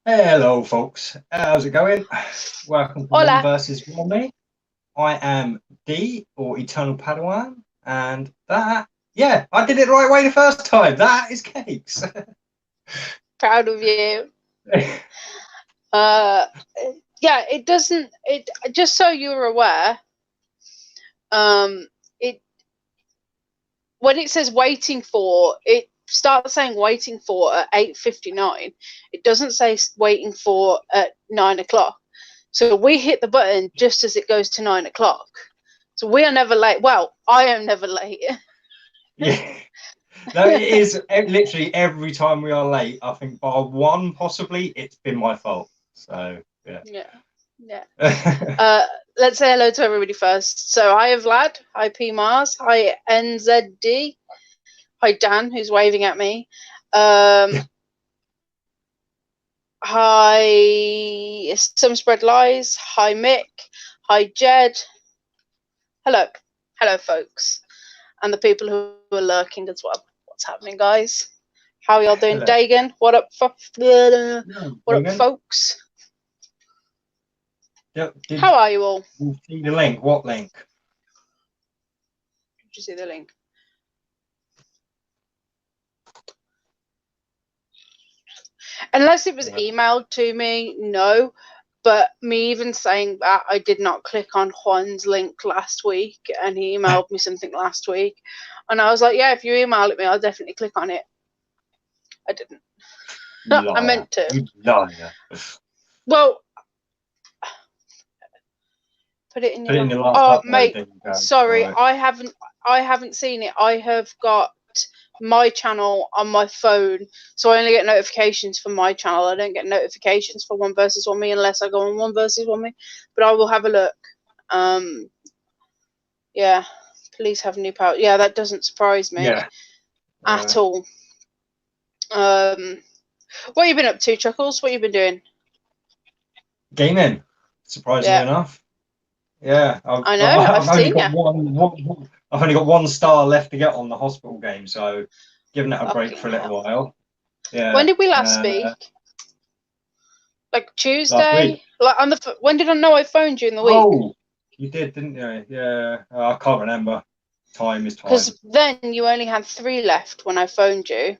Hello, folks. How's it going? Welcome to One Hola. versus One Me. I am D, or Eternal Padawan, and yeah, I did it the right way the first time. That is Cakes. Proud of you. Uh, yeah, it doesn't. It just so you're aware. It when it says waiting for, it starts saying waiting for at 8:59. It doesn't say waiting for at 9 o'clock. So we hit the button just as it goes to 9 o'clock. So we are never late. Well, I am never late. Yeah, no, it is literally every time we are late. I think by one, possibly, it's been my fault. So yeah. Yeah. Let's say hello to everybody first. So hi Vlad, hi P Mars, hi NZD, hi Dan who's waving at me. Hi Some Spread Lies, hi Mick, hi Jed. Hello folks. And the people who are lurking as well. What's happening, guys? How y'all doing? Hello. Dagan, what up folks? How are you all? You see the link? What link? Did you see the link? Unless it was emailed to me, no. But me even saying that, I did not click on Juan's link last week, and he emailed me something last week. And I was like, yeah, if you email it me, I'll definitely click on it. I didn't. I meant to. Liar. Well, put it in your last Oh, upload, mate, sorry, right. I haven't seen it. I have got my channel on my phone, so I only get notifications for my channel. I don't get notifications for One versus One Me unless I go on One versus One Me. But I will have a look. Yeah, police have new power. Yeah, that doesn't surprise me at all. What have you been up to, Chuckles? What have you been doing? Gaming, surprisingly enough. Yeah, I know. I've only got one. I've only got 1 star left to get on the hospital game, so giving it a break for a little while. Yeah. When did we last speak? Like Tuesday? Last week. Like on the when did I know I phoned you in the week? Oh, you did, didn't you? Yeah. I can't remember. Time is time. Because then you only had 3 left when I phoned you.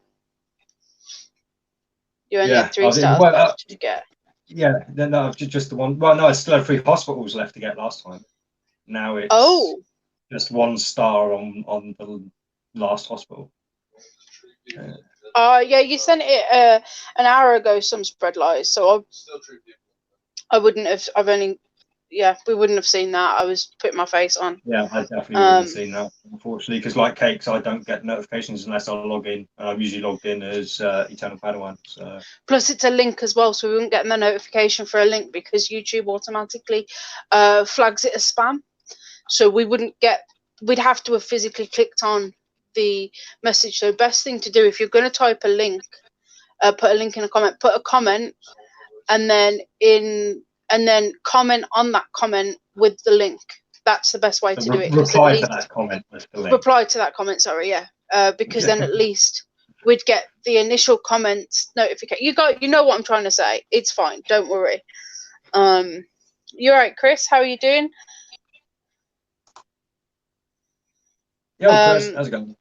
You only had 3 stars left to get. Yeah, no, just the one. Well, no, I still had 3 hospitals left to get last time. Now it's just 1 star on the last hospital. Yeah, you sent it an hour ago. Some Spread Lies, so I wouldn't have. We wouldn't have seen that. I was putting my face on. Yeah, I definitely wouldn't have seen that, unfortunately, because like Cakes, I don't get notifications unless I log in. I'm usually logged in as Eternal Padawan. So. Plus, it's a link as well, so we wouldn't get the notification for a link because YouTube automatically flags it as spam. So we wouldn't get. We'd have to have physically clicked on the message. So best thing to do if you're going to type a link, put a link in a comment. Put a comment, and then comment on that comment with the link. That's the best way to do it. Reply to that comment with the link. Reply to that comment, sorry, yeah. Because then at least we'd get the initial comments notification. You know what I'm trying to say. It's fine, don't worry. You're right, Chris. How are you doing? Yo, Chris, how's it going?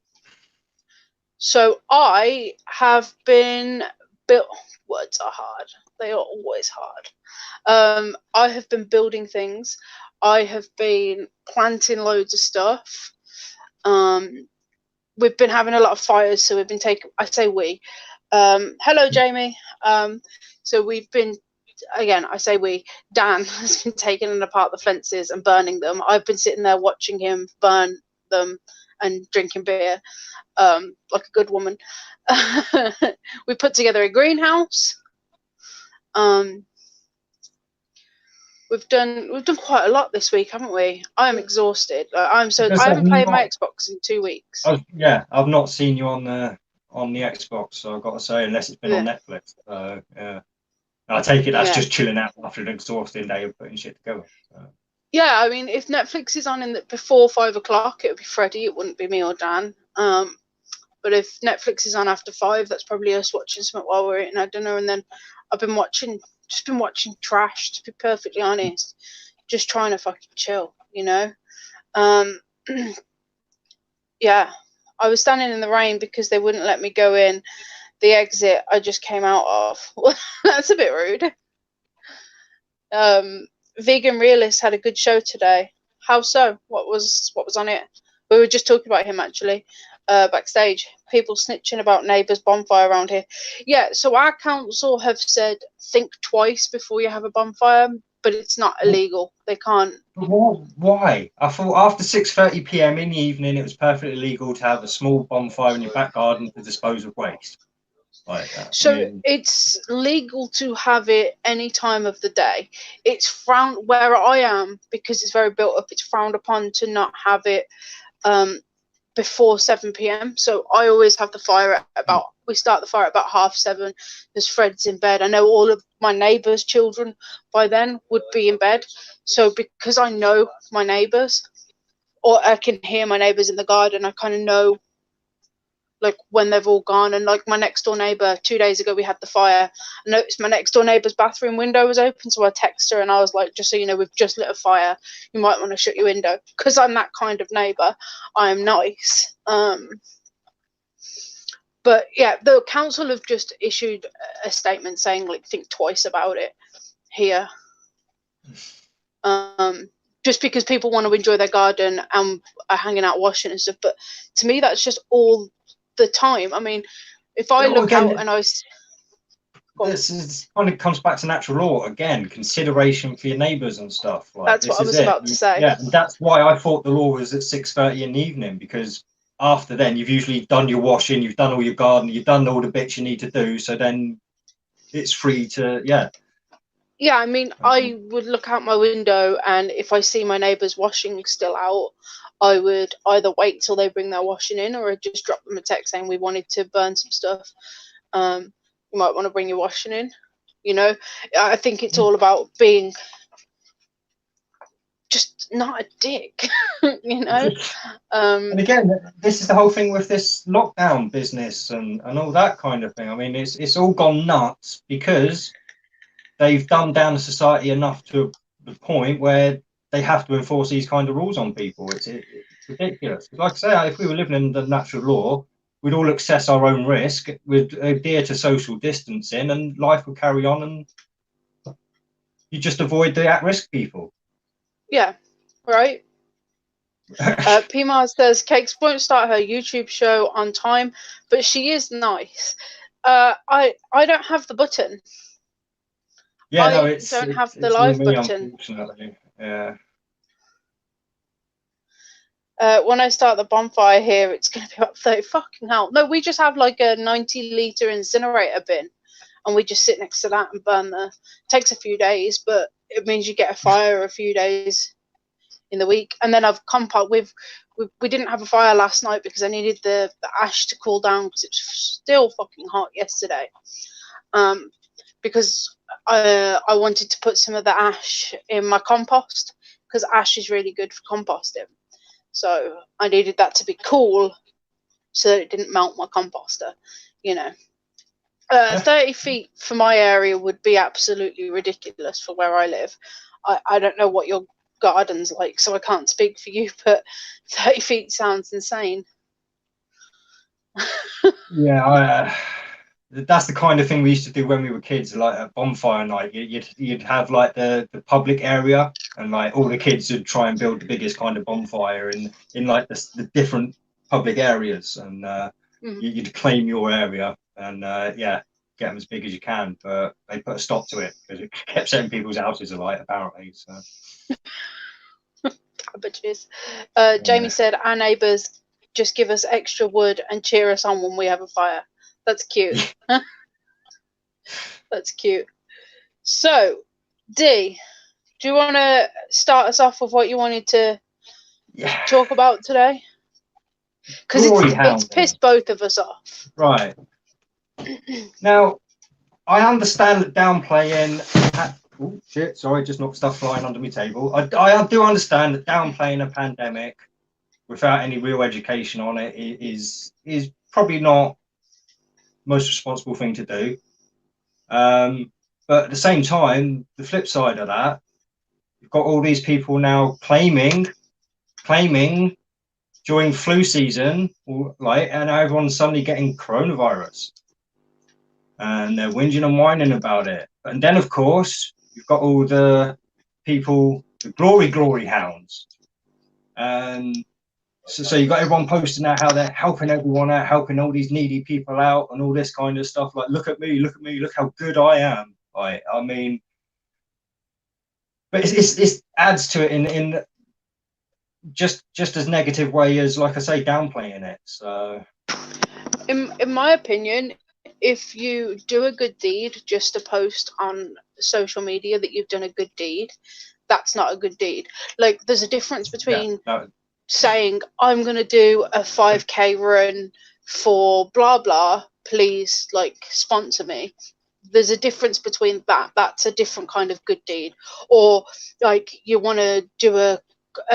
So I have been built. Words are hard. They are always hard. I have been building things. I have been planting loads of stuff. We've been having a lot of fires, so we've been taking. I say we. Hello, Jamie. So we've been. Again, I say we. Dan has been taking apart the fences and burning them. I've been sitting there watching him burn them and drinking beer, like a good woman. We put together a greenhouse. We've done quite a lot this week, haven't we? I am exhausted. I haven't played my Xbox in 2 weeks. I've not seen you on the Xbox, so I've got to say, unless it's been on Netflix. Yeah. I take it that's just chilling out after an exhausting day of putting shit together. So. Yeah, I mean, if Netflix is on before 5 o'clock, it would be Freddie. It wouldn't be me or Dan. But if Netflix is on after 5, that's probably us watching something while we're eating our dinner, and then I've been watching trash, to be perfectly honest. Just trying to fucking chill, you know. Yeah, I was standing in the rain because they wouldn't let me go in the exit I just came out of. That's a bit rude. Vegan Realist had a good show today. How so? What was on it? We were just talking about him actually, backstage. People snitching about neighbours' bonfire around here. Yeah, so our council have said think twice before you have a bonfire, but it's not illegal. They can't. Why? I thought after 6:30 p.m. in the evening, it was perfectly legal to have a small bonfire in your back garden to dispose of waste. Like that. So I mean, it's legal to have it any time of the day. It's frowned where I am because it's very built up. It's frowned upon to not have it before 7 p.m. So I always have the fire at about. We start the fire at about 7:30. Because Fred's in bed. I know all of my neighbours' children by then would be in bed. So because I know my neighbours, or I can hear my neighbours in the garden, I kind of know like when they've all gone. And like my next door neighbor, 2 days ago we had the fire. I noticed my next door neighbor's bathroom window was open, so I texted her and I was like, just so you know, we've just lit a fire, you might want to shut your window, because I'm that kind of neighbor. I am nice. But yeah, the council have just issued a statement saying like think twice about it here, just because people want to enjoy their garden and are hanging out washing and stuff. But to me that's just all the time. I mean, if I look out and this kind of comes back to natural law again, consideration for your neighbours and stuff. Like, that's what I was about to say. Yeah, and that's why I thought the law was at 6:30 in the evening, because after then you've usually done your washing, you've done all your garden, you've done all the bits you need to do, so then it's free to Yeah, I mean, I would look out my window, and if I see my neighbour's washing still out, I would either wait till they bring their washing in, or I'd just drop them a text saying we wanted to burn some stuff. You might want to bring your washing in. You know, I think it's all about being just not a dick. You know. And again, this is the whole thing with this lockdown business and all that kind of thing. I mean, it's all gone nuts because they've dumbed down the society enough to the point where they have to enforce these kind of rules on people. It's ridiculous. Like I say, if we were living in the natural law, we'd all assess our own risk, we'd adhere to social distancing, and life would carry on, and you just avoid the at-risk people. Yeah, right. Pima says Cakes won't start her YouTube show on time, but she is nice. I don't have the button. Yeah, no, I don't have the live button. Unfortunately. Yeah. When I start the bonfire here, it's going to be up 30. Fucking hell. No, we just have like a 90-litre incinerator bin, and we just sit next to that and burn the. It takes a few days, but it means you get a fire a few days in the week. And then I've compost. We didn't have a fire last night because I needed the ash to cool down because it was still fucking hot yesterday. Because I wanted to put some of the ash in my compost, because ash is really good for composting. So I needed that to be cool so that it didn't melt my composter, you know. 30 feet for my area would be absolutely ridiculous for where I live. I don't know what your garden's like, so I can't speak for you, but 30 feet sounds insane. Yeah, that's the kind of thing we used to do when we were kids, like a bonfire night. You'd have like the public area, and like all the kids would try and build the biggest kind of bonfire in like the different public areas, and you'd claim your area and get them as big as you can. But they put a stop to it because it kept setting people's houses alight, apparently. So. Cabbages. Jamie said our neighbours just give us extra wood and cheer us on when we have a fire. That's cute. That's cute. So, D, do you want to start us off with what you wanted to talk about today? Because it's pissed both of us off. Right. Now, I understand that downplaying. Oh shit! Sorry, just knocked stuff flying under my table. I do understand that downplaying a pandemic without any real education on it is probably not the most responsible thing to do. But at the same time, the flip side of that, you've got all these people now claiming during flu season, like, and everyone's suddenly getting coronavirus, and they're whinging and whining about it. And then, of course, you've got all the people, the gloryhounds, and so you've got everyone posting out how they're helping everyone out, helping all these needy people out, and all this kind of stuff. Like, look at me, look how good I am. I mean, but it adds to it in just as negative way as, like I say, downplaying it. So, in my opinion, if you do a good deed just to post on social media that you've done a good deed, that's not a good deed. Like, there's a difference between saying, I'm going to do a 5K run for blah blah, please, like, sponsor me. There's a difference between that. That's a different kind of good deed. Or, like, you want to do a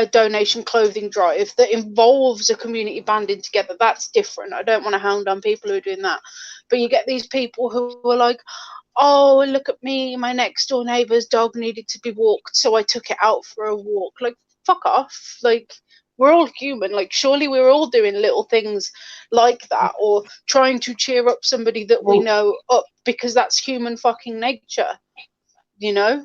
donation clothing drive that involves a community banding together. That's different. I don't want to hound on people who are doing that. But you get these people who are like, oh, look at me, my next door neighbour's dog needed to be walked, so I took it out for a walk. Like, fuck off. Like, we're all human. Like, surely we're all doing little things like that, or trying to cheer up somebody that we know up, because that's human fucking nature, you know?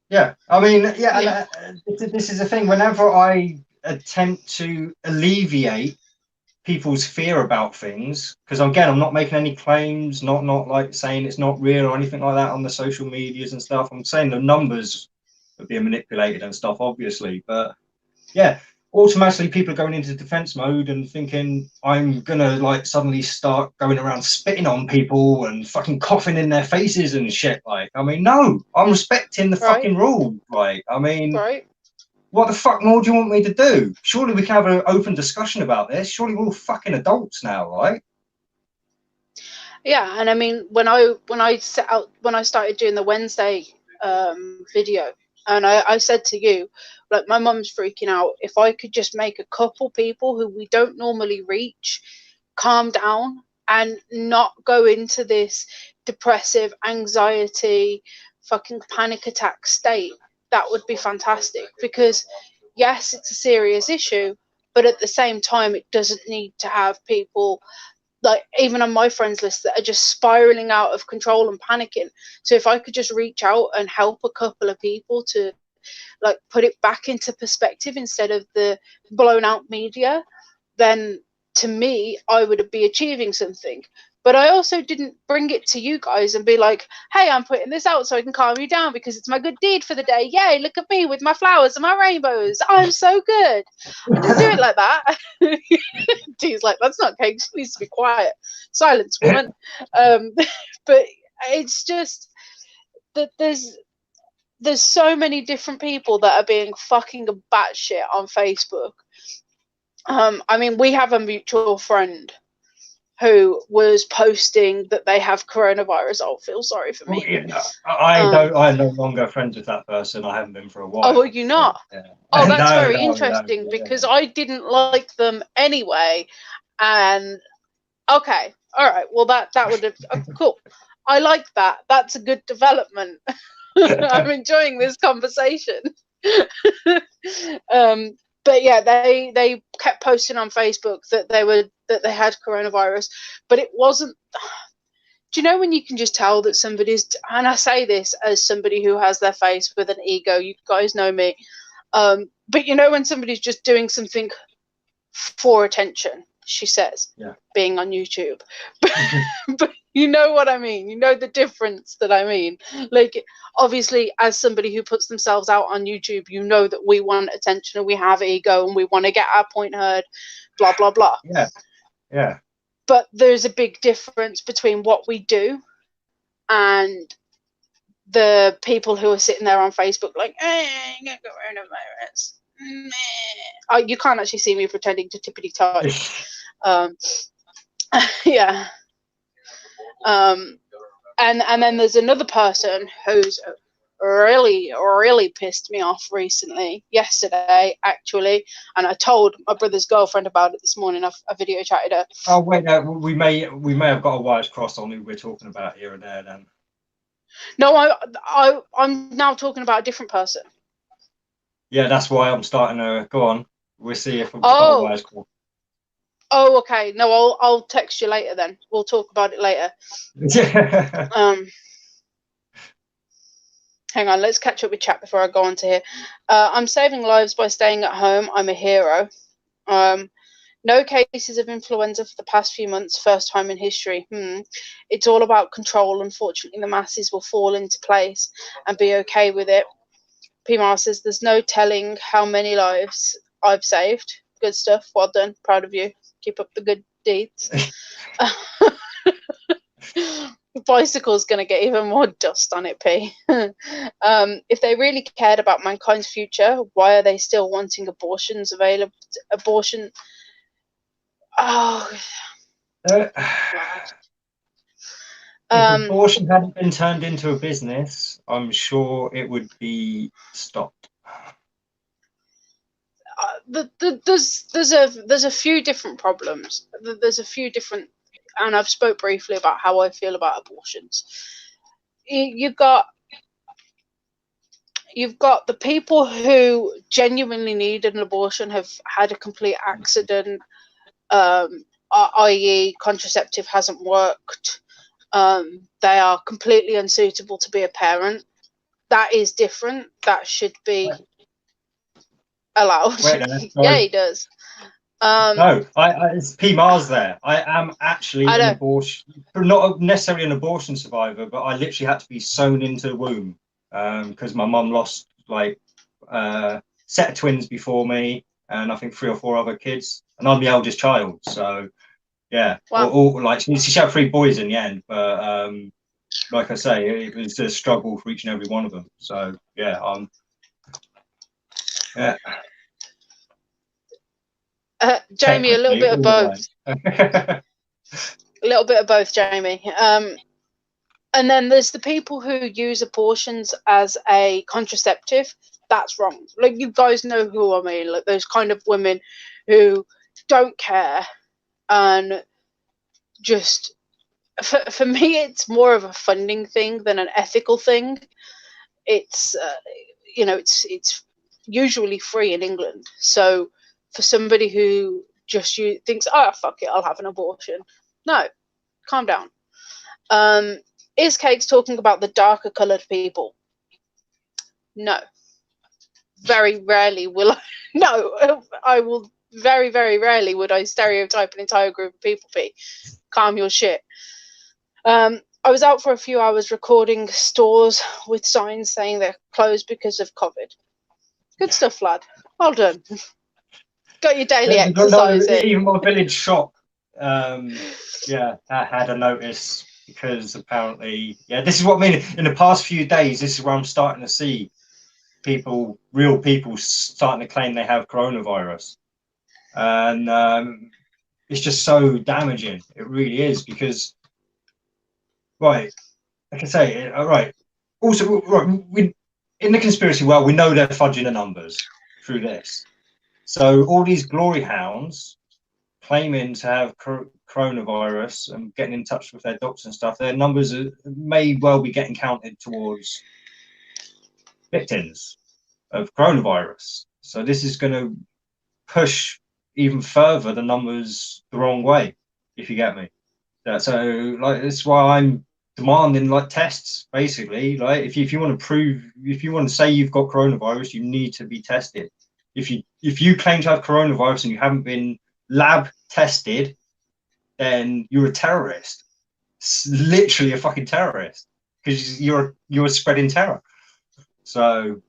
Yeah. I mean, this is the thing. Whenever I attempt to alleviate people's fear about things, because again, I'm not making any claims, not like saying it's not real or anything like that on the social medias and stuff. I'm saying the numbers are being manipulated and stuff, obviously. But yeah, automatically people are going into defense mode and thinking I'm gonna, like, suddenly start going around spitting on people and fucking coughing in their faces and shit. Like, I mean, no, I'm respecting the fucking rule. Like, I mean, what the fuck more do you want me to do? Surely we can have an open discussion about this. Surely we're all fucking adults now, right? Yeah, and I mean, when I started doing the Wednesday video, and I said to you, like, my mum's freaking out. If I could just make a couple people who we don't normally reach calm down and not go into this depressive anxiety, fucking panic attack state, that would be fantastic. Because yes, it's a serious issue, but at the same time, it doesn't need to have people, like, even on my friends list, that are just spiraling out of control and panicking. So if I could just reach out and help a couple of people to, like, put it back into perspective instead of the blown out media, then to me, I would be achieving something. But I also didn't bring it to you guys and be like, hey, I'm putting this out so I can calm you down because it's my good deed for the day. Yay, look at me with my flowers and my rainbows. I'm so good. I didn't do it like that. She's like, that's not cake. She needs to be quiet. Silence, woman. But it's just that there's so many different people that are being fucking batshit on Facebook. I mean, we have a mutual friend who was posting that they have coronavirus. Oh, feel sorry for me. I'm no longer friends with that person. I haven't been for a while. Oh, are you not? Yeah. Oh, that's very interesting because I didn't like them anyway. And okay, all right. Well, that would have cool. I like that. That's a good development. I'm enjoying this conversation. But yeah, they kept posting on Facebook that they had coronavirus, but it wasn't. Do you know when you can just tell that somebody's? And I say this as somebody who has their face with an ego. You guys know me, but you know when somebody's just doing something for attention. She says, being on YouTube, but you know what I mean. You know the difference that I mean. Like, obviously, as somebody who puts themselves out on YouTube, you know that we want attention and we have ego and we want to get our point heard, blah, blah, blah. Yeah. But there's a big difference between what we do and the people who are sitting there on Facebook like, hey, I got coronavirus. You can't actually see me pretending to tippity type. Yeah. And then there's another person who's really pissed me off yesterday actually, and I told my brother's girlfriend about it this morning. I video chatted her. Oh wait, we may have got our wires crossed on who we're talking about here and there then. No, I'm now talking about a different person. Yeah, that's why I'm starting to go on. We'll see if we've got Oh. wires called. Oh, okay. No, I'll text you later then. We'll talk about it later. Hang on, let's catch up with chat before I go on to here. I'm saving lives by staying at home. I'm a hero. No cases of influenza for the past few months, first time in history. It's all about control. Unfortunately, the masses will fall into place and be okay with it. PMAR says there's no telling how many lives I've saved. Good stuff. Well done. Proud of you. Keep up the good deeds. The bicycle's going to get even more dust on it, P. If they really cared about mankind's future, why are they still wanting abortions available? Oh. If abortion hadn't been turned into a business, I'm sure it would be stopped. There's a few different problems. There's a few different, and I've spoke briefly about how I feel about abortions. You've got the people who genuinely need an abortion, have had a complete accident, i.e. contraceptive hasn't worked. They are completely unsuitable to be a parent. That is different. That should be allowed. Yeah, he does. No, it's P Mars there. I am actually an abortion, not necessarily an abortion survivor, but I literally had to be sewn into the womb because my mum lost like set of twins before me, and I think 3 or 4 other kids, and I'm the eldest child. So yeah, wow. like she had 3 boys in the end, but like I say, it was a struggle for each and every one of them. So yeah, yeah. Jamie, a little bit of both. A little bit of both, Jamie. And then there's the people who use abortions as a contraceptive. That's wrong. Like, you guys know who I mean. Like, those kind of women who don't care, and just for me, it's more of a funding thing than an ethical thing. It's it's usually free in England, so for somebody who just thinks, oh fuck it, I'll have an abortion. No, calm down. Is Cake's talking about the darker coloured people? No. Very rarely will I. No, I will. Very, very rarely would I stereotype an entire group of people. Calm your shit. I was out for a few hours recording stores with signs saying they're closed because of COVID. Good stuff, lad. Well done. Got your daily exercise in. Even my village shop, yeah, had a notice because apparently, yeah, this is what I mean. In the past few days, this is where I'm starting to see real people, starting to claim they have coronavirus, and it's just so damaging. It really is because, right, like I say, right. Also, right, in the conspiracy world, we know they're fudging the numbers through this. So all these Gloryhounds claiming to have coronavirus and getting in touch with their doctors and stuff, their numbers may well be getting counted towards victims of coronavirus. So this is going to push even further the numbers the wrong way, if you get me. So like, that's why I'm demanding like tests, basically. Like, if you want to say you've got coronavirus, you need to be tested. If you claim to have coronavirus and you haven't been lab tested, then you're a terrorist. It's literally a fucking terrorist, because you're spreading terror. So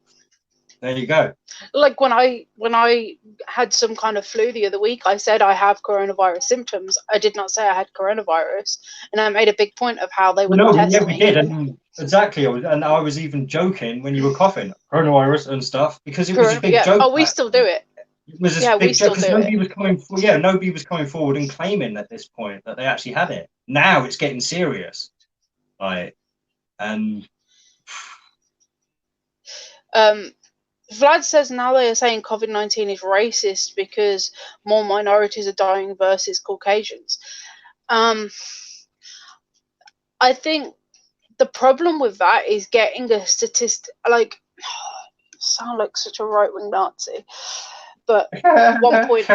there you go. Like, when I had some kind of flu the other week, I said I have coronavirus symptoms. I did not say I had coronavirus, and I made a big point of how they wouldn't test me. We did, and exactly. And I was even joking when you were coughing, coronavirus and stuff, because it was a big joke. Oh, we still do it. It was a big joke because nobody was coming. Nobody was coming forward and claiming at this point that they actually had it. Now it's getting serious, right? And Vlad says now they are saying COVID-19 is racist because more minorities are dying versus Caucasians. I think the problem with that is getting a statistic, like, sound like such a right-wing Nazi, but one point,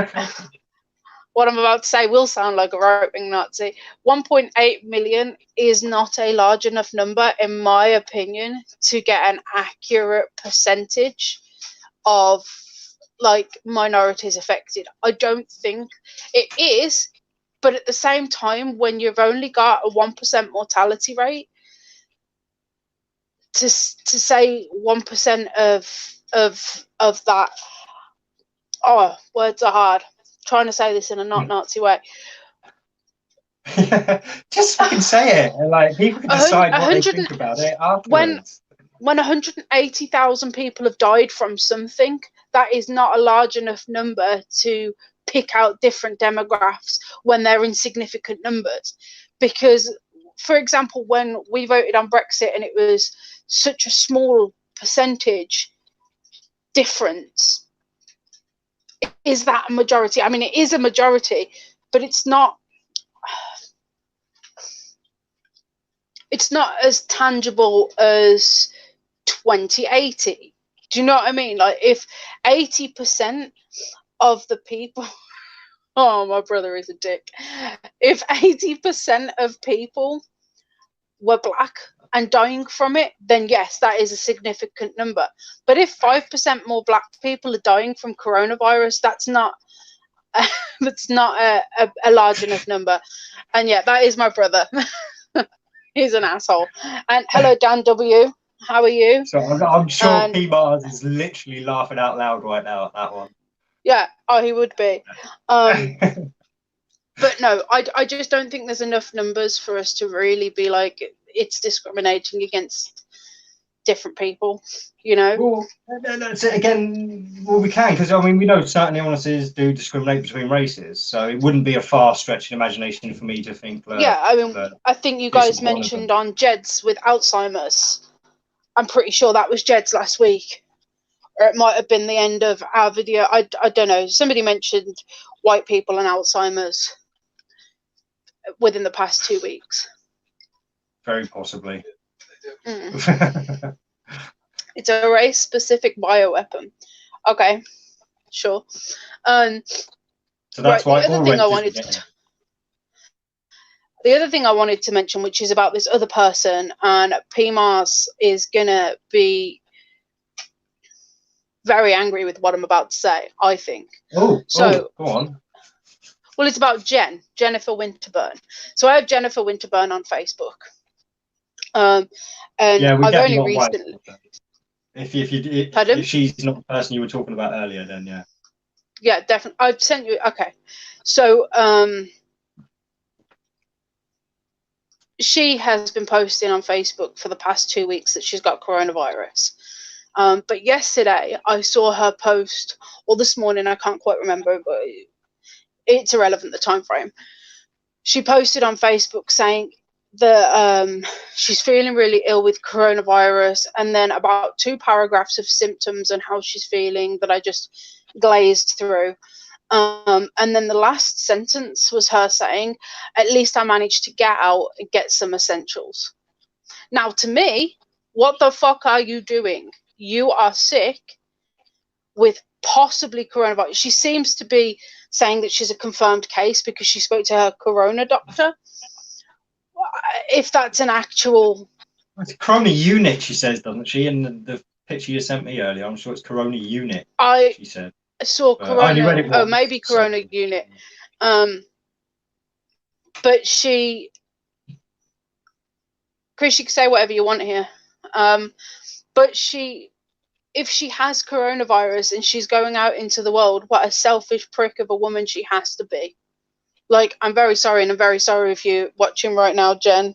what I'm about to say will sound like a right-wing Nazi. 1.8 million is not a large enough number, in my opinion, to get an accurate percentage of like minorities affected. I don't think it is, but at the same time, when you've only got a 1% mortality rate, to say 1% of that, oh, words are hard. Trying to say this in a not Nazi way. Just fucking say it. Like, people can decide what they think about it afterwards. When 180,000 people have died from something, that is not a large enough number to pick out different demographics when they're in significant numbers. Because, for example, when we voted on Brexit and it was such a small percentage difference, is that a majority? I mean, it is a majority, but it's not as tangible as 2080. Do you know what I mean? Like, if 80% of the people, oh, my brother is a dick. If 80% of people were black and dying from it, then yes, that is a significant number. But if 5% more black people are dying from coronavirus, that's not a large enough number. And yeah, that is my brother. He's an asshole. And hello, Dan W. How are you? So I'm sure P. Mars is literally laughing out loud right now at that one. Yeah, oh, he would be. But no, I just don't think there's enough numbers for us to really be like, it's discriminating against different people, you know? Well, that's it again. Well, we can, because I mean, we know certain illnesses do discriminate between races, so it wouldn't be a far stretch in imagination for me to think that. Yeah, I mean, I think you guys mentioned on Jed's with Alzheimer's. I'm pretty sure that was Jed's last week, or it might have been the end of our video. I don't know. Somebody mentioned white people and Alzheimer's within the past 2 weeks. Very possibly. It's a race-specific bioweapon. Okay, sure. So that's why the other thing I wanted to mention, which is about this other person, and P. Mars is gonna be very angry with what I'm about to say, I think. Go on. Well, it's about Jennifer Winterburn. So I have Jennifer Winterburn on Facebook. And yeah, I've only recently. If she's not the person you were talking about earlier, then yeah. Yeah, definitely. I've sent you. Okay, so she has been posting on Facebook for the past 2 weeks that she's got coronavirus. But yesterday I saw her post, or this morning, I can't quite remember, but it's irrelevant, the time frame. She posted on Facebook saying that she's feeling really ill with coronavirus, and then about 2 paragraphs of symptoms and how she's feeling that I just glazed through. And then the last sentence was her saying, "At least I managed to get out and get some essentials." Now, to me, what the fuck are you doing? You are sick with possibly coronavirus. She seems to be saying that she's a confirmed case because she spoke to her corona doctor. If that's an actual... It's a corona unit, she says, doesn't she? In the picture you sent me earlier, I'm sure it's corona unit, she said. I saw corona. I only read it once, maybe corona unit. But Chris, you can say whatever you want here. But if she has coronavirus and she's going out into the world, what a selfish prick of a woman she has to be. Like, I'm very sorry, and I'm very sorry if you're watching right now, Jen.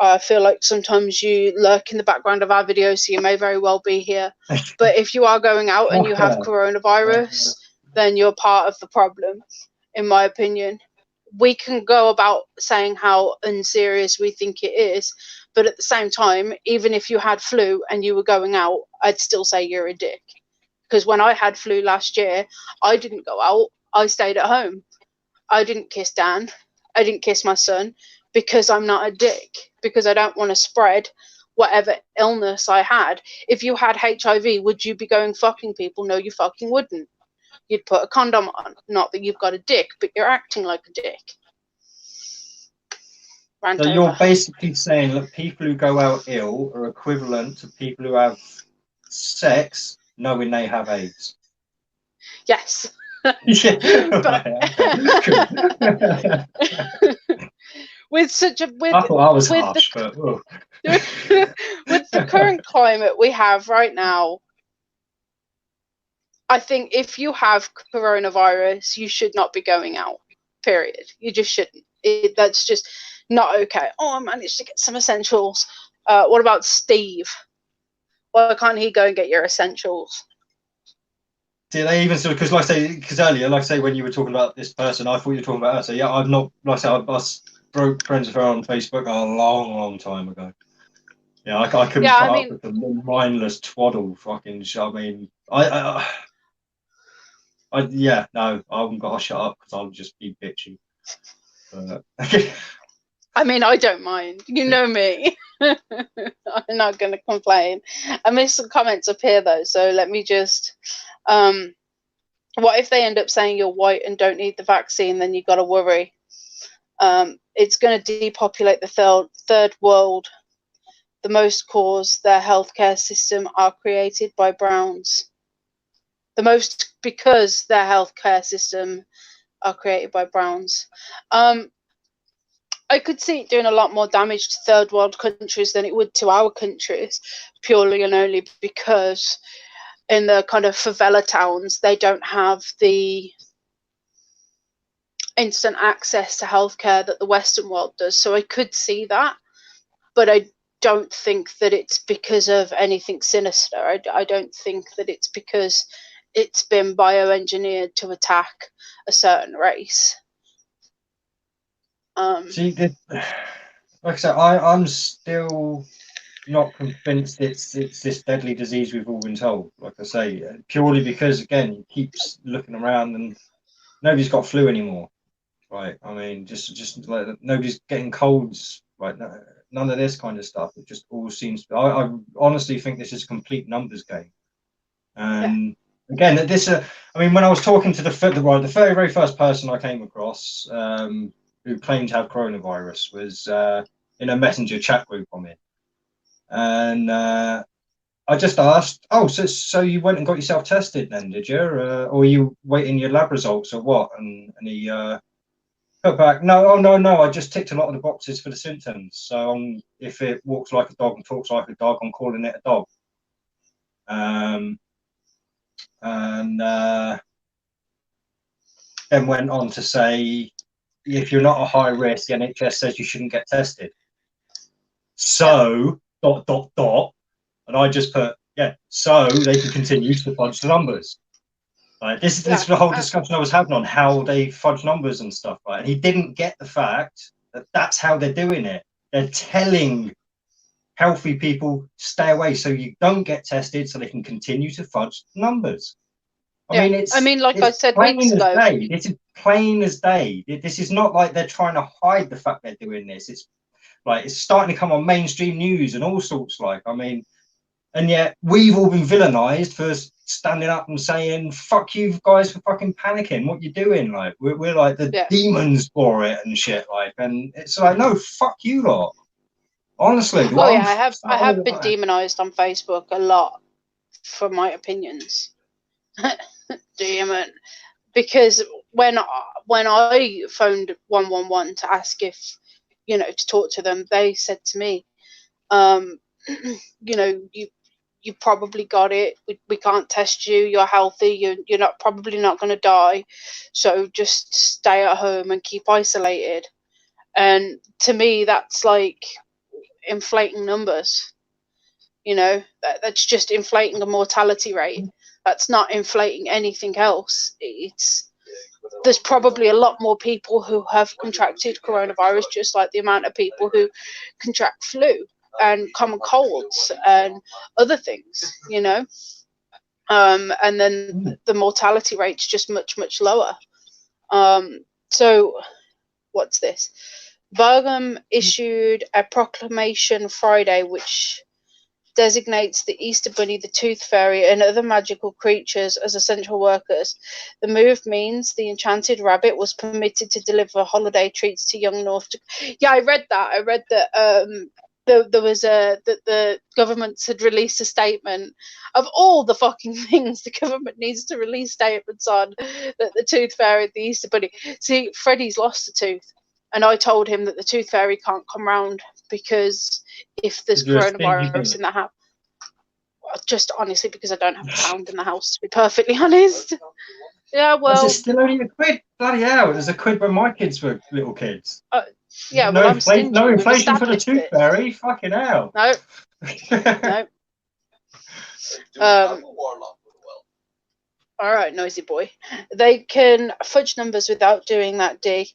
I feel like sometimes you lurk in the background of our videos, so you may very well be here. But if you are going out and you have coronavirus, then you're part of the problem, in my opinion. We can go about saying how unserious we think it is, but at the same time, even if you had flu and you were going out, I'd still say you're a dick. Because when I had flu last year, I didn't go out. I stayed at home. I didn't kiss Dan. I didn't kiss my son because I'm not a dick, because I don't want to spread whatever illness I had. If you had HIV, would you be going fucking people? No, you fucking wouldn't. You'd put a condom on. Not that you've got a dick, but you're acting like a dick. Rant So over. you're basically saying that people who go out ill are equivalent to people who have sex knowing they have AIDS. Yes. Yeah. But with such a I thought I was with harsh, but with the current climate we have right now, I think if you have coronavirus, you should not be going out. Period. You just shouldn't. That's just not okay. Oh, I managed to get some essentials. What about Steve? Why can't he go and get your essentials? see, they even sort of, because like I say, because earlier, like I say, when you were talking about this person, I thought you were talking about her. So yeah, I've not, like I say, I broke friends with her on Facebook a long time ago. Yeah, I couldn't Yeah, put I up mean, with the mindless twaddle fucking shit. I mean, yeah, no, I haven't got to shut up because I'll just be bitchy. But, I mean, I don't mind. You know me. I'm not going to complain. I missed some comments up here though, so let me just. What if they end up saying you're white and don't need the vaccine? Then you got to worry. It's going to depopulate the third world. The most cause their healthcare system are created by browns. The most because their healthcare system are created by browns. I could see it doing a lot more damage to third world countries than it would to our countries, purely and only because in the kind of favela towns, they don't have the instant access to healthcare that the Western world does. So I could see that, but I don't think that it's because of anything sinister. I don't think that it's because it's been bioengineered to attack a certain race. see, like I said, I'm still not convinced it's this deadly disease we've all been told. Like I say, purely because again, he keeps looking around and nobody's got flu anymore. Right? I mean, just like nobody's getting colds. Right? No, none of this kind of stuff. It just all seems. I honestly think this is a complete numbers game. And again, this. I mean, when I was talking to the very first person I came across who claimed to have coronavirus was in a messenger chat group I'm in, and I just asked, "Oh, so you went and got yourself tested then, did you? Or are you waiting your lab results or what?" And he put back, "No, oh no, I just ticked a lot of the boxes for the symptoms. So if it walks like a dog and talks like a dog, I'm calling it a dog." And then went on to say, if you're not a high risk, the NHS says you shouldn't get tested. So and I just put, yeah, so they can continue to fudge the numbers. Right? This is the whole discussion I was having on how they fudge numbers and stuff. Right? And he didn't get the fact that that's how they're doing it. They're telling healthy people stay away so you don't get tested, so they can continue to fudge numbers. I mean, like I said weeks ago, day. This is plain as day. This is not like they're trying to hide the fact they're doing this. It's like it's starting to come on mainstream news and all sorts. Like, I mean, and yet we've all been villainized for standing up and saying "fuck you guys" for fucking panicking. What you doing? Like, we're like the demons for it and shit. Like, and it's like, no, fuck you lot. Honestly, oh yeah, I have been demonized on Facebook a lot for my opinions. Demon, because when I phoned 111 to ask if to talk to them, they said to me, you probably got it. We can't test you. You're healthy. You're not probably not going to die. So just stay at home and keep isolated. And to me, that's like inflating numbers. That's just inflating a mortality rate. That's not inflating anything else. There's probably a lot more people who have contracted coronavirus, just like the amount of people who contract flu and common colds and other things, and then the mortality rate's just much lower. So what's this? Birmingham issued a proclamation Friday which designates the Easter Bunny, the Tooth Fairy, and other magical creatures as essential workers. The move means the enchanted rabbit was permitted to deliver holiday treats to young North. Yeah, I read that. I read that there was that the government had released a statement of all the fucking things the government needs to release statements on, that the Tooth Fairy, the Easter Bunny. See, Freddie's lost a tooth, and I told him that the Tooth Fairy can't come round because if there's coronavirus in the house, just honestly because I don't have a pound in the house, to be perfectly honest. Yeah, well, is it still only £1? Bloody hell! There's £1 when my kids were little kids. Yeah, no, well, I'm stingy. No inflation for the Tooth Fairy. Fucking hell. No. No. All right, noisy boy. They can fudge numbers without doing that, D.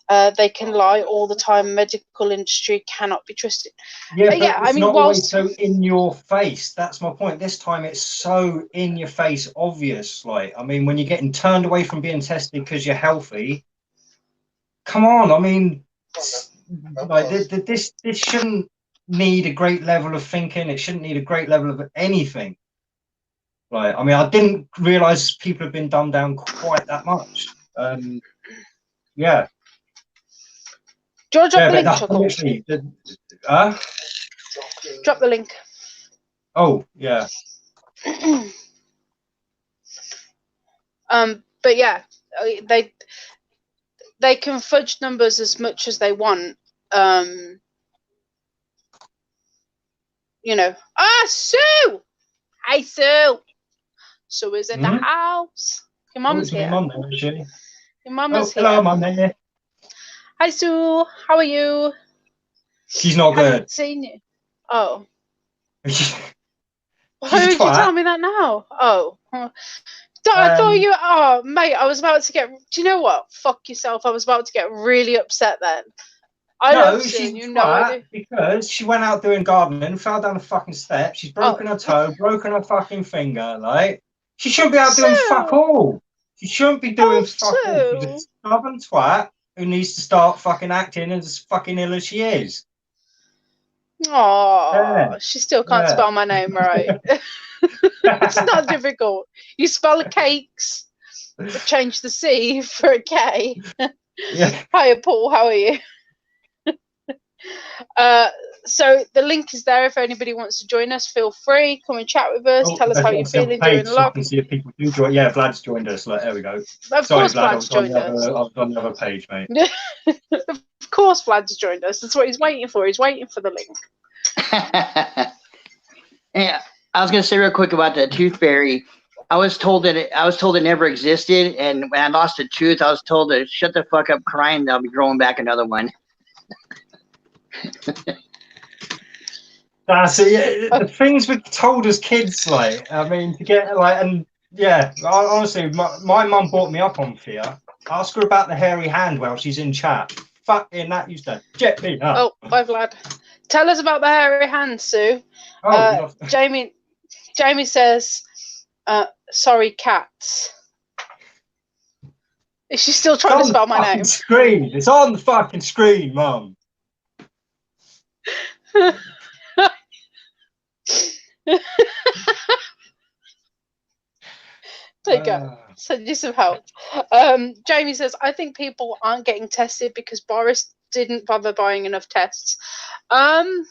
They can lie all the time. Medical industry cannot be trusted. Yeah, but it's not always so in your face. That's my point. This time it's so in your face, obvious. Like, I mean, when you're getting turned away from being tested because you're healthy, come on. I mean, like this shouldn't need a great level of thinking. It shouldn't need a great level of anything. Like, I mean, I didn't realize people have been dumbed down quite that much. Yeah. George, drop the link. Drop the link. Oh, yeah. But yeah, they can fudge numbers as much as they want. You know. Sue! Hey, Sue! Sue is in the house. Your mum's here. Your mum there, is she? Your mum is here. Hello, Mum there. Hi, Sue. How are you? She's not good. I haven't seen you. Oh. Why did you tell me that now? Oh. I thought you... Oh, mate, I was about to get... Do you know what? Fuck yourself. I was about to get really upset then. She's because she went out doing gardening, fell down the fucking steps. She's broken her toe, broken her fucking finger, like... She shouldn't be out doing fuck all. She shouldn't be doing fuck all. She's a stubborn twat who needs to start fucking acting as fucking ill as she is. Oh, she still can't spell my name right. It's not difficult. You spell cakes, but change the C for a K. Yeah. Hiya, Paul. How are you? So the link is there if anybody wants to join us. Feel free, come and chat with us. Tell us how you're feeling during the lock. So see if people do join. Yeah, Vlad's joined us. Like, there we go. Of course, Vlad's joined us. I was on the other page, mate. Of course, Vlad's joined us. That's what he's waiting for. He's waiting for the link. Yeah, I was gonna say real quick about the Tooth Fairy. I was told it never existed, and when I lost a tooth, I was told to shut the fuck up crying. I'll be growing back another one. That's it. Yeah, the things we told as kids, like, I mean, to get like, and yeah, honestly, my mum brought me up on fear. Ask her about the hairy hand while she's in chat. Fucking that used to jet me up. Oh, bye, Vlad. Tell us about the hairy hand, Sue. Jamie says, sorry, cats. Is she still trying to spell my name? Screen. It's on the fucking screen, Mum. There you go. Send you some help. Jamie says, I think people aren't getting tested because Boris didn't bother buying enough tests. Well,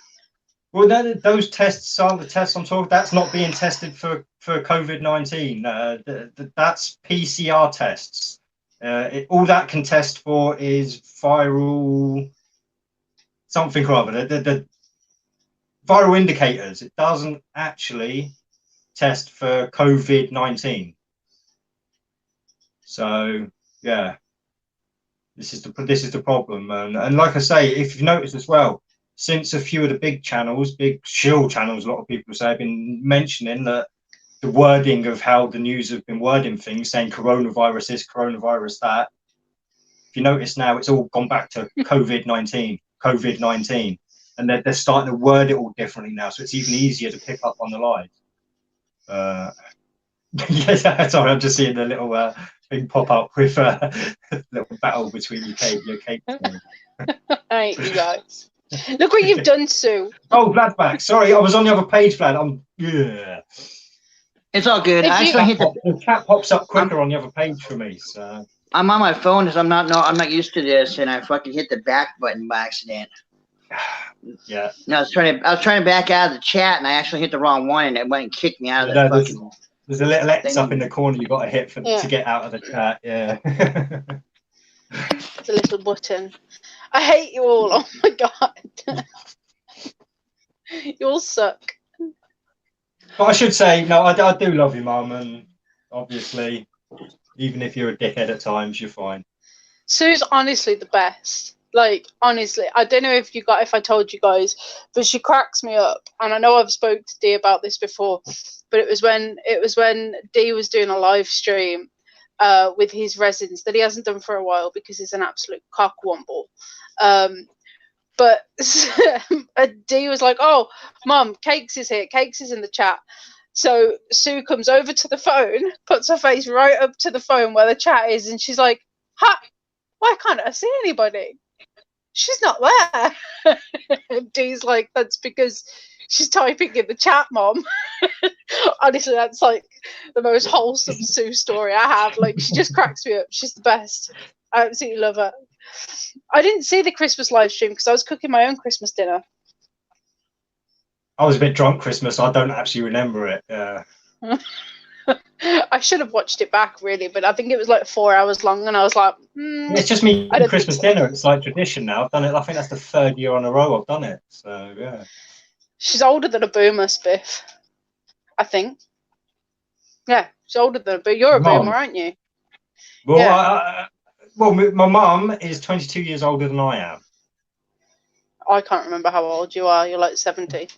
those tests aren't the tests I'm talking. That's not being tested for COVID-19. That's PCR tests. All that can test for is viral something or other. The viral indicators. It doesn't actually test for COVID-19. So yeah, this is the problem. And like I say, if you've noticed as well, since a few of the big channels, big shill channels, a lot of people say have been mentioning that the wording of how the news have been wording things, saying coronavirus this, coronavirus that. If you notice now, it's all gone back to COVID-19, COVID-19. And they're starting to word it all differently now, so it's even easier to pick up on the lies. Yeah, sorry, I'm just seeing the little thing pop up with a little battle between your cake. I hate you guys. Look what you've done, Sue. Oh, Vlad's back. Sorry, I was on the other page, Vlad. It's all good. If I you- actually hit The chat pops up quicker on the other page for me. So I'm on my phone because I'm not used to this, and I fucking hit the back button by accident. yeah. No, I was trying to back out of the chat, and I actually hit the wrong one, and it went and kicked me out of the fucking. There's a little X thing. up in the corner you got to hit to get out of the chat. Yeah. It's a little button. I hate you all. Oh my god. You all suck. But I should say, no, I do love you, Mum, and obviously, even if you're a dickhead at times, you're fine. Sue's honestly the best. Like, honestly, I don't know if I told you guys, but she cracks me up. And I know I've spoke to Dee about this before, but it was when Dee was doing a live stream with his resins that he hasn't done for a while because he's an absolute cockwomble. But Dee was like, "Oh, Mum, Cakes is here. Cakes is in the chat." So Sue comes over to the phone, puts her face right up to the phone where the chat is, and she's like, "Ha! Why can't I see anybody? She's not there." And Dee's like, "That's because she's typing in the chat, Mom." Honestly, that's like the most wholesome Sue story I have. Like, she just cracks me up. She's the best. I absolutely love her. I didn't see the Christmas live stream because I was cooking my own Christmas dinner. I was a bit drunk Christmas. I don't actually remember it. I should have watched it back, really, but I think it was like 4 hours long, and I was like, It's just me Christmas dinner. It's like tradition now. I've done it. I think that's the 3rd year in a row I've done it. So yeah. She's older than a boomer, Spiff. I think. Yeah, she's older than a boomer. You're a boomer, aren't you? Well, Yeah. My mum is 22 years older than I am. I can't remember how old you are. You're like 70.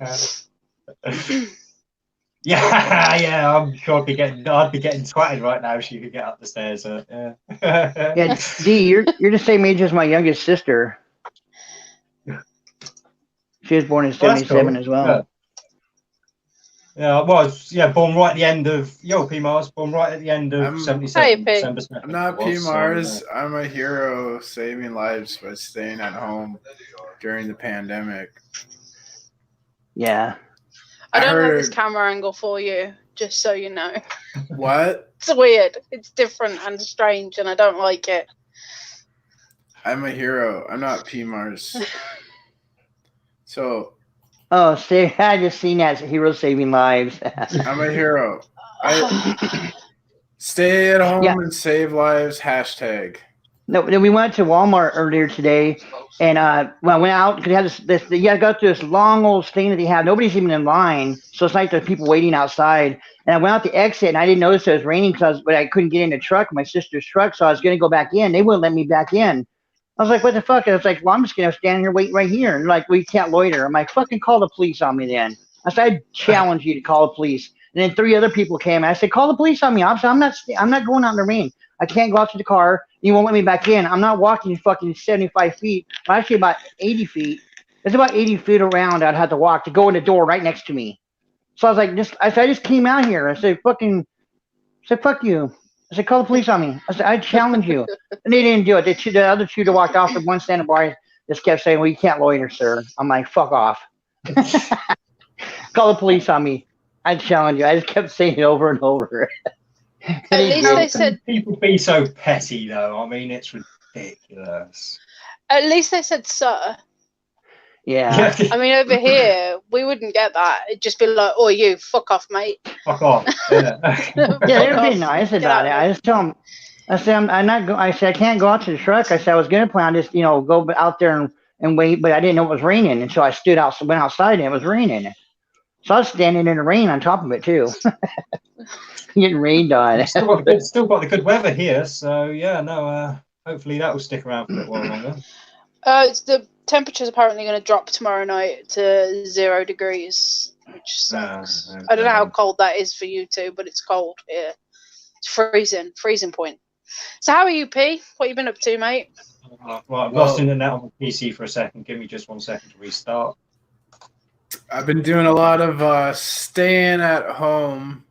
Yeah, I'm sure I'd be getting twatted right now if she could get up the stairs. Yeah. Yeah, Dee, you're the same age as my youngest sister. She was born in '77 as well. Yeah, I was. Yeah, born right at the end of P Mars. Born right at the end of '77. Hey, December 2nd, I'm not P Mars. So, I'm a hero saving lives by staying at home during the pandemic. Yeah. I don't like this camera angle for you, just so you know. What? It's weird. It's different and strange, and I don't like it. I'm a hero. I'm not P Mars. So. Oh, see, I just seen that hero saving lives. I'm a hero. I stay at home and save lives. #. No, we went to Walmart earlier today, and when I went out, because they had this you got to go through this long old thing that they have. Nobody's even in line, so it's like there's people waiting outside. And I went out the exit, and I didn't notice it was raining but I couldn't get in the truck, my sister's truck, so I was going to go back in. They wouldn't let me back in. I was like, what the fuck? And I was like, well, I'm just going to stand here, wait right here. And like, we can't loiter. I'm like, fucking call the police on me then. I said, I challenge you to call the police. And then 3 other people came, and I said, call the police on me. I'm not going out in the rain. I can't go out to the car. You won't let me back in. I'm not walking fucking 75 feet. Well, actually, about 80 feet. It's about 80 feet around I'd have to walk to go in the door right next to me. So I was like, I just came out here. I said, fuck you. I said, call the police on me. I said, I challenge you. And they didn't do it. The other 2 that walked off, the one standing by just kept saying, well, you can't loiter, sir. I'm like, fuck off. Call the police on me. I challenge you. I just kept saying it over and over. At least they said people be so petty though. I mean, it's ridiculous. At least they said sir. Yeah. I mean, over here we wouldn't get that. It'd just be like, "Oh, you fuck off, mate." Fuck off. Yeah. They're being nice about it. I just tell them. I said, I'm not. I said I can't go out to the truck. I said I was gonna plan just go out there and wait, but I didn't know it was raining, and so I went outside and it was raining. So I was standing in the rain on top of it too. Getting rained on. Still got the good weather here, so yeah, no. Hopefully that will stick around for a bit while longer. The temperature's apparently going to drop tomorrow night to 0 degrees, which sucks. Okay. I don't know how cold that is for you two, but it's cold here. It's freezing point. So how are you, P? What you been up to, mate? Well, I've lost internet on my PC for a second. Give me just 1 second to restart. I've been doing a lot of staying at home.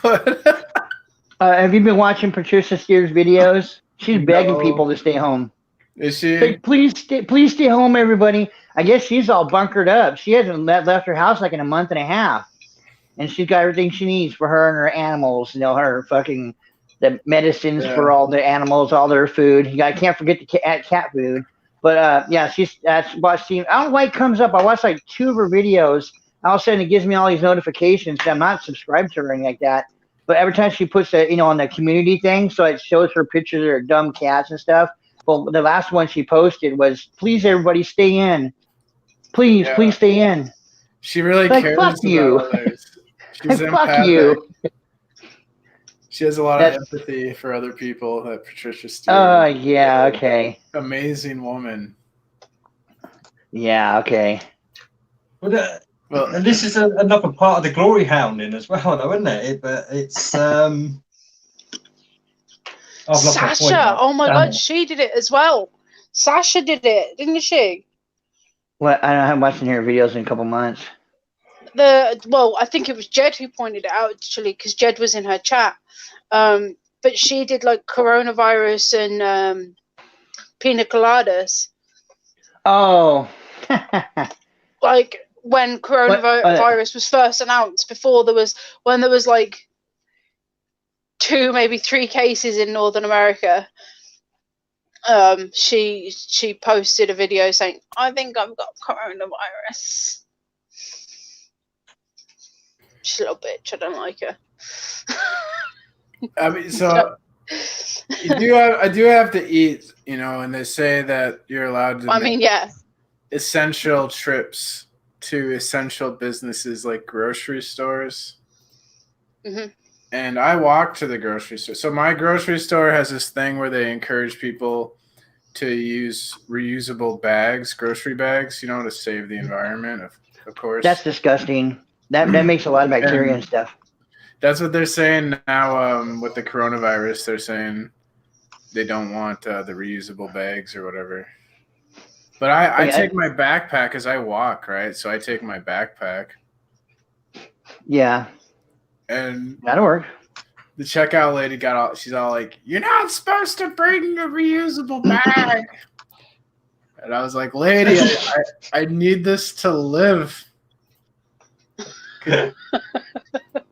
But Have you been watching Patricia Steers videos? She's begging people to stay home. Is she? Like, please stay home, everybody. I guess she's all bunkered up. She hasn't left her house like in a month and a half, and she's got everything she needs for her and her animals. You know, her fucking the medicines for all the animals, all their food. I can't forget the cat food. But yeah, that's what I don't know why it comes up. I watched like 2 of her videos. All of a sudden, it gives me all these notifications. I'm not subscribed to her or anything like that. But every time she puts it, on the community thing, so it shows her pictures of her dumb cats and stuff. Well, the last one she posted was, "Please, everybody, stay in. Please stay in." She really cares fuck about you. others. She's Fuck empathic. you. She has a lot of empathy for other people. That Patricia Stewart. Oh yeah, okay. Amazing woman. Yeah, okay. Well, and this is another part of the glory hounding as well, though, isn't it? It's Sasha, oh my God, she did it as well. Sasha did it, didn't she? Well, I haven't watched her videos in a couple months. I think it was Jed who pointed it out, actually, because Jed was in her chat. But she did like coronavirus and pina coladas. Oh. Like when coronavirus was first announced, when there was like 2, maybe 3 cases in Northern America. She posted a video saying, "I think I've got coronavirus." She's a little bitch. I don't like her. I mean, so I do have to eat, and they say that you're allowed to. Essential trips to essential businesses like grocery stores. Mm-hmm. And I walk to the grocery store. So my grocery store has this thing where they encourage people to use reusable bags, grocery bags, to save the environment, of course. That's disgusting. That makes a lot of bacteria and stuff. That's what they're saying now with the coronavirus. They're saying they don't want the reusable bags or whatever. But I take my backpack as I walk, right? So I take my backpack. Yeah. And that'll work. The checkout lady she's all like, "You're not supposed to bring a reusable bag." And I was like, "Lady, I need this to live."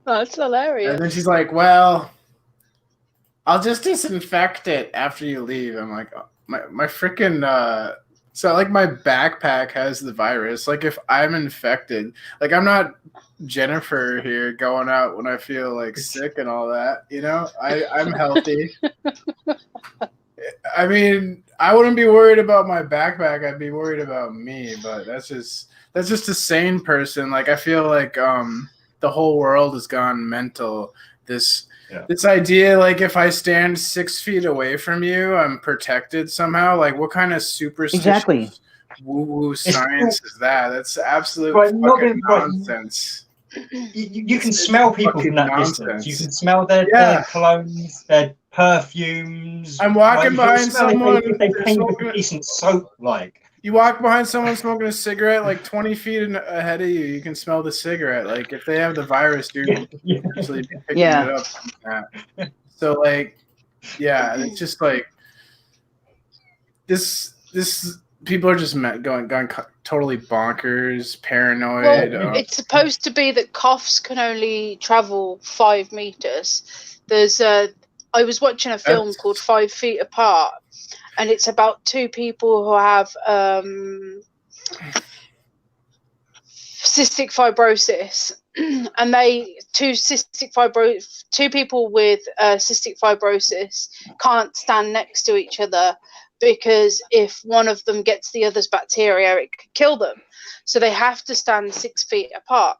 That's hilarious. And then she's like, "Well, I'll just disinfect it after you leave." I'm like, oh, my freaking so like my backpack has the virus. Like if I'm infected, like I'm not Jennifer here going out when I feel like sick and all that, I'm healthy. I mean, I wouldn't be worried about my backpack. I'd be worried about me, but that's just a sane person. Like I feel like the whole world has gone mental. This idea, like if I stand 6 feet away from you, I'm protected somehow. Like what kind of superstitious woo-woo science is that? That's absolute fucking nonsense. You can smell people from that distance. You can smell their colognes, their perfumes. I'm walking behind someone. If they paint a decent soap, like. You walk behind someone smoking a cigarette like 20 feet ahead of you, you can smell the cigarette. Like if they have the virus, dude, you can usually be picking it up. So like, yeah, it's just like this. People are just going totally bonkers, paranoid. Well, it's supposed to be that coughs can only travel 5 meters. I was watching a film called 5 Feet Apart. And it's about 2 people who have cystic fibrosis, and two people with cystic fibrosis can't stand next to each other because if one of them gets the other's bacteria, it could kill them. So they have to stand 6 feet apart.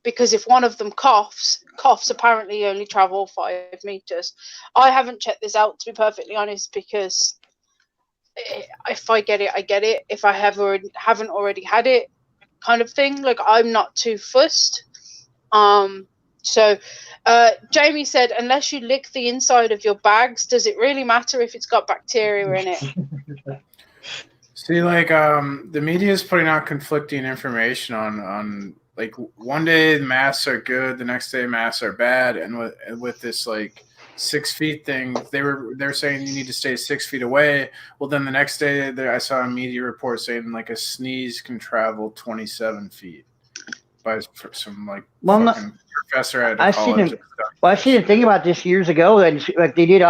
Because if one of them coughs apparently only travel 5 meters. I haven't checked this out, to be perfectly honest, because if I get it, I get it. If I haven't already had it, kind of thing, like I'm not too fussed. So Jamie said, unless you lick the inside of your bags, does it really matter if it's got bacteria in it? See, like the media is putting out conflicting information on like one day masks are good, the next day masks are bad, and with this like 6 feet thing, they're saying you need to stay 6 feet away. Well, then the next day I saw a media report saying like a sneeze can travel 27 feet by some like fucking professor at a college. I've seen a thing about this years ago, and like they did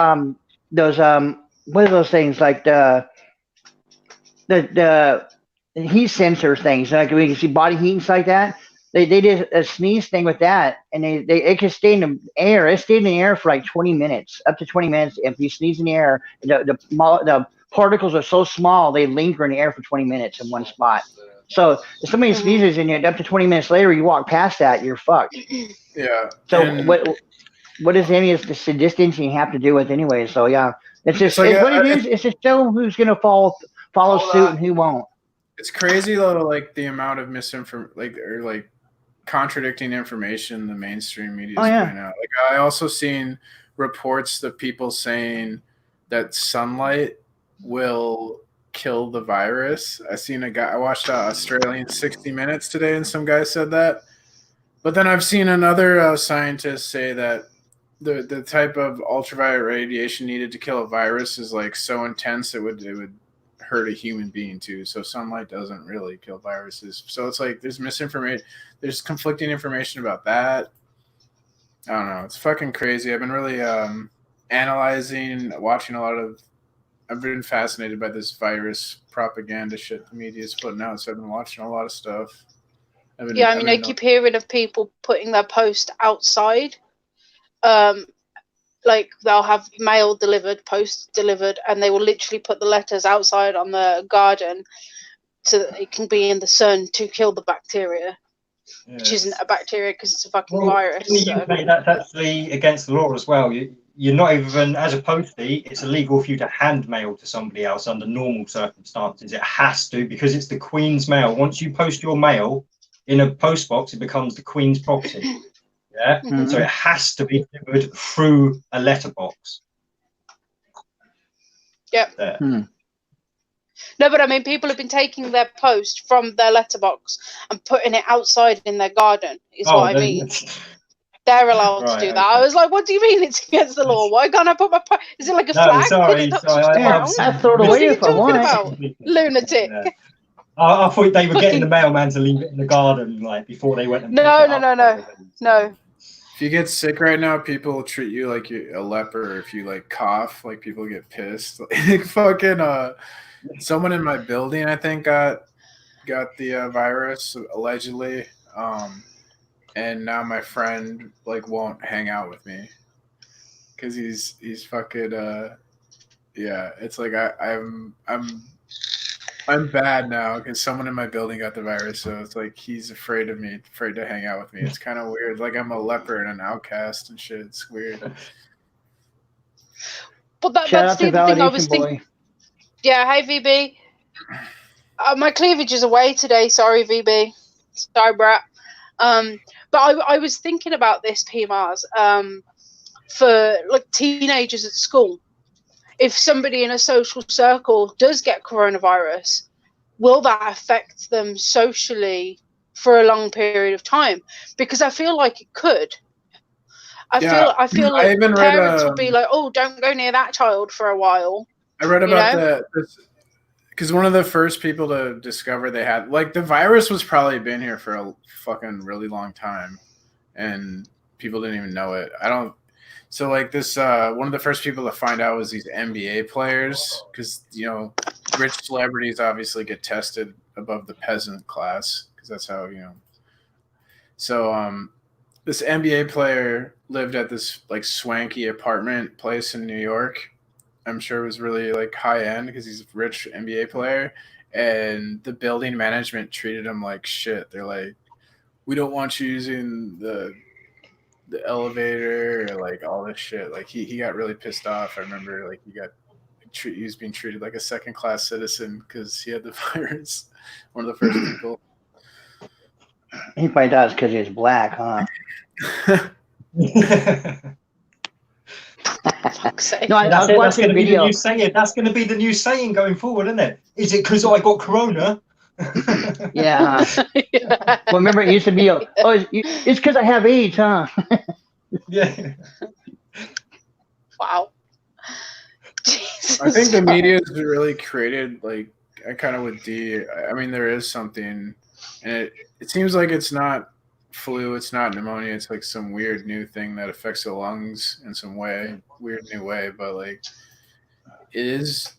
those what are those things like the heat sensor things, like we can see body heat and stuff like that. They did a sneeze thing with that, and it could stay in the air. It stayed in the air for like 20 minutes, up to 20 minutes. If you sneeze in the air, the particles are so small they linger in the air for 20 minutes in one spot. So if somebody sneezes in you, up to 20 minutes later, you walk past that, you're fucked. Yeah. So what does any of the distancing you have to do with anyway? So yeah, it's just what it is. It's just show who's gonna follow suit and who won't. It's crazy though, like the amount of misinformation, like contradicting information the mainstream media is putting out. Like I also seen reports of people saying that sunlight will kill the virus. I watched Australian 60 Minutes today, and some guy said that. But then I've seen another scientist say that the type of ultraviolet radiation needed to kill a virus is like so intense it would hurt a human being too. So sunlight doesn't really kill viruses. So it's like there's misinformation, there's conflicting information about that. I don't know. It's fucking crazy. I've been really analyzing, watching a lot of. I've been fascinated by this virus propaganda shit the media is putting out. So I've been watching a lot of stuff. I keep hearing of people putting their post outside. Like they'll have mail delivered, post delivered, and they will literally put the letters outside on the garden so that it can be in the sun to kill the bacteria, which isn't a bacteria because it's a fucking virus. In the UK, that's actually against the law as well. You're not even, as a postie, it's illegal for you to hand mail to somebody else under normal circumstances. It has to, because it's the Queen's mail. Once you post your mail in a post box, it becomes the Queen's property. Yeah, so it has to be delivered through a letterbox. Yep. No, but I mean, people have been taking their post from their letterbox and putting it outside in their garden. Is what I mean. They're allowed to do that. I was like, what do you mean it's against the law? Why can't I put my post? Is it like a flag? Sorry, I throw it away if I want. About? Lunatic. Yeah. I thought they were getting the mailman to leave it in the garden, like before they went. And No. If you get sick right now, people will treat you like you're a leper. If you like cough, like people get pissed. Like fucking someone in my building, I think, got the virus allegedly, and now my friend like won't hang out with me because he's fucking yeah. It's like I'm bad now because someone in my building got the virus, so it's like he's afraid of me, afraid to hang out with me. It's kind of weird. Like I'm a leper and an outcast and shit. It's weird. But that's the thing I was thinking. Yeah, hey VB. My cleavage is away today. Sorry, VB. Sorry, brat. But I was thinking about this, PMARS, for like teenagers at school. If somebody in a social circle does get coronavirus, will that affect them socially for a long period of time? Because I feel like it could. I feel like parents would be like, "Oh, don't go near that child for a while." I read about because one of the first people to discover they had like the virus was probably been here for a fucking really long time, and people didn't even know it. So like this, one of the first people to find out was these NBA players, because rich celebrities obviously get tested above the peasant class because that's how So this NBA player lived at this like swanky apartment place in New York. I'm sure it was really like high end because he's a rich NBA player, and the building management treated him like shit. They're like, we don't want you using the elevator or like all this shit. Like he got really pissed off. I remember like he was being treated like a second class citizen because he had the virus. One of the first people. He probably does because he's black, huh? No, that's going to be the new saying. That's going to be the new saying going forward, isn't it? Is it because I got corona? Yeah. Yeah. Well, remember it used to be, it's because I have AIDS, huh? Yeah. Wow. Jesus I think the Christ. media has really created, like, I kind of with D. I mean, there is something, and it seems like it's not flu, it's not pneumonia, it's like some weird new thing that affects the lungs in some weird new way. But like, it is.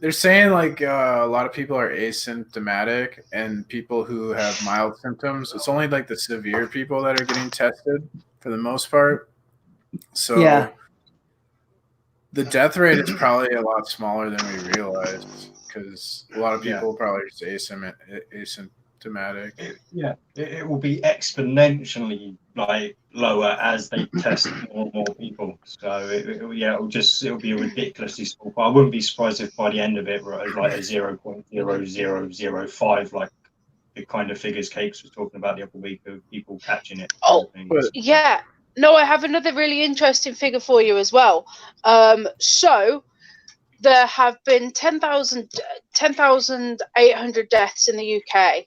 They're saying like a lot of people are asymptomatic, and people who have mild symptoms. It's only like the severe people that are getting tested for the most part. So. Yeah. The death rate is probably a lot smaller than we realize because a lot of Yeah. people probably just asymptomatic. It will be exponentially like lower as they test more and more people. So it'll be a ridiculously small. But I wouldn't be surprised if by the end of it we're at like a 0.0005, like the kind of figures Cakes was talking about the other week of people catching it. Oh, But yeah. No, I have another really interesting figure for you as well. So there have been 10,800 deaths in the UK.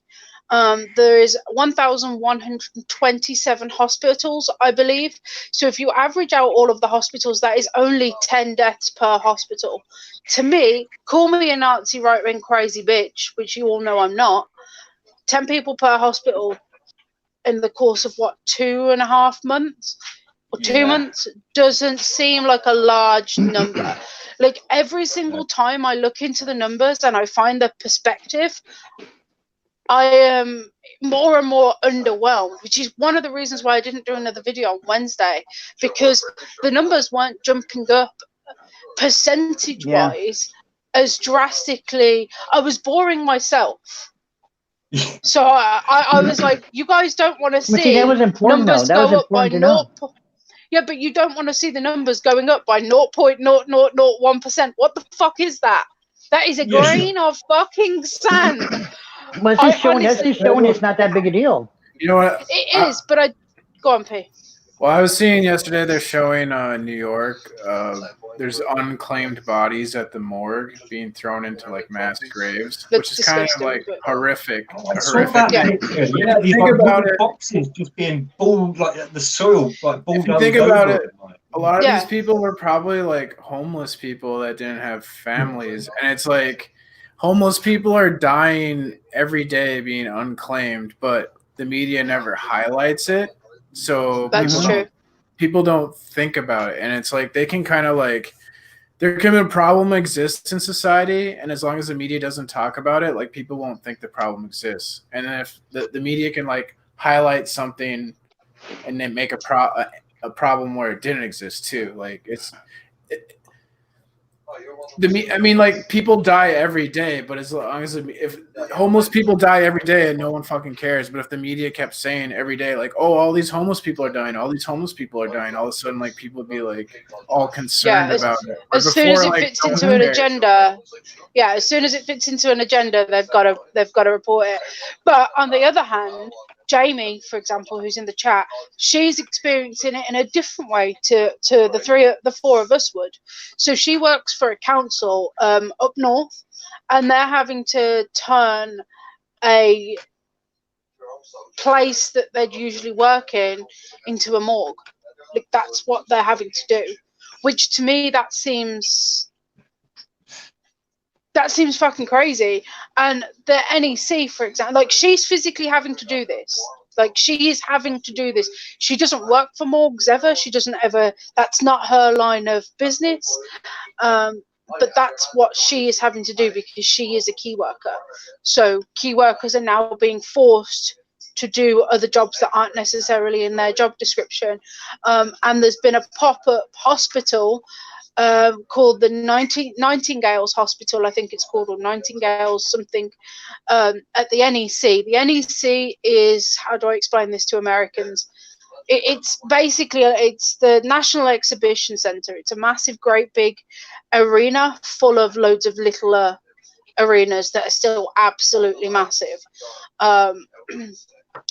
There is 1,127 hospitals, I believe. So if you average out all of the hospitals, that is only 10 deaths per hospital. To me, call me a Nazi right-wing crazy bitch, which you all know I'm not. 10 people per hospital in the course of what, 2.5 months or 2 Yeah. months doesn't seem like a large number. Like every single time I look into the numbers and I find the perspective, I am more and more underwhelmed, which is one of the reasons why I didn't do another video on Wednesday, because the numbers weren't jumping up percentage wise as drastically. I was boring myself. So I was like, you guys don't want to see that was important, numbers though. That was go up by important to know. Yeah, but you don't want to see the numbers going up by 0.0001%. What the fuck is that? That is a grain of fucking sand. But it's just showing, that's just showing it's not that big a deal. you know what? It is, but I go on, P. Well, I was seeing yesterday they're showing New York. There's unclaimed bodies at the morgue being thrown into like mass graves, That's which is kind of disgusting, like but- horrific. I saw that picture. Yeah, these Think like about wooden it. boxes just being balled like the soil, like If you bulldozed think about over it, them, like. a lot of Yeah. these people were probably like homeless people that didn't have families, and it's like homeless people are dying every day being unclaimed, but the media never highlights it, so That's true. people don't think about it. And it's like they can kind of like, there can be a problem exists in society, and as long as the media doesn't talk about it, like people won't think the problem exists. And then if the media can like highlight something and then make a problem where it didn't exist too, like I mean, like people die every day, but as long as if homeless people die every day and no one fucking cares, but if the media kept saying every day, like, oh, all these homeless people are dying, all these homeless people are dying, all of a sudden, like people would be like all concerned about it. But As soon as it like, fits no into one an cared. agenda, as soon as it fits into an agenda, they've got to report it. But on the other hand, Jamie, for example, who's in the chat, she's experiencing it in a different way to the four of us would. So she works for a council up north, and they're having to turn a place that they'd usually work in into a morgue. Like that's what they're having to do, which to me that seems fucking crazy. And the NEC, for example, like she's physically having to do this. Like she is having to do this. She doesn't work for morgues ever. She doesn't ever. That's not her line of business. But that's what she is having to do because she is a key worker. So key workers are now being forced to do other jobs that aren't necessarily in their job description. And there's been a pop-up hospital called the Nightingales Hospital, I think it's called, or Nightingales something, at the NEC. The NEC is, how do I explain this to Americans? It's basically, it's the National Exhibition Centre. It's a massive, great big arena full of loads of littler arenas that are still absolutely massive.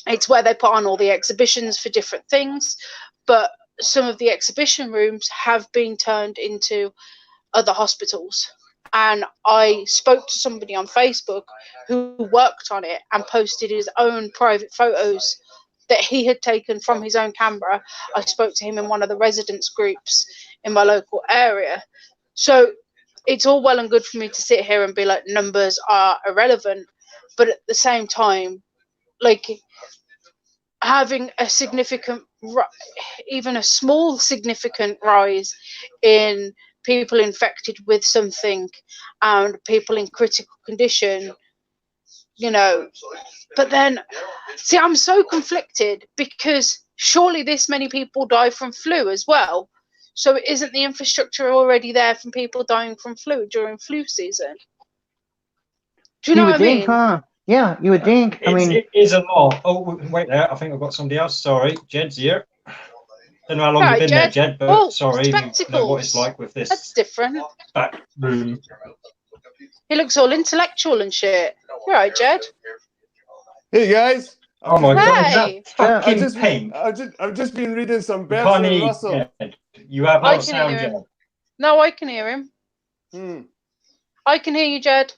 It's where they put on all the exhibitions for different things, but some of the exhibition rooms have been turned into other hospitals. And I spoke to somebody on Facebook who worked on it and posted his own private photos that he had taken from his own camera. I spoke to him in one of the residents groups in my local area. So it's all well and good for me to sit here and be like, numbers are irrelevant. But at the same time, like, having a significant, even a small significant rise in people infected with something and people in critical condition, you know. But then, see, I'm so conflicted because surely this many people die from flu as well. So isn't the infrastructure already there from people dying from flu during flu season? Do you know what I mean? Huh? Yeah, you would think. It is a lot. Oh, wait there. I think I've got somebody else. Sorry. Jed's here. Don't know how long Right, you've been there, Jed, but sorry. You know what it's like with this. That's different. Back room. He looks all intellectual and shit. You all right, Jed? Hey guys. Oh my god, Hey. is that fucking paint? I've just been reading some You can't Bertrand hear Russell. Jed. You have I no can sound, hear him. Jed. No, I can hear him. I can hear you, Jed.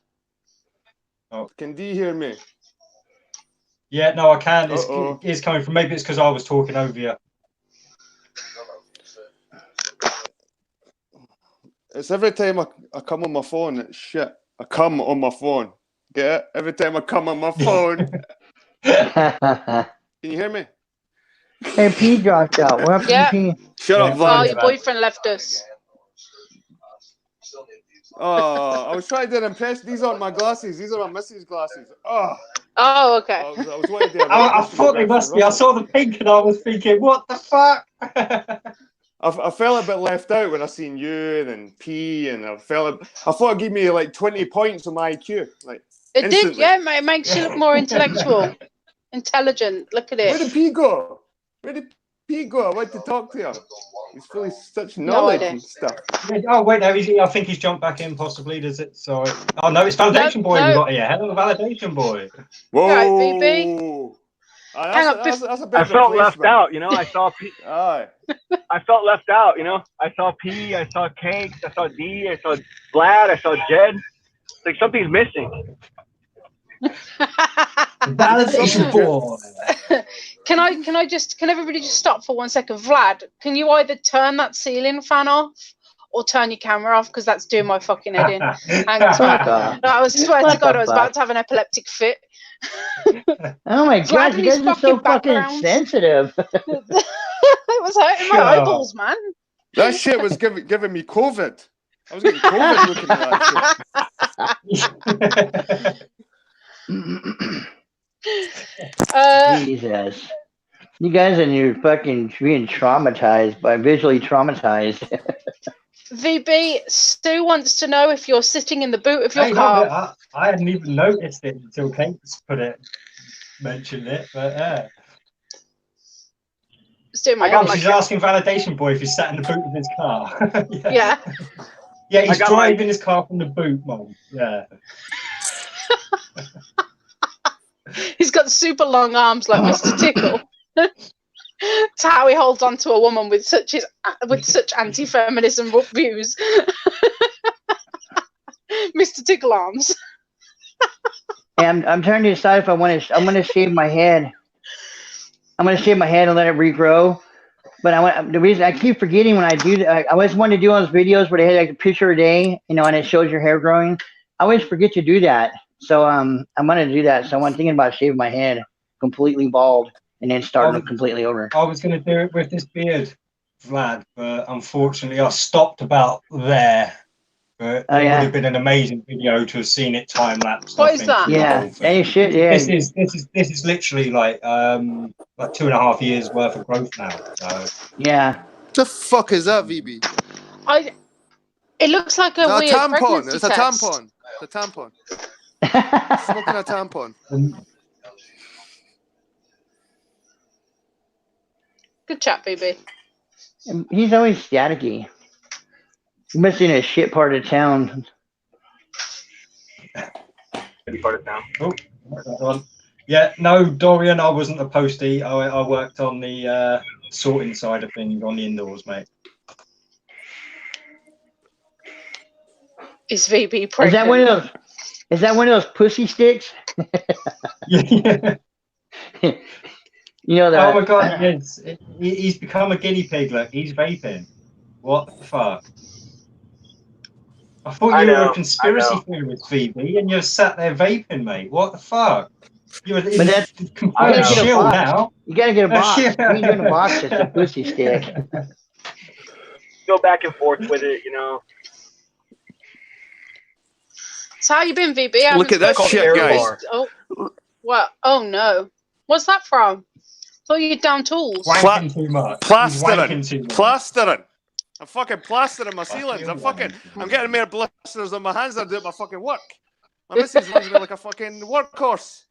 Oh. Can D hear me? Yeah, no, I can. It's coming from, maybe it's because I was talking over you. It's every time I come on my phone, it's shit. I come on my phone. Get it? Every time I come on my phone. Can you hear me? Hey, P dropped out. What happened to P? Shut up, Oh, Vaughn. your boyfriend left us. Oh, I was trying to impress. These aren't my glasses. These are my missus' glasses. Oh, okay. I was wanting to I thought they must be. I saw the pink and I was thinking, what the fuck? I felt a bit left out when I seen you and then P, and I thought it'd give me like 20 points on my IQ. Like It instantly. did, yeah. It makes you look more intellectual, intelligent. Look at it. Where did P go? Where did P go? I want to talk to him. He's full of such knowledge and stuff. Oh wait, no, I think he's jumped back in. Possibly, does it? Sorry. Oh no, it's Validation Boy we got here. Hello, Validation Boy. Whoa. Right, BB. Hang on, that's a bit I felt left out, you know. I saw P. Aye. I felt left out, you know. I saw P. I saw Cakes. I saw D. I saw Vlad. I saw Jed. It's like something's missing. Validation Boy. Can everybody just stop for 1 second? Vlad, can you either turn that ceiling fan off or turn your camera off? Because that's doing my fucking head in. I was swear to God, I was about to have an epileptic fit. Oh my god, you guys are so fucking sensitive. It was hurting my eyeballs, man. That shit was giving me COVID. I was getting COVID looking at that shit. Jesus. You guys are fucking being traumatized, visually traumatized. VB, Stu wants to know if you're sitting in the boot of your car. I hadn't even noticed it until Kate's mentioned it, but yeah. She's asking Validation Boy if he's sat in the boot of his car. Yeah. Yeah, he's driving his car from the boot, Mom. Yeah. He's got super long arms like Mr. Tickle. That's how he holds on to a woman with such anti-feminism views. Mr. Tickle arms. And I'm trying to decide if I'm going to shave my head. I'm going to shave my head and let it regrow. But the reason I keep forgetting when I do that, I always want to do all those videos where they had like a picture a day, you know, and it shows your hair growing. I always forget to do that. So I'm going to do that. So I'm thinking about shaving my head completely bald and then starting completely over. I was going to do it with this beard, Vlad, but unfortunately I stopped about there. But it would have been an amazing video to have seen it time lapse. What is that? Yeah, any shit. Yeah. This is literally like 2.5 years worth of growth now. So. Yeah. What the fuck is that, VB? It looks like a weird tampon. It's a test. tampon. It's a tampon. Smoking a tampon. Good chat, baby. He's always staticky. He must be in a shit part of town. Oh, yeah, no, Dorian, I wasn't a postie. I worked on the sorting side of things on the indoors, mate. Is VB Is pregnant? that one of those? Is that one of those pussy sticks? Yeah. You know Oh my that. god, yes. He's become a guinea pig. Look, he's vaping. What the fuck? I thought I you were a know. conspiracy theorist, Phoebe, and you're sat there vaping, mate. What the fuck? You're But that's in you complete gotta get a chill box. now. You gotta get a box. Yeah. We ain't doing a box. It's a pussy stick. Go back and forth with it, you know. So how you been, VB? I Look haven't at this spoken to shit, you for guys. weeks. Oh, what? Oh no. What's that from? Thought you'd down tools. Wanking too much. He's wanking too much. Plastering. I'm fucking plastering my Fucking ceilings. I'm wanking. getting more blisters on my hands than I do at my fucking work. My missus runs me like a fucking workhorse.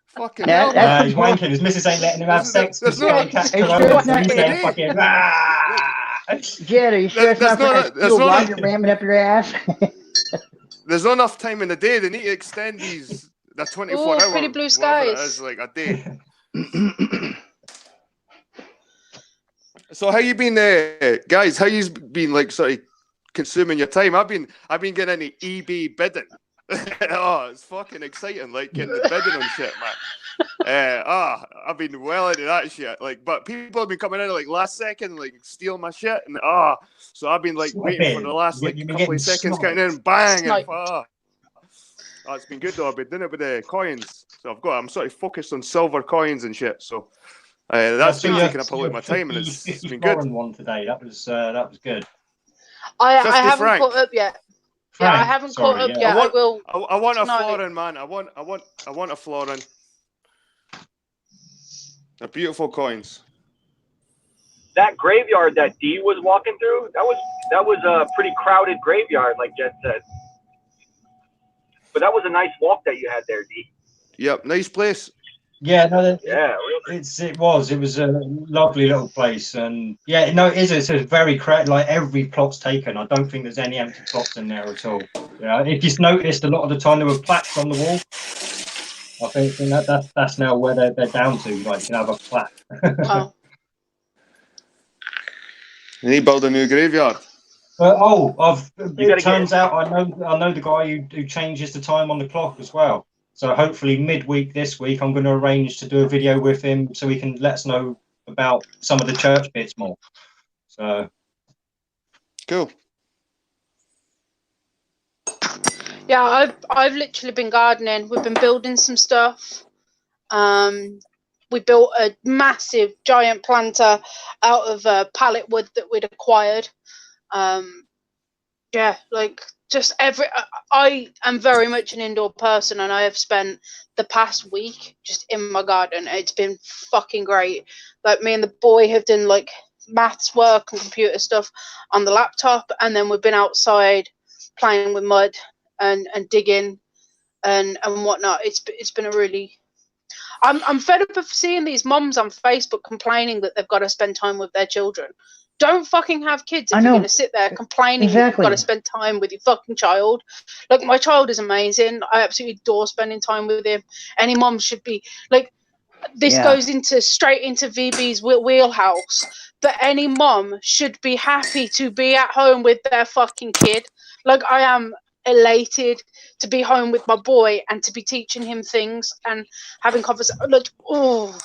Fucking hell, man. He's wanking. His missus ain't letting him have sex. There's He's no- getting catch It's corona, just so not- he's there fucking. Jed, are you sure it's There's not for no- that there's steel no- rod you're ramming up your ass? There's not enough time in the day. They need to extend these the 24 hour. pretty blue whatever it skies. is, like a day. So how you been, guys? How you been, like, sort of consuming your time? I've been getting into eBay bidding. Oh, it's fucking exciting, like getting the bidding on shit, man. I've been well into that shit. Like, but people have been coming in like last second, like stealing my shit, and so I've been like waiting for the last like You've been couple of getting seconds, sniped. counting in, bang, and Sniped. it's been good though. I've been doing it with the coins, so I'm sort of focused on silver coins and shit. So that's been taking up a lot of my time, and it's been good. One today. That was good. I 50 haven't franc. caught up yet. Yeah, I haven't caught up yet. I will. I want a tonight. florin, man. I want a florin. They're beautiful coins. That graveyard that D was walking through, that was a pretty crowded graveyard, like Jed said. But that was a nice walk that you had there, D. Yep, nice place. Yeah, no, Yeah, it was a lovely little place, and yeah, no, it is. It's a very like every plot's taken. I don't think there's any empty plots in there at all. Yeah, if you've noticed, a lot of the time there were plaques on the wall. I think that's now where they're down to. Like, you can have a plaque. Oh. And he built a new graveyard. It turns out I know the guy who changes the time on the clock as well. So hopefully midweek this week, I'm going to arrange to do a video with him so he can let us know about some of the church bits more. So cool. Yeah, I've literally been gardening. We've been building some stuff. We built a massive giant planter out of pallet wood that we'd acquired. Yeah, like just I am very much an indoor person, and I have spent the past week just in my garden. It's been fucking great. Like, me and the boy have done like maths work and computer stuff on the laptop, and then we've been outside playing with mud and digging and whatnot. It's been a really. I'm fed up of seeing these mums on Facebook complaining that they've got to spend time with their children. Don't fucking have kids if you're going to sit there complaining that you've got to spend time with your fucking child. Like, my child is amazing. I absolutely adore spending time with him. Any mum should be like. This goes straight into VB's wheelhouse. But any mum should be happy to be at home with their fucking kid. Like, I am elated to be home with my boy and to be teaching him things and having conversations. Like, oh.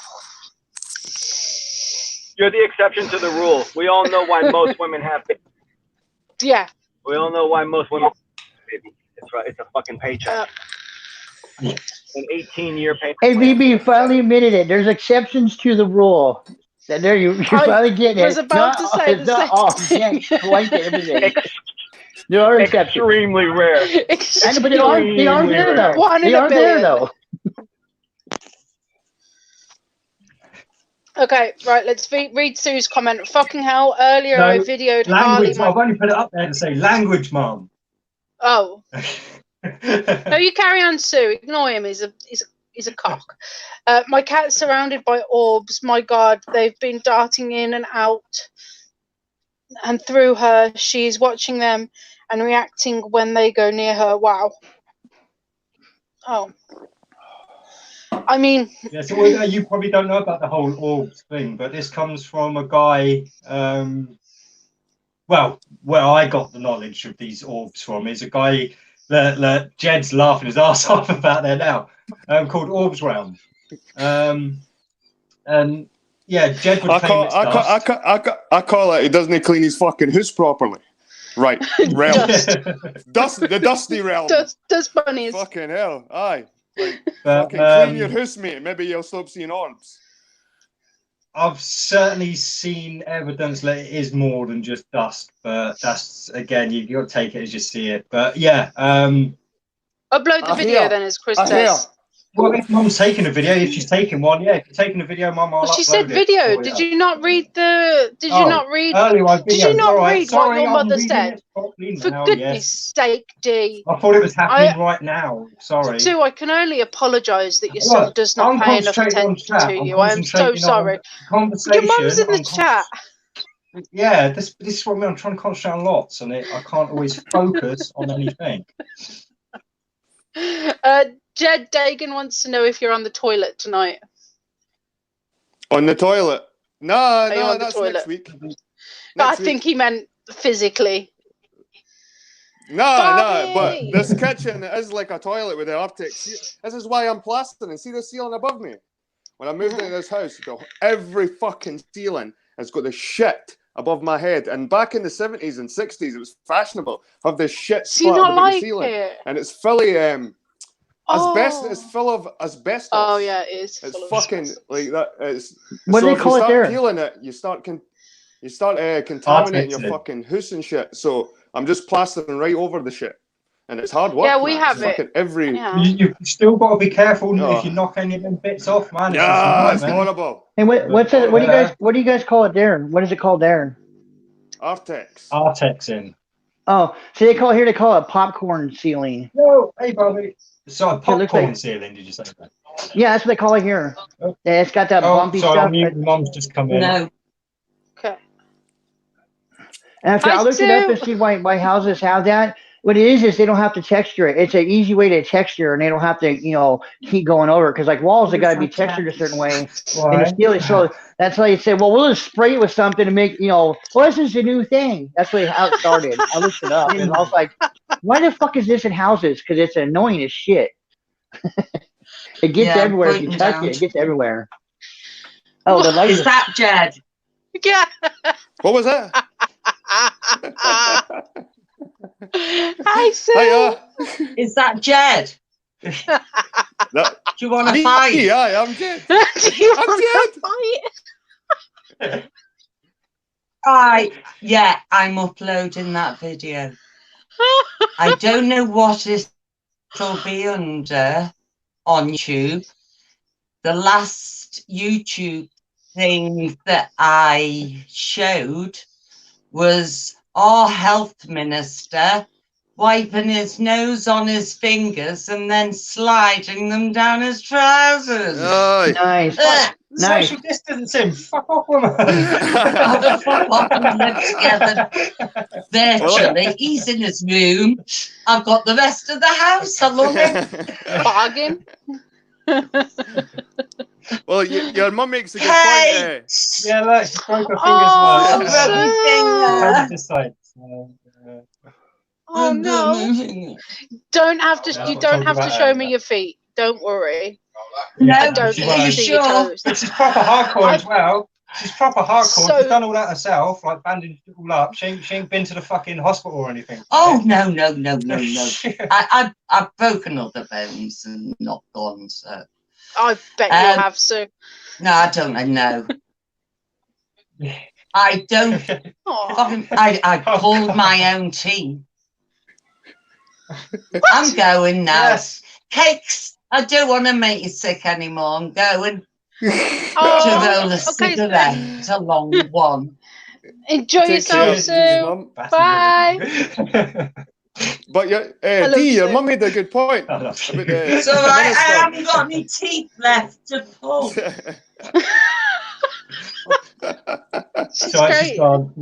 You're the exception to the rule. We all know why most women have babies. Yeah. We all know why most women have babies. It's right. It's a fucking paycheck. An 18-year paycheck. Hey, BB, you finally admitted it. There's exceptions to the rule. There, you're finally getting it. I was about to say it's not all. Yeah, blanket everything. There are exceptions. Extremely rare. But they are there, though. They are there, though. Okay, right, let's read Sue's comment. Fucking hell, earlier I videoed language. Harley. I've only put it up there to say language, Mum. Oh. No, you carry on, Sue. Ignore him. He's a cock. My cat's surrounded by orbs. My God, they've been darting in and out and through her. She's watching them and reacting when they go near her. Wow. Oh. I mean, yeah, so you probably don't know about the whole orbs thing, but this comes from a guy well, where I got the knowledge of these orbs from is a guy that Jed's laughing his ass off about there now, called Orbs Realm. And yeah, Jed would claim it's dust. I call it. He doesn't clean his fucking house properly. Right, realm. The dusty realm. Dust bunnies. Fucking hell, aye. Like, But, fucking clean your house, mate. Maybe you'll stop seeing orbs. I've certainly seen evidence that it is more than just dust, but that's, again, you got to take it as you see it. But yeah, Upload the video then, as Chris says. well, if Mum's taking a video, if she's taking one, yeah, if you're taking a video, Mum, I'll upload it. She said video. Did you not read the? Did you not read? Did you not read what your mother said? For goodness sake, D. I thought it was happening right now. Sorry. Sue, I can only apologise that your son does not pay enough attention to you. I am so sorry. Your mum's in the chat. Yeah, this is what I mean. I'm trying to concentrate on lots, and I can't always focus on anything. Jed Dagan wants to know if you're on the toilet tonight. On the toilet? No, that's next week. I think he meant physically. No, but this kitchen is like a toilet with the optics. This is why I'm plastering. See the ceiling above me? When I moved into this house, every fucking ceiling has got the shit above my head. And back in the 70s and 60s, it was fashionable to have this shit spot above the ceiling. And it's fully asbestos. It's full of asbestos. Oh yeah, it is. It's fucking like that. What do they call it there? If you start peeling it, you start contaminating your fucking house and shit. So I'm just plastering right over the shit, and it's hard work. Yeah, we have it. You've still got to be careful if you knock any of them bits off, man. Yeah, it's horrible. Hey, what do you guys call it there? What is it called there? Artex. Artexing. Oh, so they call it popcorn ceiling. No, hey, Bobby. So popcorn ceiling, did you say that? Yeah, that's what they call it here. Oh. Yeah, it's got that bumpy stuff. Mum's just come in. No. Okay. And I looked it up to see why houses have that. What it is they don't have to texture it. It's an easy way to texture, and they don't have to, keep going over it. Because like walls, they got to be textured a certain way. And the ceiling, so that's why you say, well, we'll just spray it with something to make, well, this is the new thing. That's how it started. I looked it up, and I was like, why the fuck is this in houses? Because it's annoying as shit. It gets everywhere if you touch it. It gets everywhere. Oh, the light is that Jed? Yeah. What was that? Hi, Sue. Is that Jed? Do you want to fight? Yeah, I'm Jed. Do you want to fight? Yeah, I'm uploading that video. I don't know what it'll be under on YouTube. The last YouTube thing that I showed was our health minister wiping his nose on his fingers and then sliding them down his trousers. Oh, nice. Nice. Social distancing. Fuck off, woman. Fuck off and live together virtually. He's in his room. I've got the rest of the house. I love it. Bargain. Well, your mum makes a good point. Yeah, look, she broke her fingers. Oh no! You don't have to show me your feet. Don't worry. No, don't. Sure. She's proper hardcore as well. She's proper hardcore. She's done all that herself, like bandaged it all up. She ain't been to the fucking hospital or anything. Oh no. I've broken other bones and not gone. So I bet you have, Sue. No, I don't. I know. I don't. I pulled my own teeth. I'm going now. Yes. Cakes. I don't want to make you sick anymore. I'm going to roll a cigarette, a long one. Enjoy yourself, Sue. Bye. But your mum made a good point. So I haven't got any teeth left to pull. She's gone.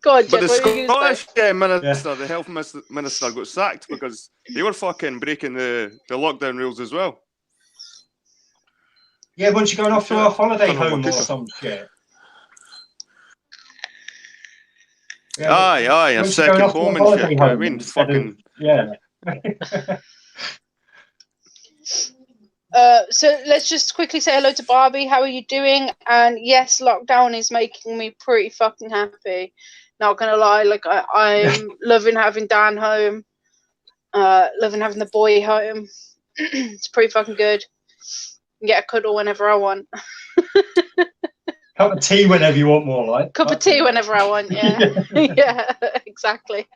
God, but the Scottish minister, the health minister, got sacked because they were fucking breaking the lockdown rules as well. Yeah, wasn't she going off to a holiday home or some shit? Yeah, Aye, a when's she going second off to home a and holiday shit. I home mean, instead of- fucking. yeah. So let's just quickly say hello to Barbie. How are you doing? And yes, lockdown is making me pretty fucking happy. Not gonna lie, like I'm loving having Dan home, loving having the boy home. It's pretty fucking good. Can get a cuddle whenever I want. Cup of tea whenever you want, more like. Cup of tea whenever I want. Yeah, yeah, exactly.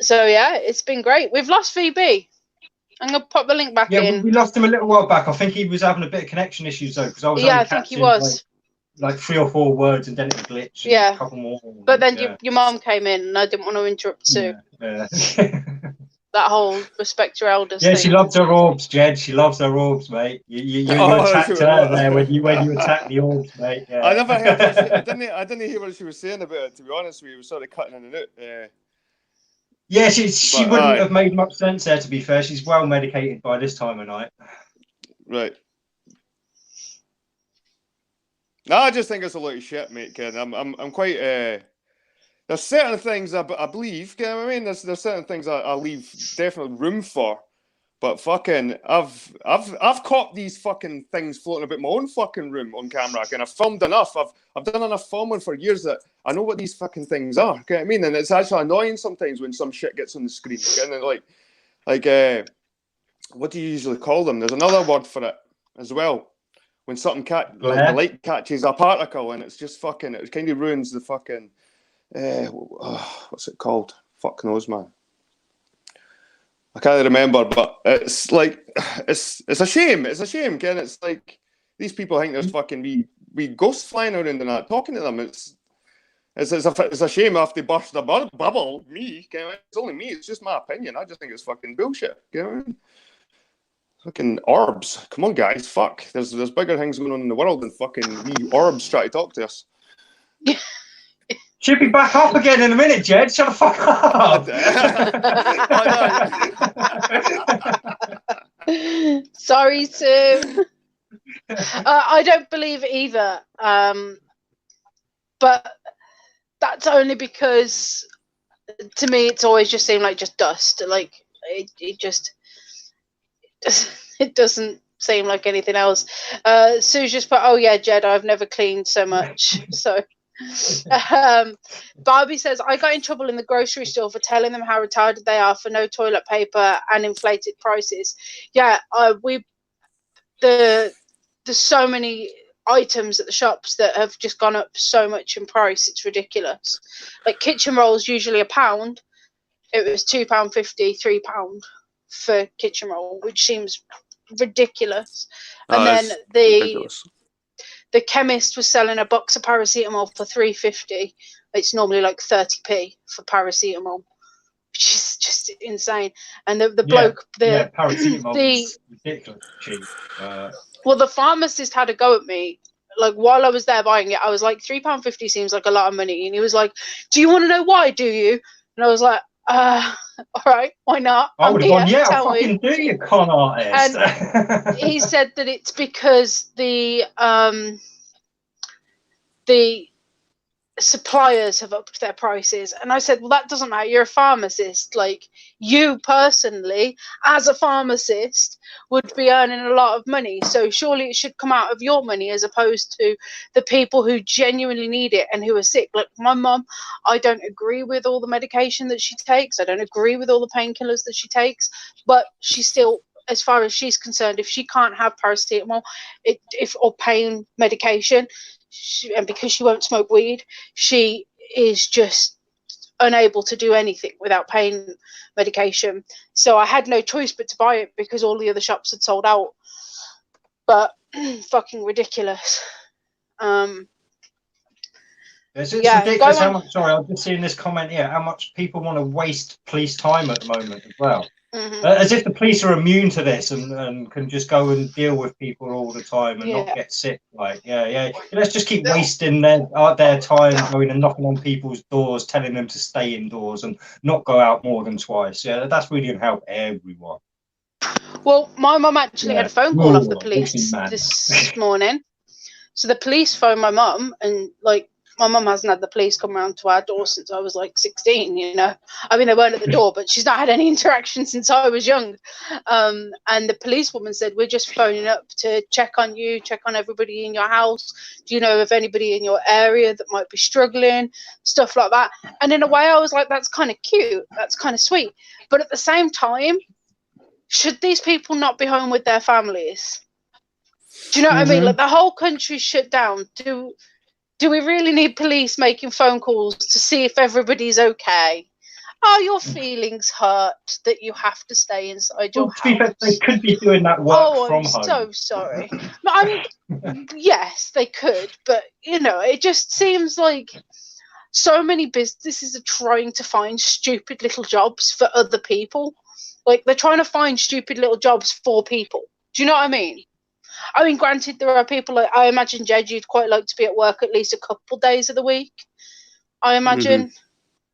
So yeah, it's been great. We've lost VB. I'm gonna pop the link back in. We lost him a little while back. I think he was having a bit of connection issues though, because I was Yeah, only I think he catching, was. like 3 or 4 words, and then it glitched. And Yeah. a couple more. But then your mum came in, and I didn't want to interrupt Sue. Yeah. That whole respect your elders Yeah, thing. she loves her orbs, Jed. She loves her orbs, mate. You attacked her there when you attacked the orbs, mate. Yeah. I never heard. I didn't hear what she was saying about it. To be honest with you, we were sort of cutting in and out. Yeah, she But, wouldn't have made much sense there. To be fair, she's well medicated by this time of night. Right. No, I just think it's a lot of shit, mate. Kid. I'm quite. There's certain things I believe. You know what I mean? There's certain things I leave definitely room for. But fucking, I've caught these fucking things floating about my own fucking room on camera, and I've filmed enough. I've done enough filming for years that I know what these fucking things are. You know what I mean? And it's actually annoying sometimes when some shit gets on the screen. And like, what do you usually call them? There's another word for it as well. When something like the light catches a particle, and it's just fucking, it kind of ruins the fucking. What's it called? Fuck knows, man. I can't remember, but it's like it's a shame. It's a shame, Ken. It's like these people think there's fucking we ghosts flying around and that talking to them. It's a shame if they burst the bubble. Me, Ken, it's only me. It's just my opinion. I just think it's fucking bullshit. You know what I mean? Fucking orbs. Come on, guys. Fuck. There's bigger things going on in the world than fucking me orbs trying to talk to us. She'll be back up again in a minute, Jed. Shut the fuck up. Sorry, Sue. I don't believe it either. But that's only because, to me, it's always just seemed like just dust. Like it doesn't seem like anything else. Sue's just put, oh yeah, Jed, I've never cleaned so much. So. Barbie says, I got in trouble in the grocery store for telling them how retarded they are for no toilet paper and inflated prices. Yeah, there's so many items at the shops that have just gone up so much in price. It's ridiculous. Like kitchen rolls, usually £1. It was £2.50, £3 for kitchen roll, which seems ridiculous. And then the chemist was selling a box of paracetamol for £3.50. It's normally like 30p for paracetamol, which is just insane. And the bloke, paracetamol is ridiculous cheap. Well, the pharmacist had a go at me. Like while I was there buying it, I was like, £3.50 seems like a lot of money. And he was like, do you want to know why, do you? And I was like, all right, why not? I would have gone, yeah, I'll fucking do you, con artist. And he said that it's because the suppliers have upped their prices. And I said, well, that doesn't matter. You're a pharmacist. Like, you personally, as a pharmacist, would be earning a lot of money. So surely it should come out of your money as opposed to the people who genuinely need it and who are sick. Like my mum, I don't agree with all the medication that she takes. I don't agree with all the painkillers that she takes. But she still, as far as she's concerned, if she can't have paracetamol or pain medication, and because she won't smoke weed, she is just unable to do anything without pain medication. So I had no choice but to buy it because all the other shops had sold out. But fucking ridiculous. It's ridiculous how much. Sorry, I'm just seeing this comment here. How much people want to waste police time at the moment as well. Mm-hmm. As if the police are immune to this and can just go and deal with people all the time and not get sick. Like, let's just keep wasting their time going and knocking on people's doors, telling them to stay indoors and not go out more than twice. Yeah, that's really going to help everyone. Well, my mum actually had a phone call off the police this morning. So the police phoned my mum, and like my mum hasn't had the police come around to our door since I was like 16, you know. I mean, they weren't at the door, but she's not had any interaction since I was young. And the policewoman said, we're just phoning up to check on you, check on everybody in your house. Do you know of anybody in your area that might be struggling? Stuff like that. And in a way, I was like, that's kind of cute. That's kind of sweet. But at the same time, should these people not be home with their families? Do you know what I mean? Like, the whole country's shut down. Do we really need police making phone calls to see if everybody's okay? Are your feelings hurt that you have to stay inside your house? They could be doing that work from home. I'm so sorry. But I mean, yes, they could. But, you know, it just seems like so many businesses are trying to find stupid little jobs for other people. Like, they're trying to find stupid little jobs for people. Do you know what I mean? I mean, granted, there are people like, I imagine, Jed, you'd quite like to be at work at least a couple days of the week, I imagine.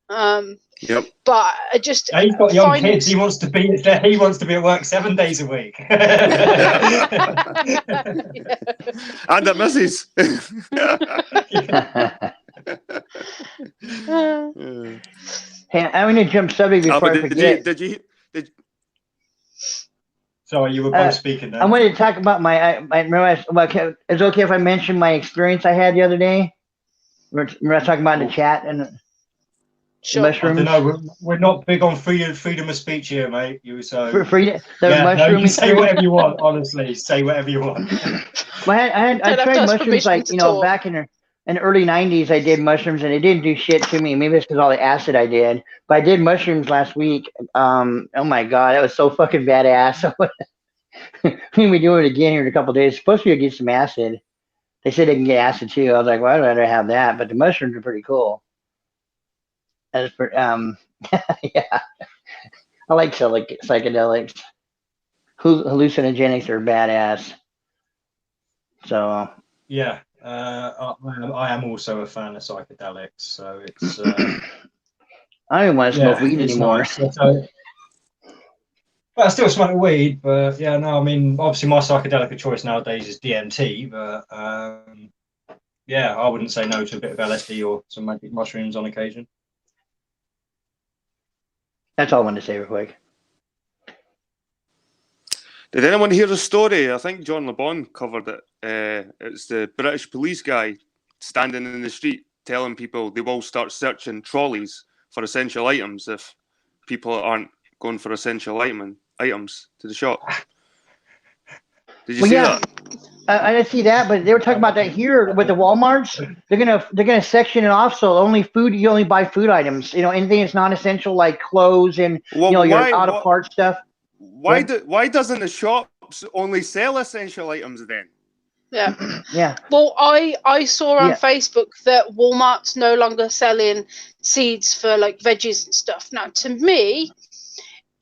Yep. But I just... Yeah, he's got young kids. He wants to be at work 7 days a week. And a missus. Hey, I'm going to jump subject before I forget. Did you? Sorry, you were both speaking there. I wanted to talk about it's okay if I mention my experience I had the other day? We're talking about in the chat and sure. mushrooms. I don't know. We're not big on freedom of speech here, mate. Freedom. You say whatever you want. Honestly, say whatever you want. Well, I tried mushrooms back in the early 90s. I did mushrooms and it didn't do shit to me. Maybe it's because all the acid I did. But I did mushrooms last week. Oh my god, that was so fucking badass. When we do it again here in a couple of days, it's supposed to be get some acid. They said they can get acid too. I was like, well, I'd rather have that. But the mushrooms are pretty cool. As for yeah, I like psychedelics. Hallucinogenics are badass. So yeah, I am also a fan of psychedelics. So it's. I don't want to smoke weed anymore. Nice. Well, I still smoke weed, but yeah, no, I mean, obviously my psychedelic of choice nowadays is DMT, but yeah, I wouldn't say no to a bit of LSD or some magic mushrooms on occasion. That's all I wanted to say real quick. Did anyone hear the story? I think John LeBon covered it. It's the British police guy standing in the street telling people they will start searching trolleys for essential items if people aren't going for essential items to the shop. Did you see that? I didn't see that, but they were talking about that here with the Walmarts. They're gonna section it off so you only buy food items. You know, anything that's non-essential like clothes and your out of part stuff. Why doesn't the shops only sell essential items then? Yeah. Yeah. Well, I saw on Facebook that Walmart's no longer selling seeds for like veggies and stuff. Now, to me,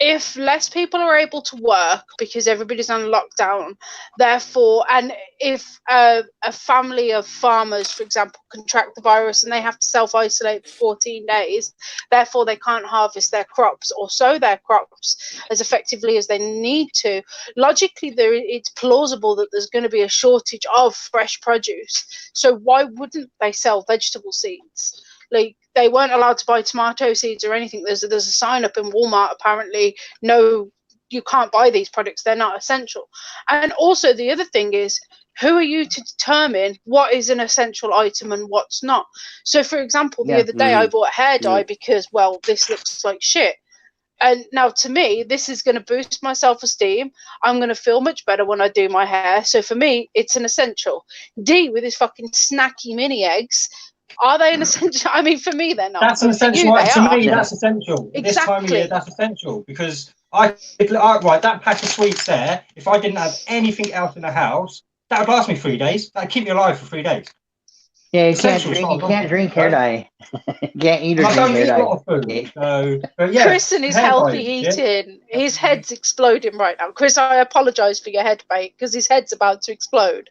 if less people are able to work because everybody's on lockdown, therefore, and if a family of farmers, for example, contract the virus and they have to self-isolate for 14 days, therefore they can't harvest their crops or sow their crops as effectively as they need to, logically it's plausible that there's going to be a shortage of fresh produce. So why wouldn't they sell vegetable seeds? Like, they weren't allowed to buy tomato seeds or anything. There's a sign up in Walmart, apparently, no, you can't buy these products. They're not essential. And also the other thing is, who are you to determine what is an essential item and what's not? So, for example, the other day I bought hair dye because, well, this looks like shit. And now to me, this is going to boost my self-esteem. I'm going to feel much better when I do my hair. So for me, it's an essential. D with his fucking snacky mini eggs. Are they an essential? I mean, for me, they're not. That's an essential. To me, that's essential. Exactly. This time of year, that's essential because right, that pack of sweets there, if I didn't have anything else in the house, that would last me 3 days. That would keep me alive for 3 days. Yeah, you can't drink hair dye. You can't eat or drink hair dye. I don't eat a lot of food, so, but yeah. Chris and his healthy eating, his head's exploding right now. Chris, I apologise for your head, mate, because his head's about to explode.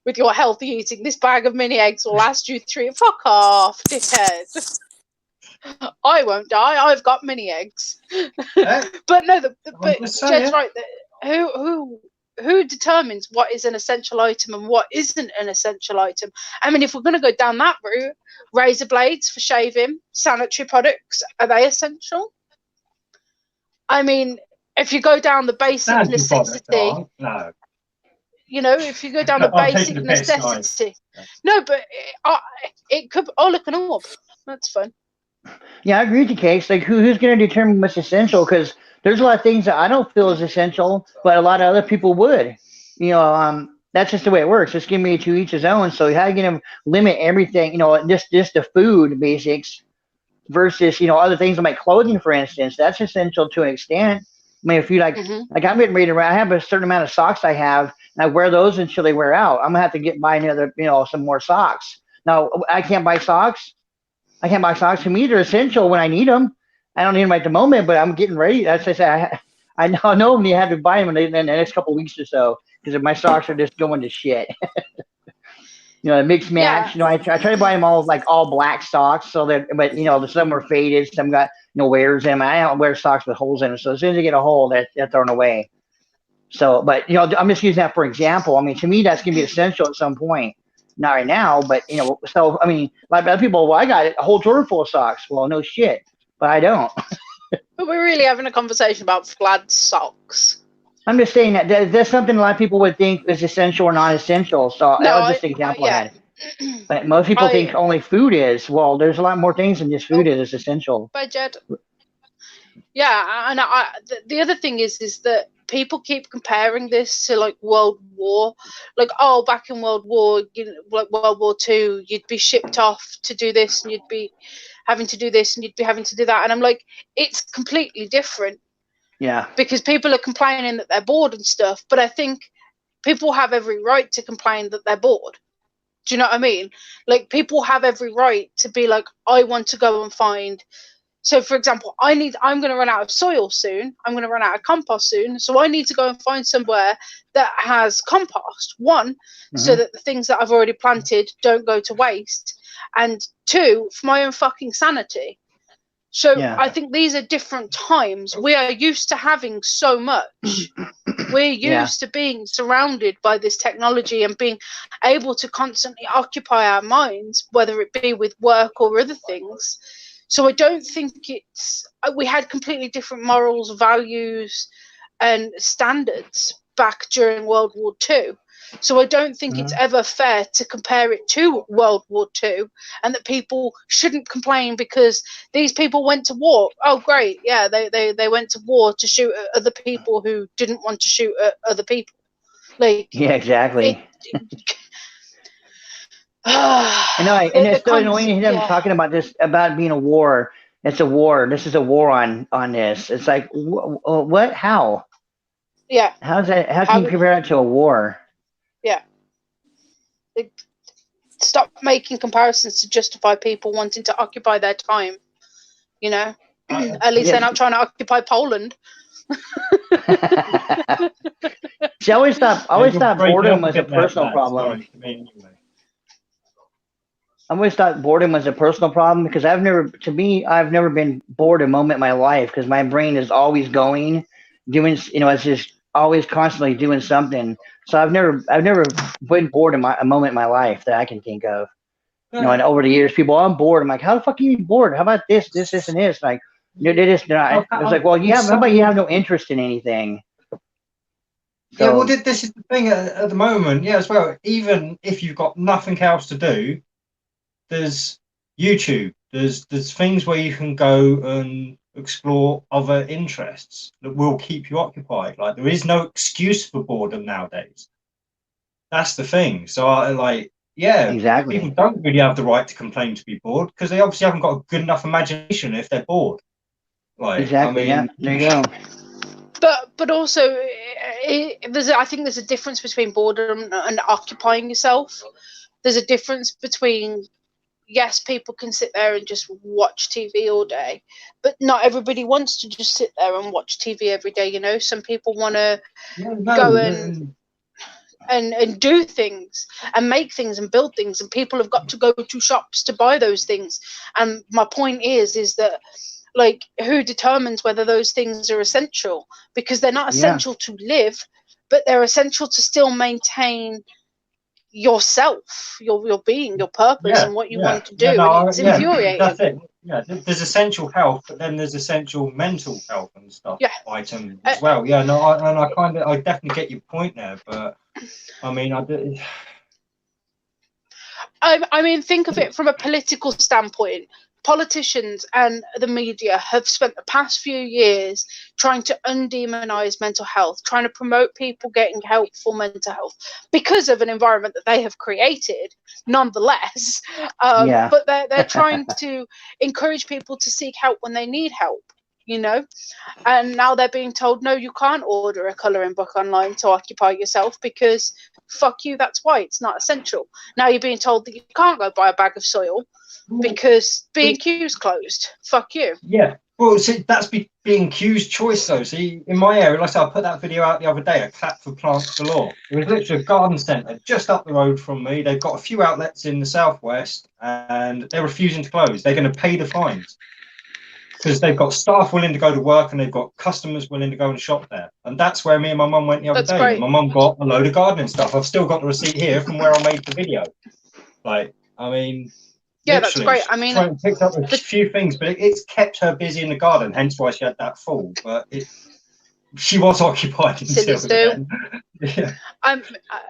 With your healthy eating, this bag of mini eggs will last you 3. Fuck off, dickhead. I won't die. I've got mini eggs. But no, but Jed's right. Who who determines what is an essential item and what isn't an essential item? I mean, if we're going to go down that route, razor blades for shaving, sanitary products, are they essential? I mean, if you go down the basic Sanitary products necessity, aren't. No. you know, if you go down the I'm basic taking the piss, guys. necessity, no, but it could. Oh, look, an orb. That's fun. Yeah, I agree with you, Case. Like, who's going to determine what's essential? Because there's a lot of things that I don't feel is essential, but a lot of other people would. You know, that's just the way it works. Just give me to each his own. So how are you going to limit everything? You know, just the food basics versus other things like clothing, for instance. That's essential to an extent. I mean, if you like I'm getting ready to. I have a certain amount of socks I have, and I wear those until they wear out. I'm gonna have to buy another, some more socks. Now I can't buy socks. I can't buy socks. To me, they're essential when I need them. I don't need them at the moment, but I'm getting ready. That's I say. I know you have to buy them in the next couple of weeks or so because my socks are just going to shit. Mixed match. Yeah. I try to buy them all black socks so that, but some are faded, some got wears in them. I don't wear socks with holes in them, so as soon as they get a hole, they're thrown away. So, but I'm just using that for example. I mean, to me, that's gonna be essential at some point. Not right now, but so I mean, like other people, well, I got a whole drawer full of socks. Well, no shit, but I don't. But we're really having a conversation about plaid socks. I'm just saying that that's something a lot of people would think is essential or not essential. So that was just an example I had. But most people think only food is. Well, there's a lot more things than just food is essential. Bye, Jed. Yeah, and the other thing is that people keep comparing this to like World War, like back in World War, like World War II, you'd be shipped off to do this, and you'd be having to do this, and you'd be having to do that, and I'm like, it's completely different. Yeah. Because people are complaining that they're bored and stuff, but I think people have every right to complain that they're bored. Do you know what I mean? Like, people have every right to be like, I want to go and find. So, for example, I'm going to run out of soil soon. I'm going to run out of compost soon. So I need to go and find somewhere that has compost. One, so that the things that I've already planted don't go to waste. And two, for my own fucking sanity. So I think these are different times. We are used to having so much. We're used to being surrounded by this technology and being able to constantly occupy our minds, whether it be with work or other things. So I don't think we had completely different morals, values, and standards back during World War II. So I don't think it's ever fair to compare it to World War II, and that people shouldn't complain because these people went to war. Oh, great. Yeah, they went to war to shoot at other people who didn't want to shoot at other people. Like, yeah, exactly. And it's so annoying to hear them talking about this, about being a war. It's a war. This is a war on this. It's like, what? How? Yeah. How can you compare that to a war? Yeah. Stop making comparisons to justify people wanting to occupy their time. At least they're not trying to occupy Poland. See, I always thought boredom was a personal problem. I always thought boredom was a personal problem because I've never been bored a moment in my life because my brain is always going, doing, it's just always constantly doing something. So I've never been bored in a moment in my life that I can think of. And over the years, people, I'm bored. I'm like, how the fuck are you bored? How about this, and this? Like, they're not. It's like, well, how about you have no interest in anything? So, yeah, well, this is the thing at the moment, as well. Even if you've got nothing else to do, there's YouTube. There's things where you can go and explore other interests that will keep you occupied. Like, there is no excuse for boredom nowadays. That's the thing. So exactly. People don't really have the right to complain to be bored because they obviously haven't got a good enough imagination if they're bored. Exactly. There you go. But also, I think there's a difference between boredom and occupying yourself. There's a difference between, yes, people can sit there and just watch TV all day, but not everybody wants to just sit there and watch TV every day. Some people want to go and do things and make things and build things, and people have got to go to shops to buy those things. And my point is that, like, who determines whether those things are essential? Because they're not essential to live, but they're essential to still maintain yourself, your being, your purpose, and what you want to do. And it's infuriating. That's it. Yeah, there's essential health, but then there's essential mental health and stuff. Yeah. Items as well. Yeah, no, I definitely get your point there, but I mean, I mean, think of it from a political standpoint. Politicians and the media have spent the past few years trying to undemonize mental health, trying to promote people getting help for mental health because of an environment that they have created, nonetheless. But they're trying to encourage people to seek help when they need help, you know? And now they're being told, no, you can't order a colouring book online to occupy yourself because fuck you, that's why it's not essential. Now you're being told that you can't go buy a bag of soil because B&Q's closed. Fuck you. Yeah. Well, see, that's B&Q's choice, though. See, in my area, like I said, I put that video out the other day, a clap for plants galore. It was literally a garden centre just up the road from me. They've got a few outlets in the southwest, and they're refusing to close. They're going to pay the fines because they've got staff willing to go to work and they've got customers willing to go and shop there. And that's where me and my mum went the other day. Great. My mum got a load of gardening stuff. I've still got the receipt here from where I made the video. Like, I mean... Yeah, that's great. I mean, picked up a few things, but it's kept her busy in the garden. Hence why she had that fall. But she was occupied until then. Yeah. I'm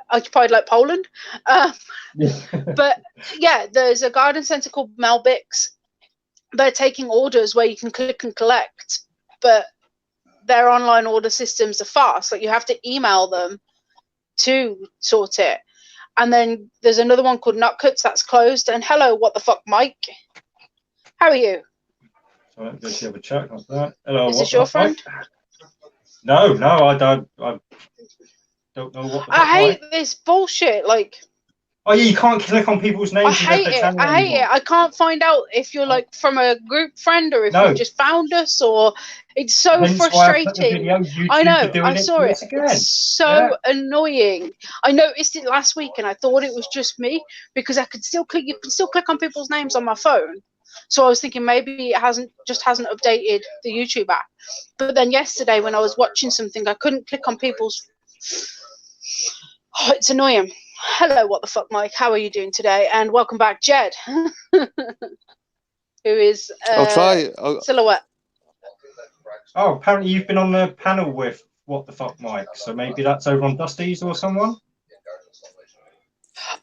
occupied like Poland. But yeah, there's a garden centre called Melbix. They're taking orders where you can click and collect, but their online order systems are fast. Like you have to email them to sort it. And then there's another one called Nutcuts that's closed. And hello, what the fuck, Mike? How are you? So let's have a chat like that. Hello, is this your friend? Mike? No, I don't know what. I hate this bullshit. Like, oh yeah, you can't click on people's names. I hate it. I can't find out if you're like from a group friend or if you just found us, or it's so frustrating. I know. I saw it. It's so annoying. I noticed it last week, and I thought it was just me because I could still click. You can still click on people's names on my phone. So I was thinking maybe it hasn't updated the YouTube app. But then yesterday when I was watching something, I couldn't click on people's. Oh, it's annoying. Hello, what the fuck, Mike? How are you doing today? And welcome back, Jed, who is Silhouette. Oh, apparently you've been on the panel with what the fuck, Mike. So maybe that's over on Dusty's or someone.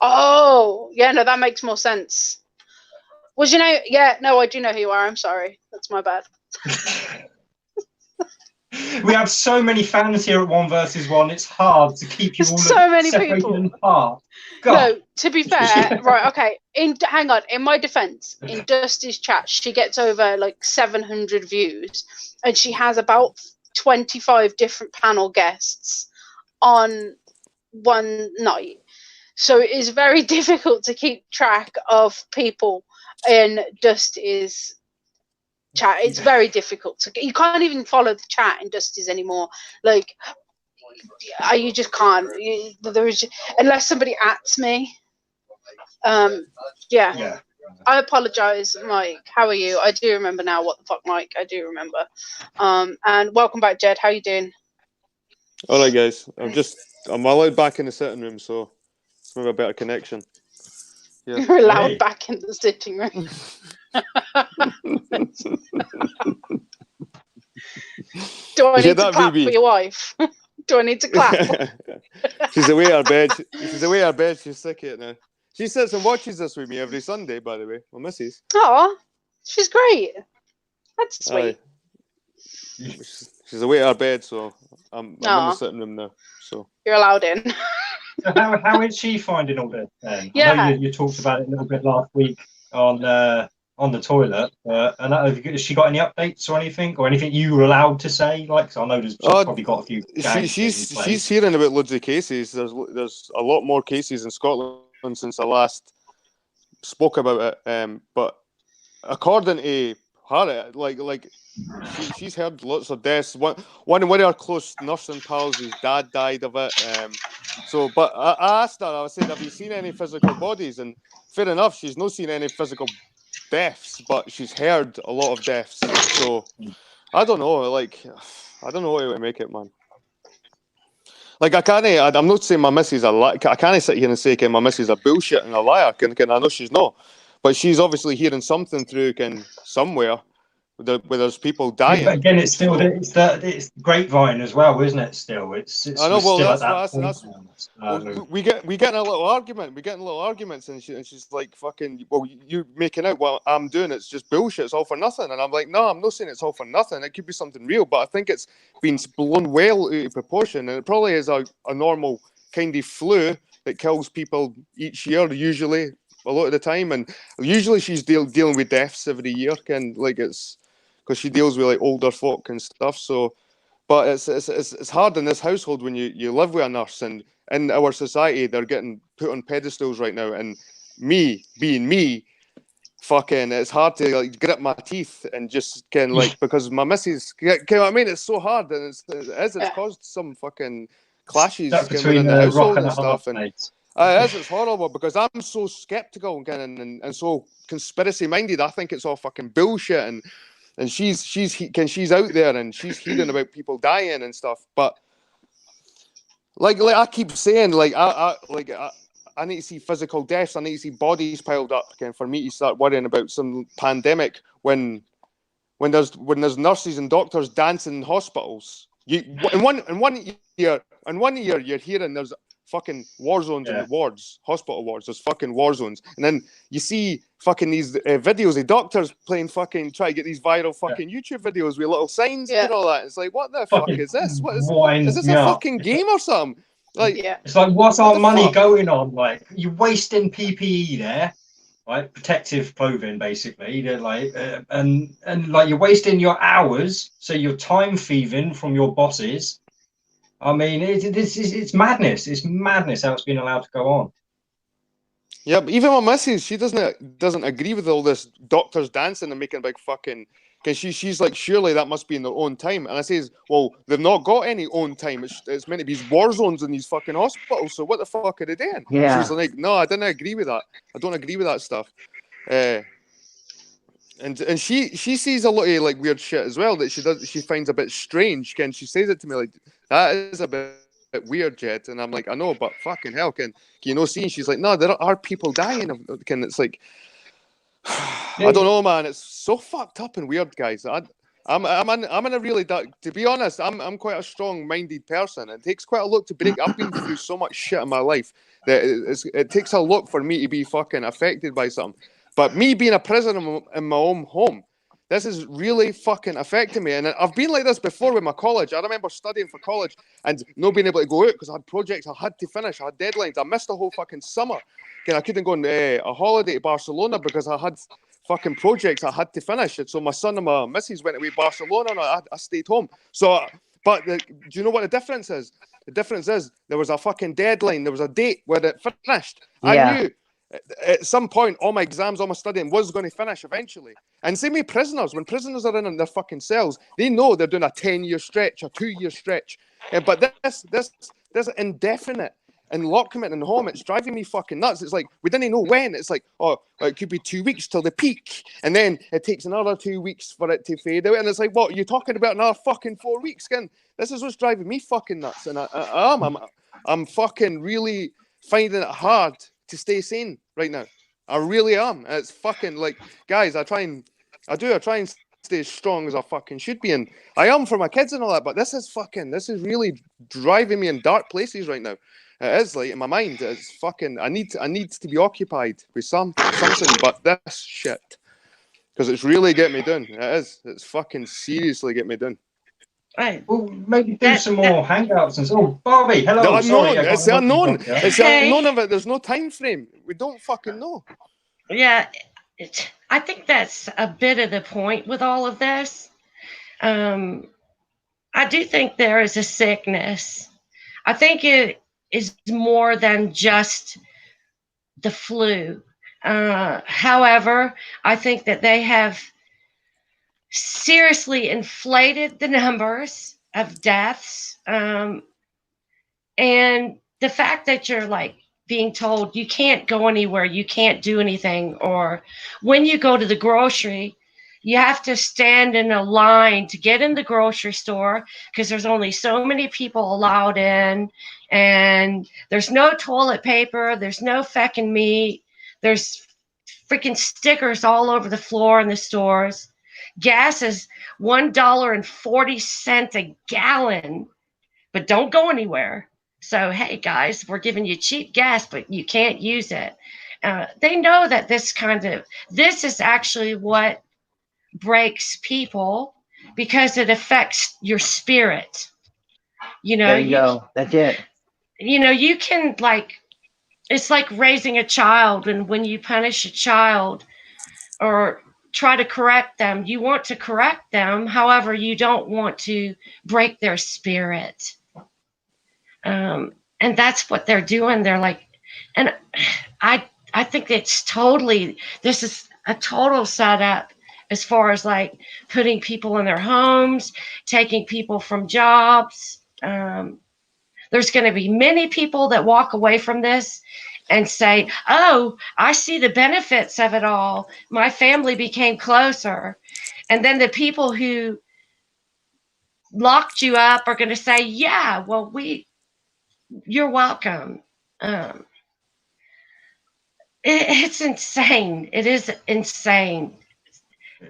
Oh, yeah, no, that makes more sense. Was your name? Yeah, no, I do know who you are. I'm sorry, that's my bad. We have so many fans here at 1 versus 1. It's hard to keep you all so many separated people apart. No, to be fair, right? Okay. Hang on. In my defense, in Dusty's chat, she gets over like 700 views, and she has about 25 different panel guests on one night. So it is very difficult to keep track of people in Dusty's chat. It's very difficult to. You can't even follow the chat in Dusty's anymore. Like, you just can't. Unless somebody ats me. Yeah. I apologize, Mike. How are you? I do remember now. What the fuck, Mike? I do remember. And welcome back, Jed. How you doing? All right, guys. I'm allowed back in the sitting room, so it's maybe a better connection. Yeah. You're allowed back in the sitting room. Do I need to clap for your wife? Do I need to clap? She's away her bed. She's away her bed. She's sick of it now. She sits and watches this with me every Sunday, by the way. My missus. Oh, she's great. That's sweet. She's away at her bed, so I'm in the sitting room now. So you're allowed in. So how is she finding all this then? Yeah. I know you talked about it a little bit last week on the toilet, and has she got any updates or anything you were allowed to say? Like, so I know she's probably got a few. She's hearing about loads of cases. There's a lot more cases in Scotland since I last spoke about it. But according to her, like she's heard lots of deaths. One of our close nursing pals, his dad died of it. But I asked her. I said, "Have you seen any physical bodies?" And fair enough, she's not seen any physical deaths, but she's heard a lot of deaths. So I don't know. Like, I don't know how to make it, man. Like I'm not saying my missus a liar. I can't sit here and say my missus a bullshit and a liar. Can I know she's not, but she's obviously hearing something through somewhere where there's people dying. But again, it's still it's the grapevine as well, isn't it? Still, I know. we're Well, still that's at that what point. well, we get in a little argument. We get in little arguments, and she's like, "Fucking, well, you making out what I'm doing? It's just bullshit. It's all for nothing." And I'm like, "No, I'm not saying it's all for nothing. It could be something real, but I think it's been blown well out of proportion, and it probably is a normal kind of flu that kills people each year, usually a lot of the time, and usually she's dealing with deaths every year, and like it's because she deals with like older folk and stuff, so." But it's hard in this household when you live with a nurse, and in our society they're getting put on pedestals right now. And me being me, fucking, it's hard to like grit my teeth and just like because my missus, I mean, it's so hard, and it's caused some fucking clashes within the household and stuff. And it's horrible because I'm so skeptical and so conspiracy minded. I think it's all fucking bullshit, and she's out there and she's hearing about people dying and stuff. But like I keep saying, I need to see physical deaths. I need to see bodies piled up again for me to start worrying about some pandemic when there's nurses and doctors dancing in hospitals. In one year you're hearing there's fucking war zones in the wards, hospital wards. There's fucking war zones, and then you see fucking these videos of doctors playing fucking try to get these viral fucking YouTube videos with little signs and all that. It's like, what the fuck is this? What is this a fucking game or something? Like, it's like, what's our money going on? Like, you're wasting PPE there, right? Protective clothing, basically. They're like, and like you're wasting your hours, so you're time thieving from your bosses. I mean, it's madness. It's madness how it's been allowed to go on. Yeah, but even my missus, she doesn't agree with all this doctors dancing and making big fucking. Because she's like, surely that must be in their own time. And I says, well, they've not got any own time. It's meant to be war zones in these fucking hospitals. So what the fuck are they doing? Yeah. She's like, no, I didn't agree with that. I don't agree with that stuff. And she sees a lot of like weird shit as well that she finds a bit strange. Can she says it to me like, that is a bit weird, Jed? And I'm like, I know, but fucking hell, can you know see? And she's like, no, there are people dying. Can it's like, I don't know, man. It's so fucked up and weird, guys. I'm in a really dark. To be honest, I'm quite a strong-minded person. It takes quite a lot to break. I've been through so much shit in my life that it takes a lot for me to be fucking affected by something. But me being a prisoner in my own home, this is really fucking affecting me. And I've been like this before with my college. I remember studying for college and not being able to go out because I had projects I had to finish. I had deadlines. I missed the whole fucking summer. I couldn't go on a holiday to Barcelona because I had fucking projects I had to finish. And so my son and my missus went away to Barcelona and I stayed home. So, but do you know what the difference is? The difference is there was a fucking deadline. There was a date where it finished. Yeah. I knew at some point all my exams, all my studying was going to finish eventually. And same with prisoners. When prisoners are in their fucking cells, they know they're doing a 10-year stretch, a 2-year stretch. But this indefinite enlockment in the home, it's driving me fucking nuts. It's like we didn't know when. It's like, oh, it could be 2 weeks till the peak, and then it takes another 2 weeks for it to fade out. And it's like, what, you're talking about another fucking 4 weeks? Again, this is what's driving me fucking nuts. And I'm fucking really finding it hard to stay sane right now. I really am. And it's fucking like, guys, I try and stay as strong as I fucking should be, and I am for my kids and all that. But this is really driving me in dark places right now. It is, like, in my mind, it's fucking. I need to be occupied with something but this shit, because it's really getting me down. It is. It's fucking seriously getting me down. Right. Well, maybe do some more hangouts and so. Oh, Barbie, hello. The unknown. Sorry, It's the unknown. It's the Okay. unknown of it. There's no time frame. We don't fucking know. Yeah, I think that's a bit of the point with all of this. I do think there is a sickness. I think it is more than just the flu. However, I think that they have seriously inflated the numbers of deaths. And the fact that you're like being told you can't go anywhere, you can't do anything, or when you go to the grocery, You have to stand in a line to get in the grocery store because there's only so many people allowed in, and there's no toilet paper, there's no feckin' meat, there's freaking stickers all over the floor in the stores. Gas is $1.40 a gallon, but don't go anywhere. So, hey guys, we're giving you cheap gas, but you can't use it. They know that this is actually what breaks people because it affects your spirit. You know, There you go. That's it. You know, you can it's like raising a child, and when you punish a child or try to correct them, you want to correct them. However, you don't want to break their spirit. And that's what they're doing. They're like, and I think this is a total setup as far as like putting people in their homes, taking people from jobs. There's going to be many people that walk away from this and say, oh, I see the benefits of it all. My family became closer. And then the people who locked you up are going to say, yeah, well, you're welcome. It's insane. It is insane.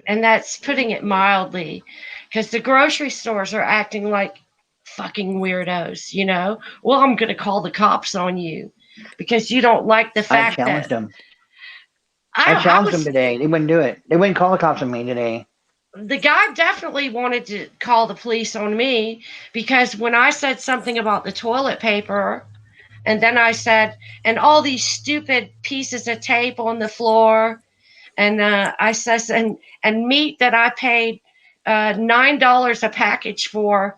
And that's putting it mildly, because the grocery stores are acting like fucking weirdos, you know? Well, I'm going to call the cops on you because you don't like the fact that... I challenged them. I challenged them today. They wouldn't do it. They wouldn't call the cops on me today. The guy definitely wanted to call the police on me because when I said something about the toilet paper, and then I said, and all these stupid pieces of tape on the floor, and I said, and meat that I paid $9 a package for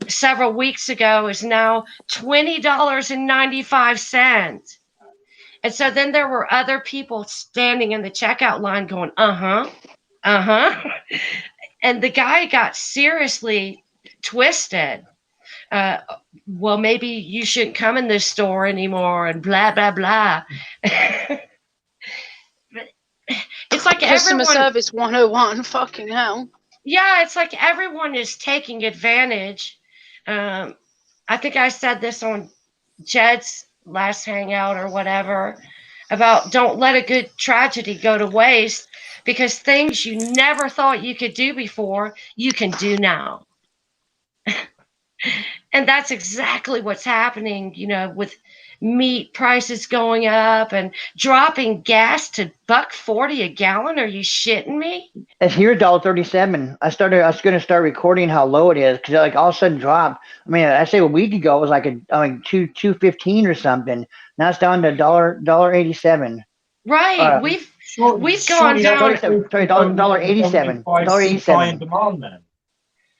several weeks ago is now $20.95. And so then there were other people standing in the checkout line going, uh-huh. And the guy got seriously twisted. Well, maybe you shouldn't come in this store anymore and blah, blah, blah. It's like customer service 101, fucking hell. Yeah, it's like everyone is taking advantage. I think I said this on Jed's last hangout or whatever about don't let a good tragedy go to waste, because things you never thought you could do before, you can do now. And that's exactly what's happening, you know, with meat prices going up and dropping gas to $1.40 a gallon. Are you shitting me? It's here $1.37. I was going to start recording how low it is because like all of a sudden dropped. I mean, I say a week ago it was like $2.15 or something. Now it's down to $1.87. Right. We've gone down. Sorry, $1.87. $1.87. Demand then.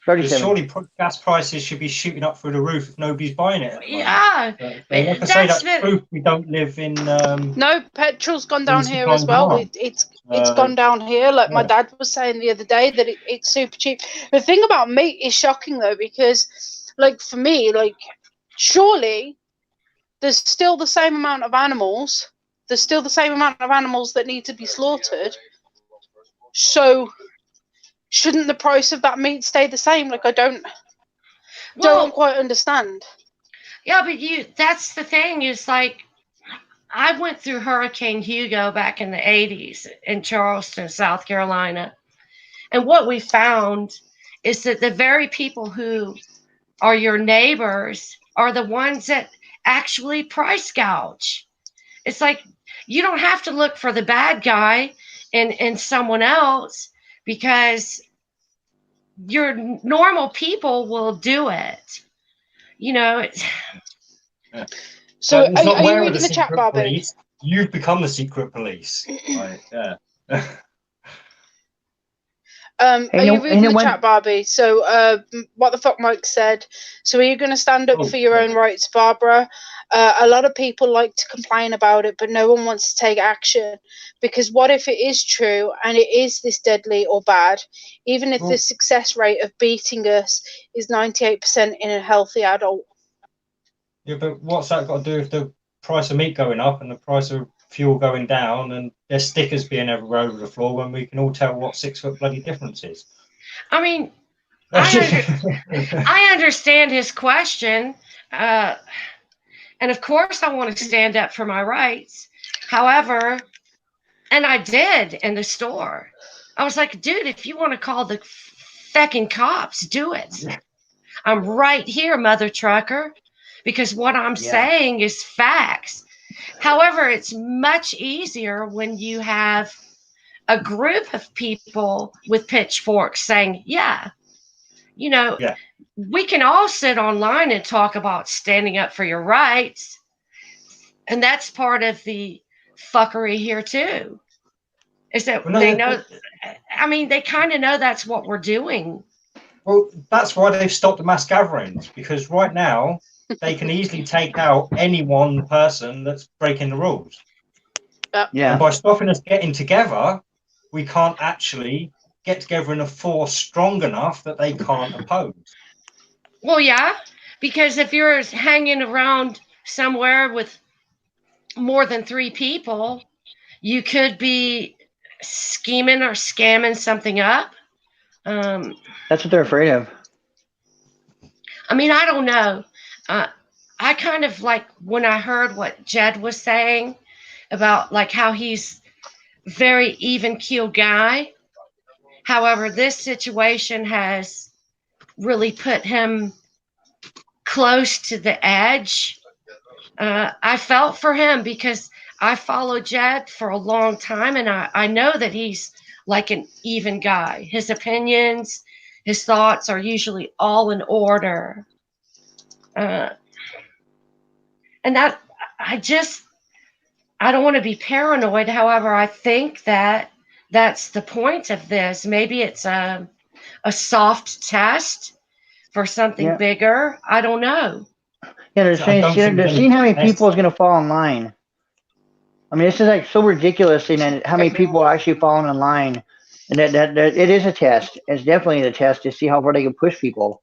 Surely gas prices should be shooting up through the roof if nobody's buying it. Yeah. Like I say, that's proof we don't live in. No, petrol's gone down here as well. It's gone down here. Like my dad was saying the other day that it's super cheap. The thing about meat is shocking though, because like for me, like surely there's still the same amount of animals. There's still the same amount of animals that need to be slaughtered. So shouldn't the price of that meat stay the same? Like I don't quite understand. Yeah, but that's the thing, is like I went through Hurricane Hugo back in the 80s in Charleston, South Carolina. And what we found is that the very people who are your neighbors are the ones that actually price gouge. It's like you don't have to look for the bad guy in someone else, because your normal people will do it. You know, So are you reading the chat, Barbie? You've become the secret police. Right, yeah. Are you reading the chat, Barbie? So what the fuck Mike said. So are you going to stand up for your own rights, Barbara? A lot of people like to complain about it, but no one wants to take action, because what if it is true and it is this deadly or bad? Even if the success rate of beating us is 98% in a healthy adult. Yeah, but what's that got to do with the price of meat going up and the price of fuel going down and there's stickers being everywhere over the floor when we can all tell what 6 foot bloody difference is. I mean, I understand his question. And of course, I want to stand up for my rights. However, and I did in the store. I was like, dude, if you want to call the feckin' cops, do it. I'm right here, mother trucker, because what I'm saying is facts. However, it's much easier when you have a group of people with pitchforks saying, we can all sit online and talk about standing up for your rights. And that's part of the fuckery here too. Is that they know, I mean, they kind of know that's what we're doing. Well, that's why they've stopped the mass gatherings, because right now they can easily take out any one person that's breaking the rules. Yeah. And by stopping us getting together, we can't actually get together in a force strong enough that they can't oppose. Well, yeah, because if you're hanging around somewhere with more than 3 people, you could be scheming or scamming something up. That's what they're afraid of. I mean, I don't know. I kind of like when I heard what Jed was saying about like how he's very even keel guy. However, this situation has really put him close to the edge. I felt for him because I followed Jed for a long time, and I know that he's like an even guy. His opinions, his thoughts are usually all in order. And that I don't want to be paranoid. However, I think that that's the point of this. Maybe it's a soft test for something bigger. I don't know. Yeah, they're seeing how many people is going to fall in line. I mean, this is like so ridiculous, and how many people are actually falling in line. And that it is a test. It's definitely a test to see how far they can push people.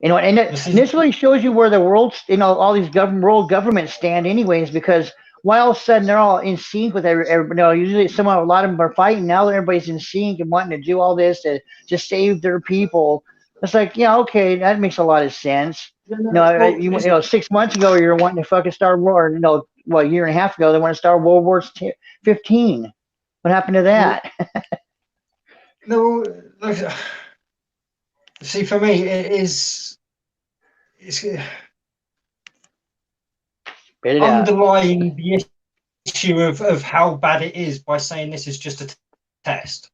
And this really shows you where the world's, all these world governments stand anyways, because why all of a sudden they're all in sync with everybody. Usually a lot of them are fighting. Now everybody's in sync and wanting to do all this to save their people. It's like, okay, that makes a lot of sense. 6 months ago, you were wanting to fucking start war. A year and a half ago, they want to start World War 15. What happened to that? No, see, for me, it's underlying the issue of how bad it is by saying this is just a test.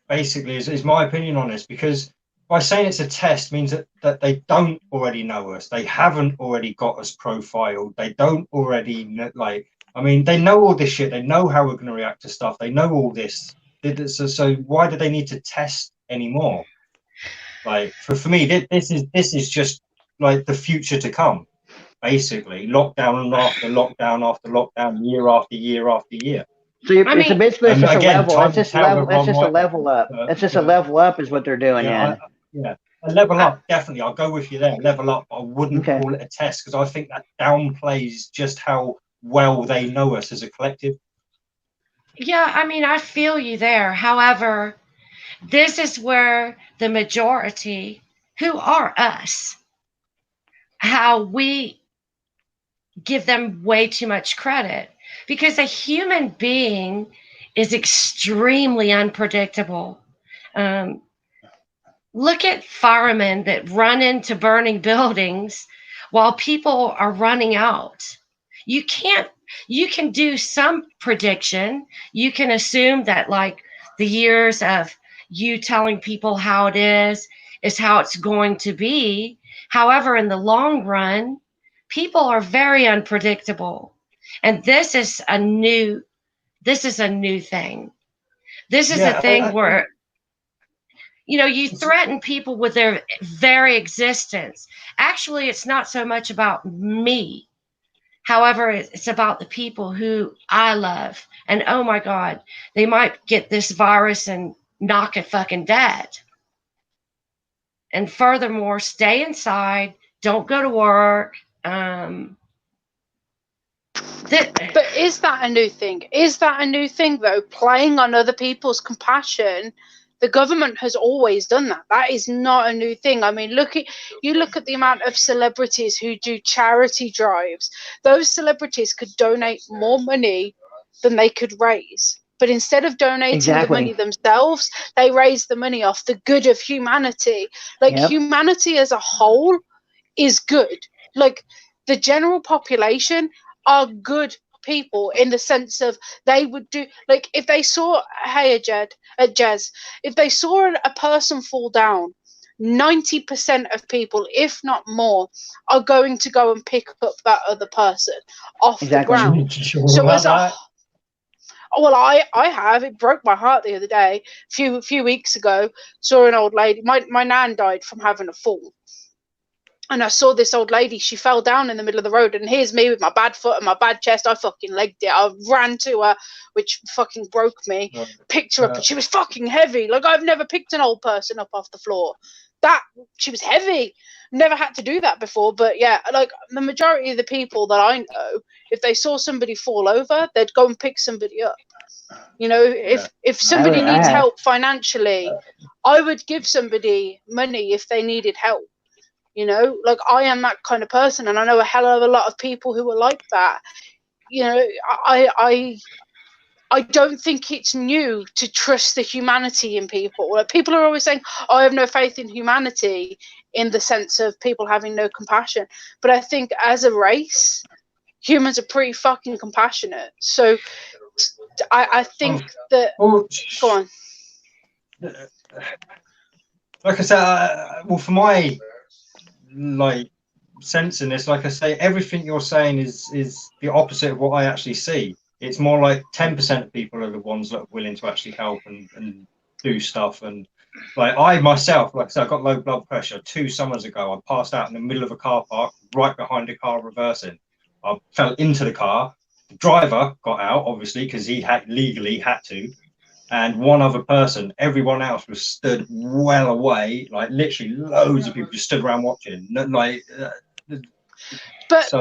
Basically, is my opinion on this, because by saying it's a test means that they don't already know us. They haven't already got us profiled. They don't already they know all this shit. They know how we're going to react to stuff. They know all this. So why do they need to test anymore? Like for me, this is just like the future to come. Basically, lockdown after lockdown after lockdown, year after year after year. So basically, it's just a level. It's just a level up. It's just a level up is what they're doing. A level up, definitely. I'll go with you there. Level up. I wouldn't call it a test, because I think that downplays just how well they know us as a collective. Yeah, I mean, I feel you there. However, this is where the majority, who are us, how we give them way too much credit, because a human being is extremely unpredictable. Look at firemen that run into burning buildings while people are running out. You can do some prediction. You can assume that like the years of you telling people how it is how it's going to be. However, in the long run, people are very unpredictable. And this is a new thing. This is a thing where you threaten people with their very existence. Actually, it's not so much about me. However, it's about the people who I love. And oh my God, they might get this virus and knock it fucking dead. And furthermore, stay inside. Don't go to work. But is that a new thing? Is that a new thing, though? Playing on other people's compassion? The government has always done that. That is not a new thing. I mean, look at the amount of celebrities who do charity drives. Those celebrities could donate more money than they could raise. But instead of donating the money themselves, they raise the money off the good of humanity. Like, humanity as a whole is good. Like, the general population are good people in the sense of they would do, like, if they saw, hey, Jez, if they saw a person fall down, 90% of people, if not more, are going to go and pick up that other person off the ground. So as a well, I have. It broke my heart the other day. A few weeks ago, saw an old lady. My nan died from having a fall. And I saw this old lady, she fell down in the middle of the road, and here's me with my bad foot and my bad chest. I fucking legged it. I ran to her, which fucking broke me, picked her up, and she was fucking heavy. Like, I've never picked an old person up off the floor. She was heavy. Never had to do that before. But yeah, like, the majority of the people that I know, if they saw somebody fall over, they'd go and pick somebody up. You know, if somebody needs help financially, I would give somebody money if they needed help. You know, like, I am that kind of person, and I know a hell of a lot of people who are like that. You know, I don't think it's new to trust the humanity in people. Like, people are always saying, oh, I have no faith in humanity, in the sense of people having no compassion. But I think as a race, humans are pretty fucking compassionate. So I think that... Go on. Like I said, well, for my... like sense in this, like I say, everything you're saying is the opposite of what I actually see. It's more like 10% of people are the ones that are willing to actually help and do stuff. And like, I myself, like I said, I got low blood pressure 2 summers ago. I passed out in the middle of a car park, right behind a car reversing. I fell into the car. The driver got out, obviously, because he had legally had to. And one other person, everyone else was stood well away, like literally loads of people just stood around watching. Like, but so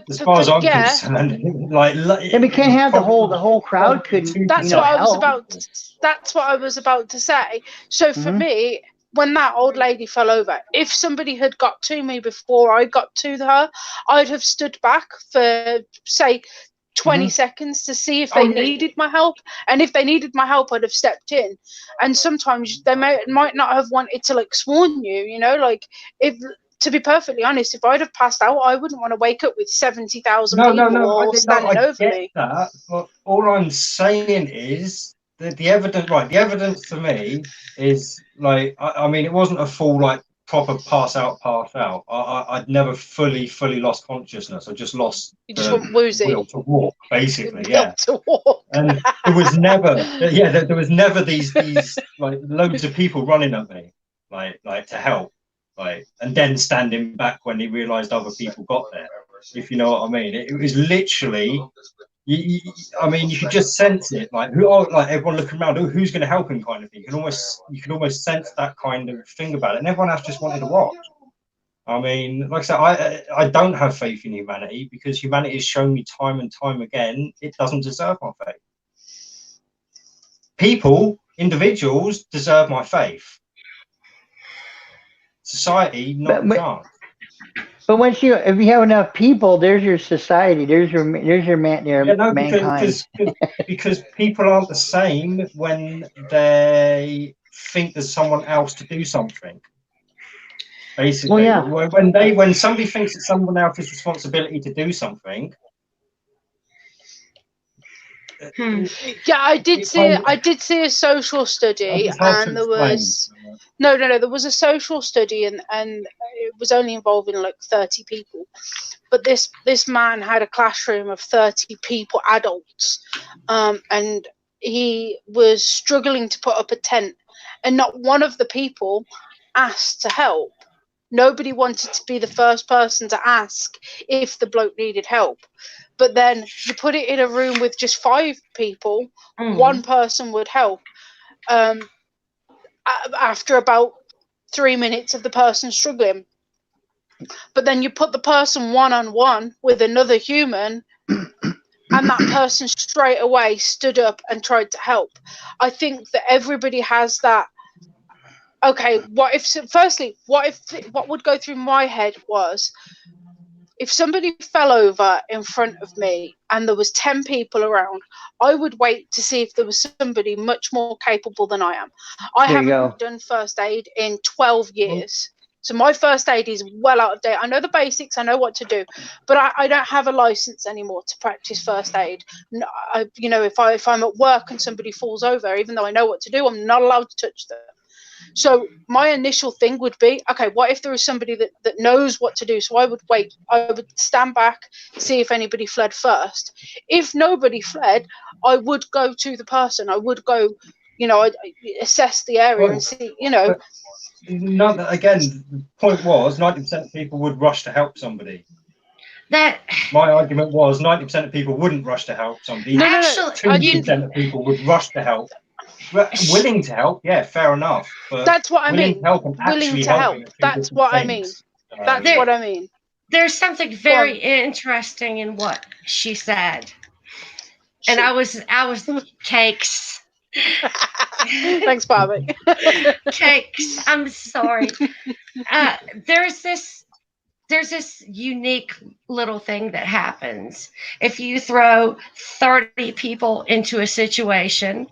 as far as I'm concerned, like, we can't have the whole crowd couldn't. That's what I was about. That's what I was about to say. So for me, when that old lady fell over, if somebody had got to me before I got to her, I'd have stood back for, say, 20 seconds to see if they needed my help, and if they needed my help, I'd have stepped in. And sometimes they might not have wanted to, like, swarm you, you know, like, if, to be perfectly honest, if I'd have passed out, I wouldn't want to wake up with 70,000 people all standing over me. That, but all I'm saying is that the evidence for me is, like, I mean, it wasn't a full, like, proper pass out. I'd never fully lost consciousness. I just lost the will to walk, basically. To walk. And there was never these like loads of people running at me, like to help, like, and then standing back when they realised other people got there. If you know what I mean, it was literally. I mean, you could just sense it, like, like everyone looking around, who's going to help him, kind of thing. You can almost sense that kind of thing about it, and everyone else just wanted to watch. I mean, like I said, I don't have faith in humanity, because humanity has shown me time and time again it doesn't deserve my faith. People, individuals, deserve my faith. Society, not a chance. But if you have enough people, there's your society. There's your mankind. Because people aren't the same when they think there's someone else to do something. Basically, when somebody thinks it's someone else's responsibility to do something. Yeah, I did see a social study, and there was there was a social study, and it was only involving like 30 people, but this man had a classroom of 30 people, adults, and he was struggling to put up a tent, and not one of the people asked to help. Nobody wanted to be the first person to ask if the bloke needed help. But then you put it in a room with just 5 people, one person would help. After about 3 minutes of the person struggling. but then you put the person one-on-one with another human, and that person straight away stood up and tried to help. I think that everybody has that. Okay, what if? Firstly, what would go through my head was, if somebody fell over in front of me and there was 10 people around, I would wait to see if there was somebody much more capable than I am. I There you haven't go. done first aid in 12 years. So my first aid is well out of date. I know the basics, I know what to do, but I don't have a license anymore to practice first aid. You know, if I'm at work and somebody falls over, even though I know what to do, I'm not allowed to touch them. So my initial thing would be, okay, what if there is somebody that knows what to do? So I would wait. I would stand back, see if anybody fled first. If nobody fled, I would go to the person. I would go, you know, I'd assess the area and see, you know. No, again, the point was 90% of people would rush to help somebody. That My argument was 90% of people wouldn't rush to help somebody. No, actually, 2% of people would rush to help. Willing to help, yeah, fair enough. But that's what I willing mean. to help and Willing actually to help. helping are two That's different what I mean. things. That's what I mean. there's something very interesting in what she said, and I was cakes. Thanks, Bobby. Cakes. I'm sorry. There's this unique little thing that happens if you throw 30 people into a situation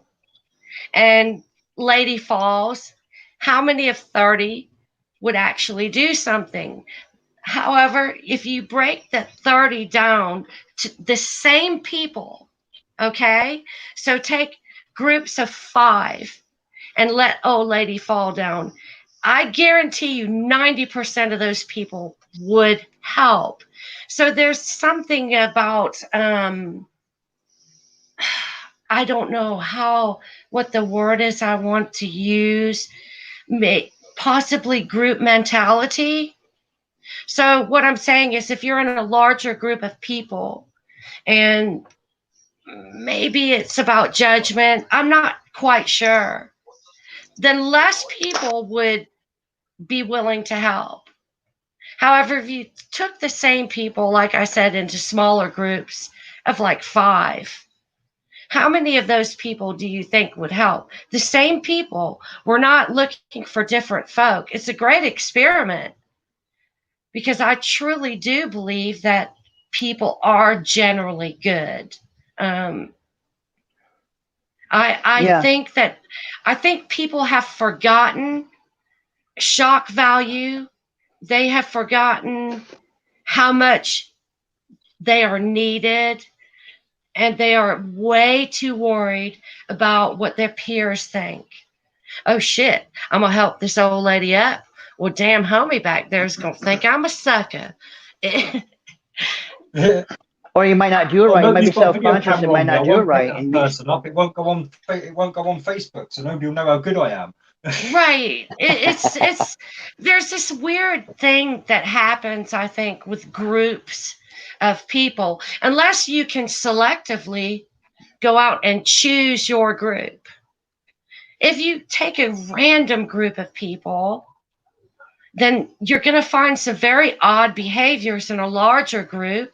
and lady falls. How many of 30 would actually do something? However, if you break the 30 down to the same people, okay? So take groups of 5 and let old lady fall down. I guarantee you 90% of those people would help. So there's something about, I don't know what the word is I want to use, possibly group mentality. So what I'm saying is, if you're in a larger group of people and maybe it's about judgment, I'm not quite sure, then less people would be willing to help. However, if you took the same people, like I said, into smaller groups of like 5, how many of those people do you think would help? The same people. We're not looking for different folk. It's a great experiment, because I truly do believe that people are generally good. I think people have forgotten shock value. They have forgotten how much they are needed, and they are way too worried about what their peers think. Oh shit, I'm gonna help this old lady up. Well, damn homie back there's gonna think I'm a sucker. Or you might not do it right. You might be Nobody's got a video self-conscious and camera might on me. I not do it won't pick right. that And person up. It won't go on. It won't go on Facebook, so nobody will know how good I am. Right. It's there's this weird thing that happens, I think, with groups of people, unless you can selectively go out and choose your group. If you take a random group of people, then you're going to find some very odd behaviors in a larger group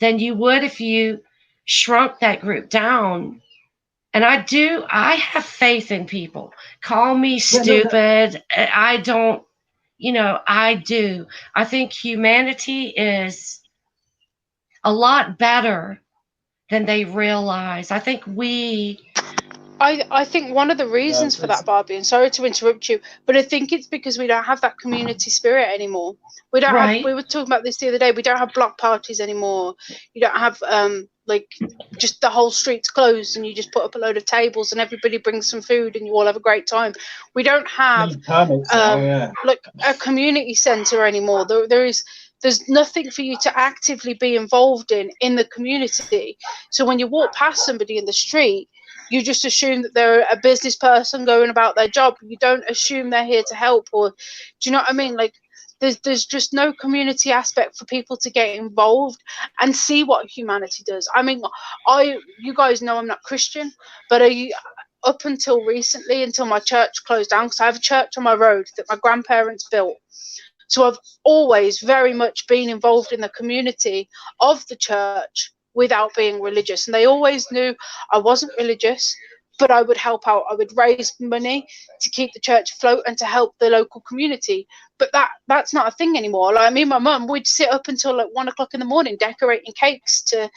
than you would if you shrunk that group down. And I have faith in people. Call me stupid. I don't, I do. I think humanity is a lot better than they realize. I think I think one of the reasons for that, Barbie, and sorry to interrupt you, but I think it's because we don't have that community spirit anymore. We don't have, we were talking about this the other day, we don't have block parties anymore. You don't have like just the whole street's closed and you just put up a load of tables and everybody brings some food and you all have a great time. We don't have like a community centre anymore. There's nothing for you to actively be involved in the community. So when you walk past somebody in the street, you just assume that they're a business person going about their job. You don't assume they're here to help, or do you know what I mean? Like there's just no community aspect for people to get involved and see what humanity does. I mean, you guys know I'm not Christian, but up until recently, until my church closed down, because I have a church on my road that my grandparents built. So I've always very much been involved in the community of the church without being religious. And they always knew I wasn't religious, but I would help out. I would raise money to keep the church afloat and to help the local community. But that's not a thing anymore. Like me and my mum, we'd sit up until like 1 o'clock in the morning decorating cakes to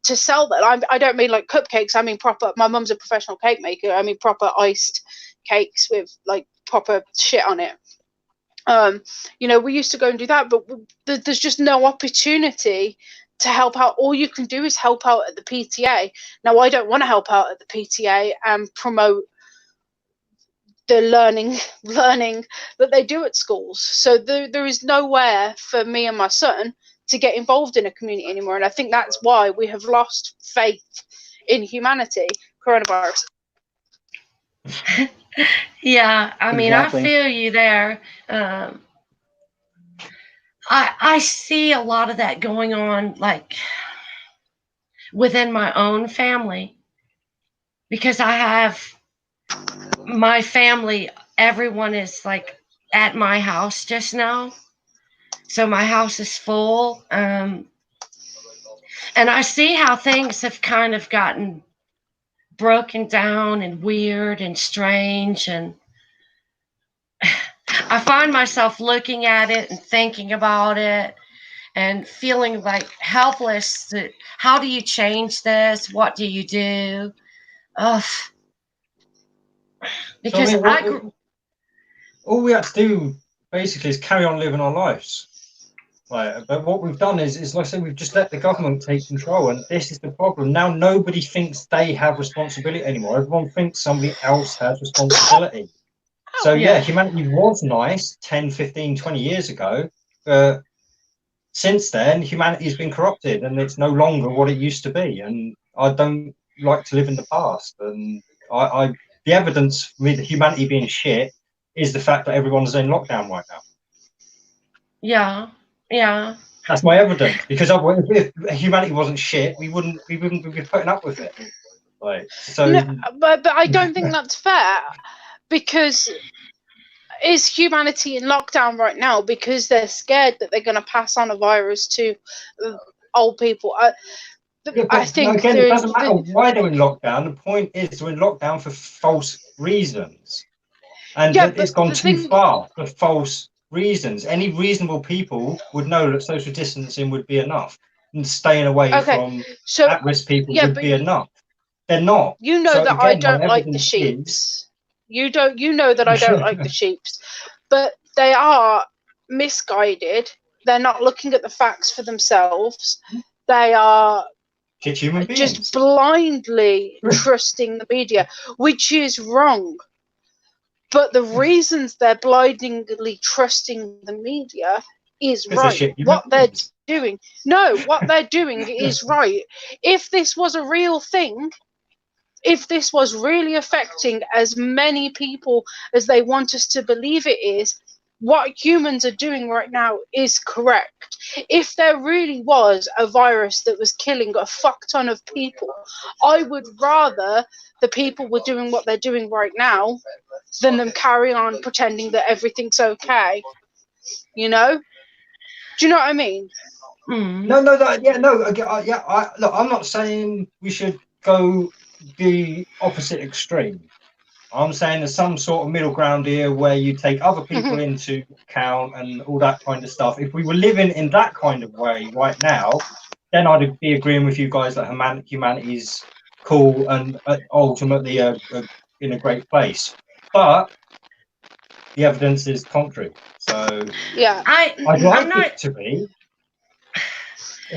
sell them. I don't mean like cupcakes. I mean proper. My mum's a professional cake maker. I mean proper iced cakes with like proper shit on it. You know, we used to go and do that, but there's just no opportunity to help out. All you can do is help out at the PTA. Now, I don't want to help out at the PTA and promote the learning that they do at schools. So there is nowhere for me and my son to get involved in a community anymore. And I think that's why we have lost faith in humanity. Coronavirus. Yeah, I mean, Exactly. I feel you there. I see a lot of that going on, like within my own family, because I have my family. Everyone is like at my house just now, so my house is full. And I see how things have kind of gotten broken down and weird and strange, and I find myself looking at it and thinking about it and feeling like helpless. How do you change this? What do you do? Ugh. Because So, I mean, all we have to do basically is carry on living our lives. Right, but what we've done is like I said, we've just let the government take control, and this is the problem. Now nobody thinks they have responsibility anymore. Everyone thinks somebody else has responsibility. So yeah, humanity was nice 10, 15, 20 years ago, but since then humanity has been corrupted and it's no longer what it used to be. And I don't like to live in the past. And the evidence with humanity being shit is the fact that everyone's in lockdown right now. Yeah. That's my evidence, because if humanity wasn't shit, we wouldn't be putting up with it. Like, so, no, but I don't think that's fair, because is humanity in lockdown right now because they're scared that they're going to pass on a virus to old people? I think again, it doesn't matter why they're in lockdown. The point is they're in lockdown for false reasons, and it's gone too far for false reasons. Any reasonable people would know that social distancing would be enough, and staying away from at-risk people would be enough. They're not. You know that I don't like the sheeps. You know that I don't like the sheeps, but they are misguided. They're not looking at the facts for themselves. They are just blindly trusting the media, which is wrong. But the reasons they're blindly trusting the media is right. What they're doing is right. If this was a real thing, if this was really affecting as many people as they want us to believe it is, what humans are doing right now is correct. If there really was a virus that was killing a fuck ton of people, I would rather the people were doing what they're doing right now than them carry on pretending that everything's okay. You know? Do you know what I mean? No. Look, I'm not saying we should go the opposite extreme. I'm saying there's some sort of middle ground here where you take other people into account and all that kind of stuff. If we were living in that kind of way right now, then I'd be agreeing with you guys that humanity's cool and ultimately in a great place. But the evidence is contrary. So yeah, I'd like it to be.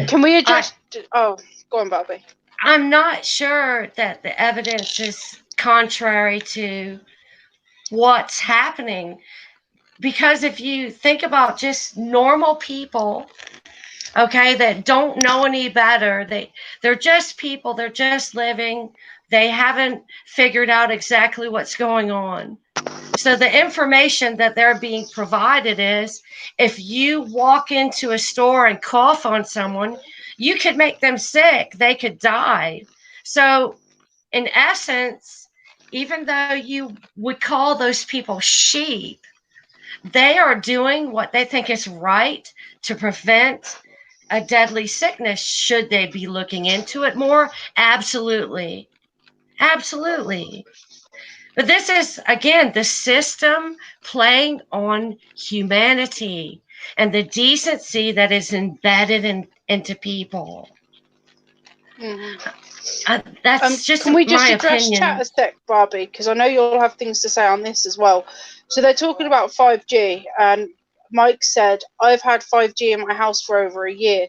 Can we adjust? Go on, Bobby. I'm not sure that the evidence is contrary to what's happening, because if you think about just normal people, okay, that don't know any better, they're just people, they're just living, they haven't figured out exactly what's going on. So the information that they're being provided is, if you walk into a store and cough on someone, you could make them sick. They could die. So in essence, even though you would call those people sheep, They are doing what they think is right to prevent a deadly sickness. Should they be looking into it more? Absolutely. Absolutely. But this is, again, the system playing on humanity and the decency that is embedded into people. That's just can we just my address opinion. chat a sec, Barbie? Because I know you'll have things to say on this as well. So they're talking about 5G, and Mike said, I've had 5G in my house for over a year.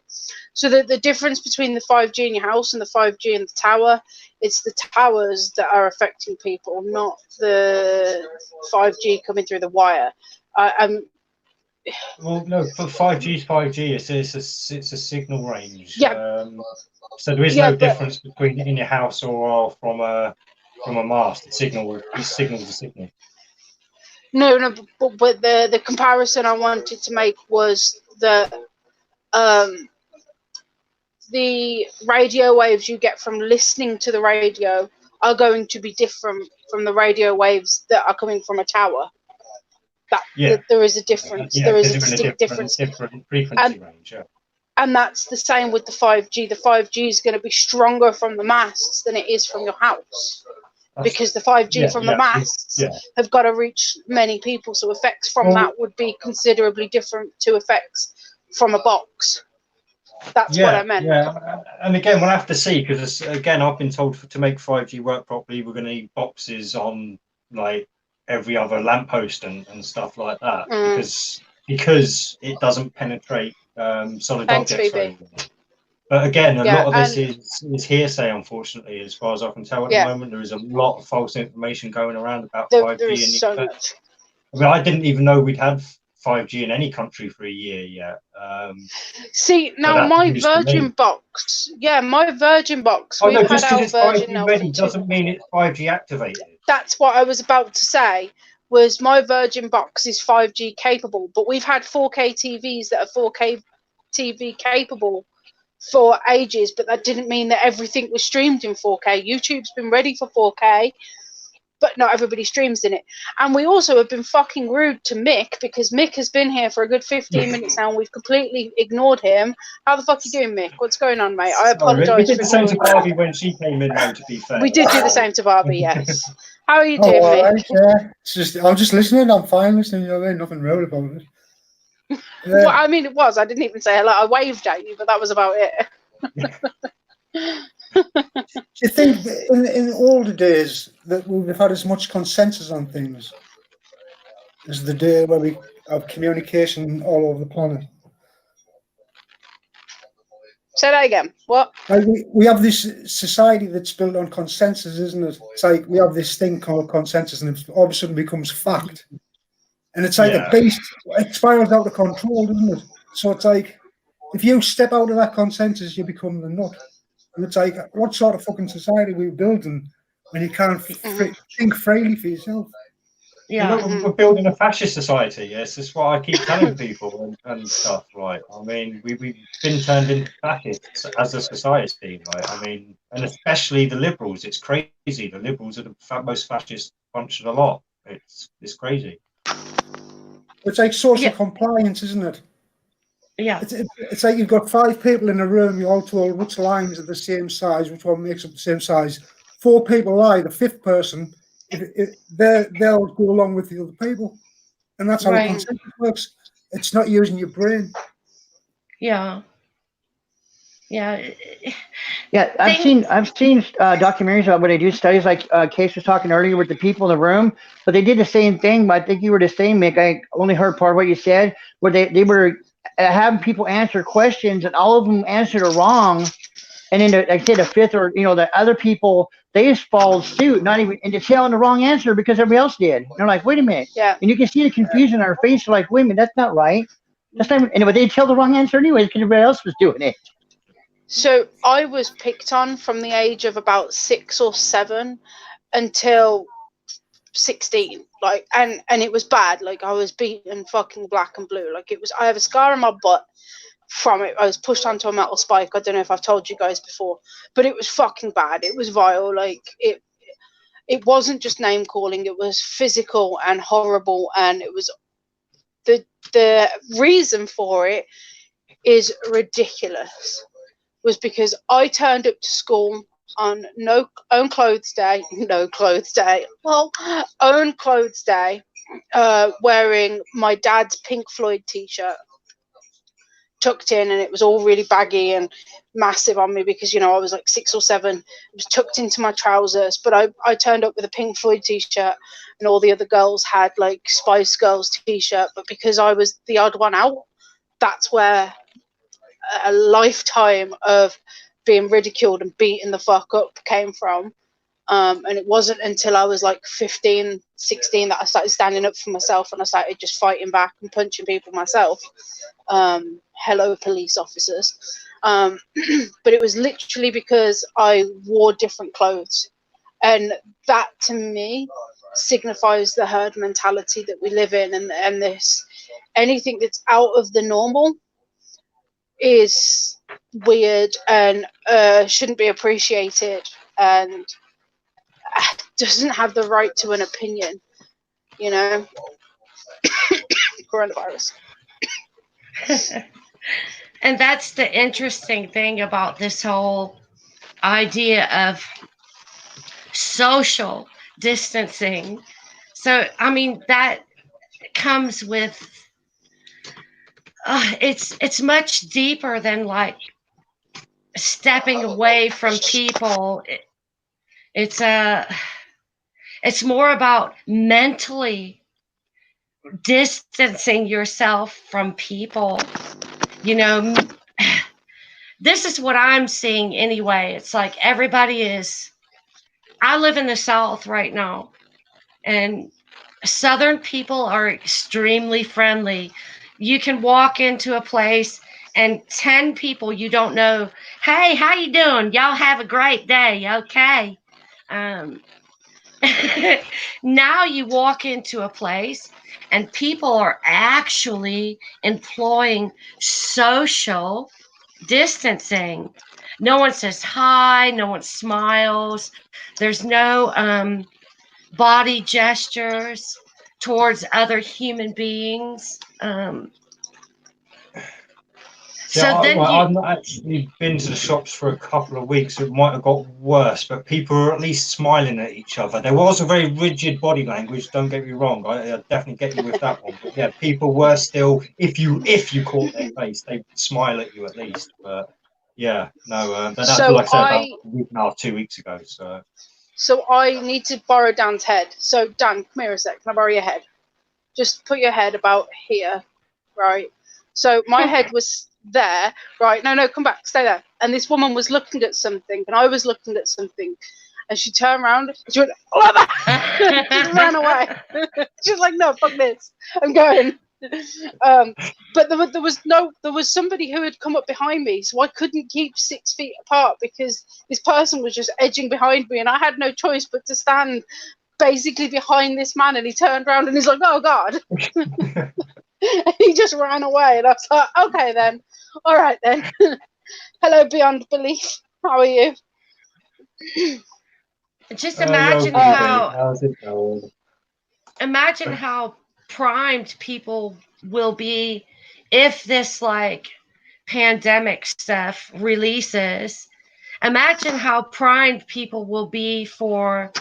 So the difference between the 5G in your house and the 5G in the tower, it's the towers that are affecting people, not the 5G coming through the wire. Well, no, but 5G is 5G. It's a signal range. Yeah. So there is no difference between in your house or from a mast. The signal is a signal. No, but the comparison I wanted to make was that the radio waves you get from listening to the radio are going to be different from the radio waves that are coming from a tower. There is a difference. There is a distinct difference. Different frequency range. Yeah. And that's the same with the 5G. The 5G is going to be stronger from the masts than it is from your house. Because the 5G from the masts have got to reach many people. So effects from that would be considerably different to effects from a box. That's what I meant. Yeah, and again, we'll have to see, because again, I've been told to make 5G work properly, we're going to need boxes on like every other lamppost and stuff like that, because it doesn't penetrate solid objects very well. But again, a lot of this is hearsay, unfortunately, as far as I can tell at the moment. There is a lot of false information going around about 5G. There is so much. I mean, I didn't even know we'd had 5G in any country for a year yet. See, now my Virgin box, we've had our Virgin now. Ready doesn't mean it's 5G activated. That's what I was about to say. Was my Virgin box is 5G capable, but we've had 4K TVs that are 4K TV capable for ages, but that didn't mean that everything was streamed in 4K. YouTube's been ready for 4K, but not everybody streams in it. And we also have been fucking rude to Mick, because Mick has been here for a good 15 minutes now and we've completely ignored him. How the fuck are you doing, Mick? What's going on, mate? I apologise. We did the same to Barbie when she came in, though, to be fair. We did do the same to Barbie, yes. How are you doing, Mick? Right, yeah. It's just, I'm just listening. I'm fine listening. You know what I mean? Nothing rude about it. Well, I mean, it was. I didn't even say hello. I waved at you, but that was about it. Do you think in older days that we've had as much consensus on things as the day where we have communication all over the planet? Say that again. What? Like we have this society that's built on consensus, isn't it? It's like we have this thing called consensus, and it all of a sudden becomes fact. And it's like a beast. It spirals out of control, doesn't it? So it's like, if you step out of that consensus, you become the nut. And it's like, what sort of fucking society are we building when you can't think freely for yourself? Yeah, we're building a fascist society. Yes, that's what I keep telling people and stuff. Right? I mean, we've been turned into fascists as a society. Right? I mean, and especially the liberals. It's crazy. The liberals are the most fascist bunch of the lot. It's crazy. It's like social compliance, isn't it? Yeah. It's like you've got 5 people in a room, you're all told which lines are the same size, which one makes up the same size. 4 people lie, the 5th person, they'll go along with the other people. And that's how the consensus works. It's not using your brain. Yeah. Yeah. Yeah, I've seen documentaries about where they do studies, like Case was talking earlier with the people in the room, but they did the same thing. But I think you were the same, Mick. I only heard part of what you said, where they were having people answer questions, and all of them answered it wrong. And then, like I said, the 5th or the other people, they just followed suit, not even and telling the wrong answer because everybody else did. And they're like, wait a minute. Yeah. And you can see the confusion on our face. They're like, wait a minute, that's not right. That's not. And they tell the wrong answer anyway because everybody else was doing it. So I was picked on from the age of about 6 or 7 until 16, like, and it was bad. Like, I was beaten fucking black and blue. Like, it was. I have a scar on my butt from it. I was pushed onto a metal spike. I don't know if I've told you guys before, but it was fucking bad. It was vile. Like, it wasn't just name calling. It was physical and horrible, and it was the reason for it is ridiculous. Was because I turned up to school on own clothes day, wearing my dad's Pink Floyd t-shirt, tucked in, and it was all really baggy and massive on me because, you know, I was like 6 or 7. It was tucked into my trousers, but I turned up with a Pink Floyd t-shirt, and all the other girls had like Spice Girls t-shirt, but because I was the odd one out, that's where a lifetime of being ridiculed and beaten the fuck up came from. And it wasn't until I was like 15, 16 that I started standing up for myself, and I started just fighting back and punching people myself. Hello, police officers. But it was literally because I wore different clothes. And that, to me, signifies the herd mentality that we live in. And this, anything that's out of the normal is weird and shouldn't be appreciated and doesn't have the right to an opinion, you know. Coronavirus. And that's the interesting thing about this whole idea of social distancing. So, I mean, that comes with it's much deeper than like stepping away from people. It's more about mentally distancing yourself from people. You know, this is what I'm seeing anyway. It's like everybody is. I live in the South right now, and Southern people are extremely friendly. You can walk into a place and 10 people you don't know, hey, how you doing? Y'all have a great day, okay? Now you walk into a place and people are actually employing social distancing. No one says hi, no one smiles. There's no body gestures towards other human beings. I've not actually been to the shops for a couple of weeks. It might have got worse, but people are at least smiling at each other. There was a very rigid body language. Don't get me wrong. I definitely get you with that one. But yeah, people were still. If you caught their face, they would smile at you at least. But yeah, no. But that's So like I said about a week and a half, 2 weeks ago. So I need to borrow Dan's head. So Dan, come here a sec. Can I borrow your head? Just put your head about here, right? So my head was there, right? No, come back, stay there. And this woman was looking at something, and I was looking at something, and she turned around, and she went, oh, she ran away. She was like, no, fuck this, I'm going. But there was somebody who had come up behind me, so I couldn't keep 6 feet apart because this person was just edging behind me, and I had no choice but to stand basically behind this man. And he turned around and he's like, oh God. And he just ran away, and I was like, okay then, all right then. Hello, beyond belief, how are you? Just imagine how primed people will be if this like pandemic stuff releases. Imagine how primed people will be for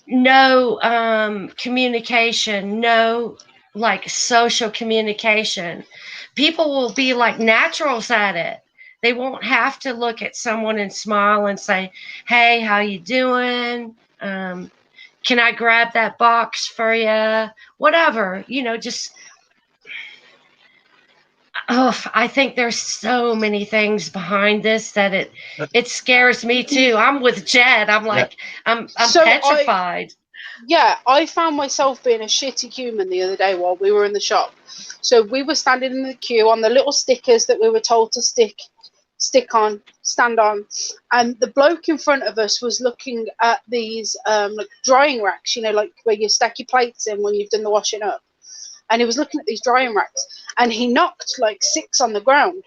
no communication, no like social communication. People will be like naturals at it. They won't have to look at someone and smile and say, hey, how you doing? Can I grab that box for you? Whatever, you know, just, I think there's so many things behind this that it scares me too. I'm with Jed. I'm like, I'm petrified. I found myself being a shitty human the other day while we were in the shop. So we were standing in the queue on the little stickers that we were told to stand on, and the bloke in front of us was looking at these like drying racks, you know, like where you stack your plates in when you've done the washing up. And he was looking at these drying racks, and he knocked like 6 on the ground.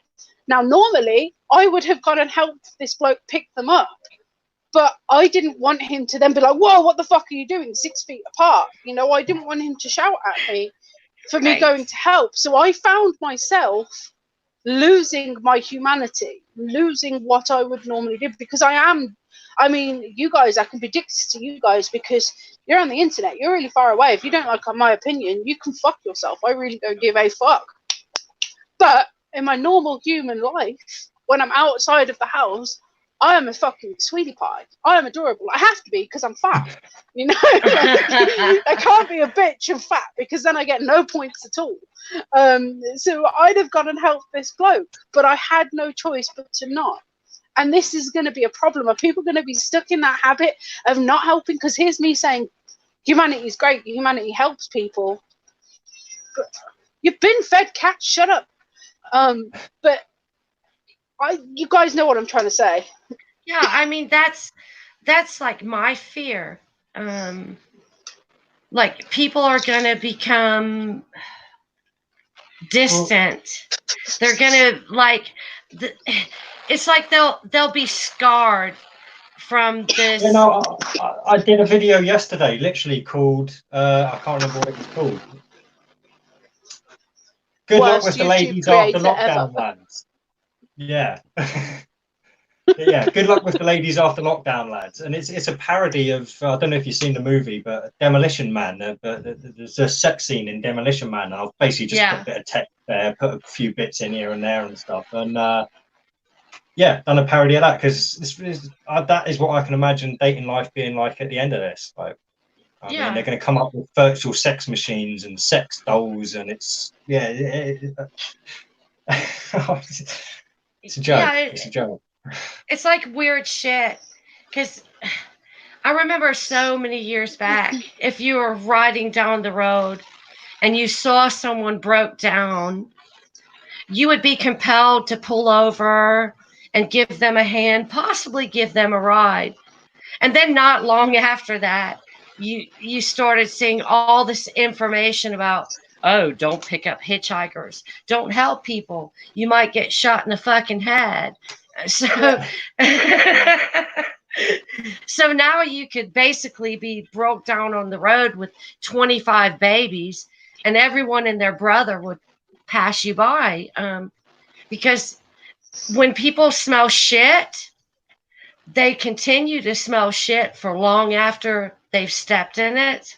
Now, normally, I would have gone and helped this bloke pick them up, but I didn't want him to then be like, whoa, what the fuck are you doing 6 feet apart? You know, I didn't want him to shout at me. for me going to help. So I found myself losing my humanity, losing what I would normally do, because I mean, you guys, I can be dicks to you guys because you're on the internet. You're really far away. If you don't like my opinion, you can fuck yourself. I really don't give a fuck. But in my normal human life, when I'm outside of the house, I am a fucking sweetie pie. I am adorable. I have to be because I'm fat. You know, I can't be a bitch and fat because then I get no points at all. So I'd have gone and helped this bloke, but I had no choice but to not. And this is going to be a problem. Are people going to be stuck in that habit of not helping? Because here's me saying, humanity is great. Humanity helps people. But you've been fed cats. Shut up. But you guys know what I'm trying to say. Yeah, I mean that's like my fear. Like people are gonna become distant. They're gonna like. It's like they'll be scarred from this. You know, I did a video yesterday, literally called I can't remember what it was called. Good luck with the ladies after lockdown, lads. Yeah. Yeah, good luck with the ladies after lockdown, lads. And it's a parody of, I don't know if you've seen the movie, but Demolition Man. There's a sex scene in Demolition Man. I've basically just put a bit of text there, put a few bits in here and there and stuff. And yeah, done a parody of that because that is what I can imagine dating life being like at the end of this. Like, I mean, they're going to come up with virtual sex machines and sex dolls, and it's it's a joke. It's a joke. It's like weird shit because I remember so many years back, if you were riding down the road and you saw someone broke down, you would be compelled to pull over and give them a hand, possibly give them a ride. And then not long after that, you started seeing all this information about, oh, don't pick up hitchhikers, don't help people, you might get shot in the fucking head. So so now you could basically be broke down on the road with 25 babies and everyone and their brother would pass you by, because when people smell shit, they continue to smell shit for long after they've stepped in it.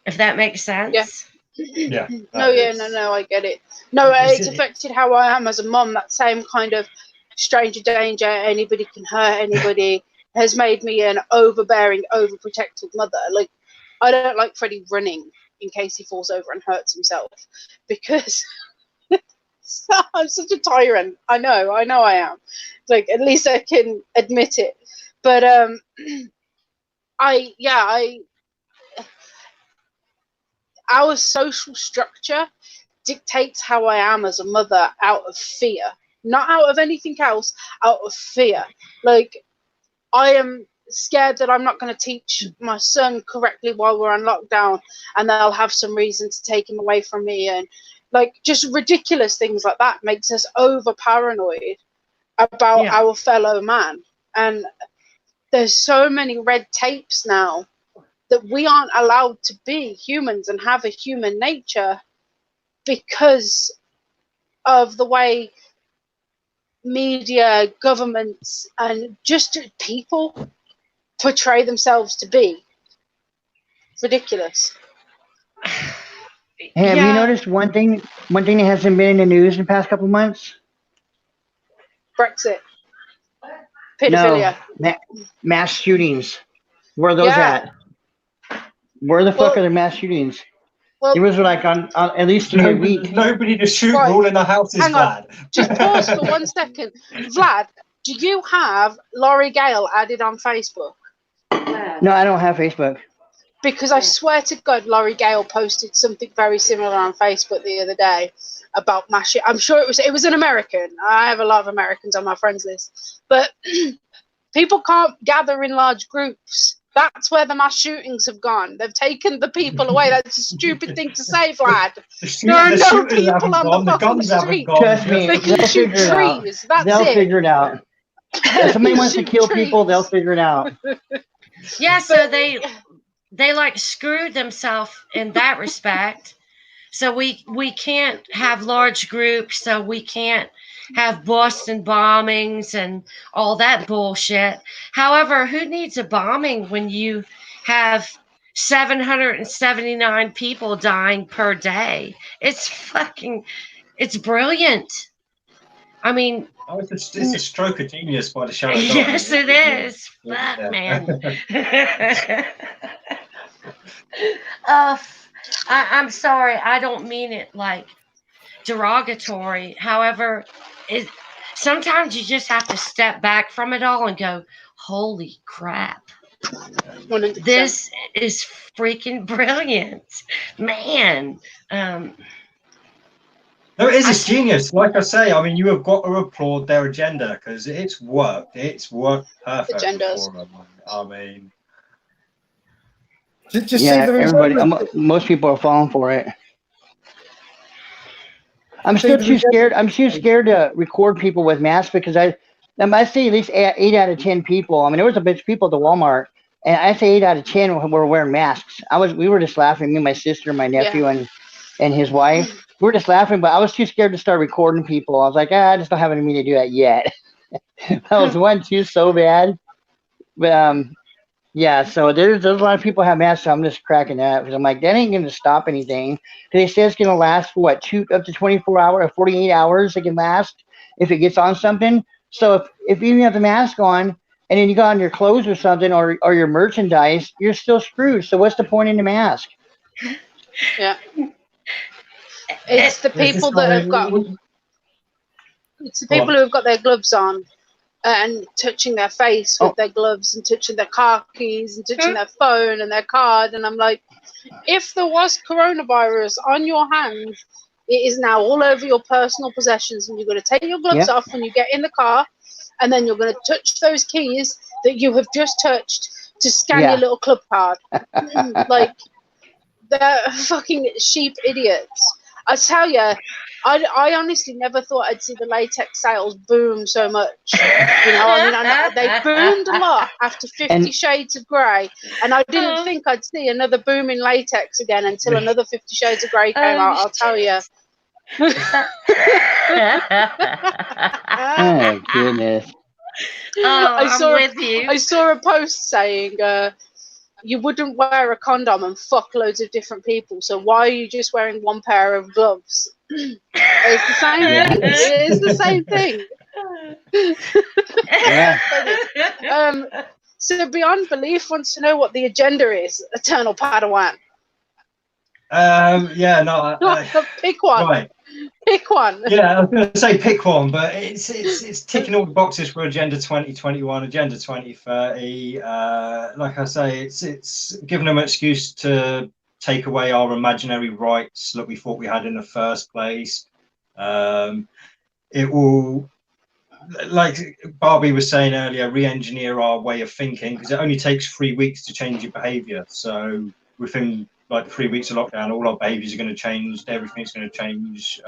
If that makes sense. Yeah. No, I get it. No, it's affected how I am as a mom. That same kind of stranger danger, anybody can hurt anybody, has made me an overbearing, overprotective mother. Like, I don't like Freddie running in case he falls over and hurts himself because I'm such a tyrant. I know I am. Like, at least I can admit it. But our social structure dictates how I am as a mother out of fear, not out of anything else, out of fear. Like, I am scared that I'm not going to teach my son correctly while we're on lockdown and they'll have some reason to take him away from me. And like, just ridiculous things like that makes us over paranoid about our fellow man. And there's so many red tapes now that we aren't allowed to be humans and have a human nature because of the way media, governments, and just people portray themselves to be. It's ridiculous. Have you noticed one thing that hasn't been in the news in the past couple months? Brexit. Pedophilia. No, mass shootings. Where are those at? Where the fuck are the mass shootings? Well, it was like on at least a week. Nobody to shoot. Right. All in the house is Vlad. Just pause for 1 second. Vlad, do you have Laurie Gale added on Facebook? No, I don't have Facebook. Because I swear to God, Laurie Gale posted something very similar on Facebook the other day about mass shooting. I'm sure it was an American. I have a lot of Americans on my friends list. But people can't gather in large groups. That's where the mass shootings have gone. They've taken the people away. That's a stupid thing to say, Vlad. There are no people on the fucking street. Trust me, they can shoot trees. That's they'll figure it out. If somebody wants to kill people, they'll figure it out. Yeah, so they they like screwed themselves in that respect. So we can't have large groups, so we can't have Boston bombings and all that bullshit. However, who needs a bombing when you have 779 people dying per day? It's brilliant. I mean, Oh, it's a stroke of genius by the Shadow God. yes, it is. Yeah. Fuck, man. I'm sorry. I don't mean it like derogatory. However, sometimes you just have to step back from it all and go, holy crap. 100%. This is freaking brilliant. Man. No, it is. It's genius. Like I say, I mean, you have got to applaud their agenda because it's worked. It's worked perfectly Agendas. for them. I mean, Just Yeah, see the everybody, resentment. most people are falling for it. I'm See still the too resentment. scared. I'm too scared to record people with masks because I say at least 8 out of 10 people. I mean, there was a bunch of people at the Walmart, and I say 8 out of 10 were wearing masks. We were just laughing. Me, my sister, my nephew, and his wife. We were just laughing, but I was too scared to start recording people. I was like, I just don't have any means to do that yet. I was one too so bad, but yeah. So there's a lot of people have masks. So I'm just cracking up because I'm like, that ain't going to stop anything. Because they say it's going to last for what, up to 24 hours or 48 hours. It can last if it gets on something. So if you have the mask on and then you got on your clothes or something or your merchandise, you're still screwed. So what's the point in the mask? Yeah. It's the people that have got. It's the people who have got their gloves on and touching their face with their gloves and touching their car keys and touching their phone and their card. And I'm like, if there was coronavirus on your hands, it is now all over your personal possessions, and you're going to take your gloves off when you get in the car, and then you're going to touch those keys that you have just touched to scan your little club card. Like, they're fucking sheep idiots. I tell you, I honestly never thought I'd see the latex sales boom so much. You know, I mean, they boomed a lot after 50 Shades of Grey, and I didn't think I'd see another boom in latex again until another 50 Shades of Grey came out, I'll tell you. Oh, goodness. I saw a post saying, you wouldn't wear a condom and fuck loads of different people, so why are you just wearing one pair of gloves? It's the same thing. It is the same thing. So Beyond Belief wants to know what the agenda is, Eternal Padawan. Pick one. Right. Pick one. Yeah, I was going to say pick one, but it's ticking all the boxes for Agenda 2021, Agenda 2030. Like I say, it's giving them an excuse to take away our imaginary rights that we thought we had in the first place. It will, like Barbie was saying earlier, re-engineer our way of thinking because it only takes 3 weeks to change your behaviour. So within like 3 weeks of lockdown, all our behaviours are going to change, everything's going to change.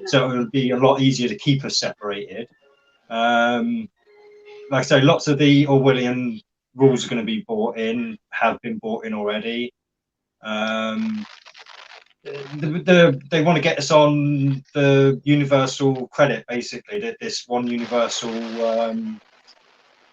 So it'll be a lot easier to keep us separated. Like I say, lots of the Orwellian rules are going to be brought in, have been brought in already. They want to get us on the universal credit, basically, this one universal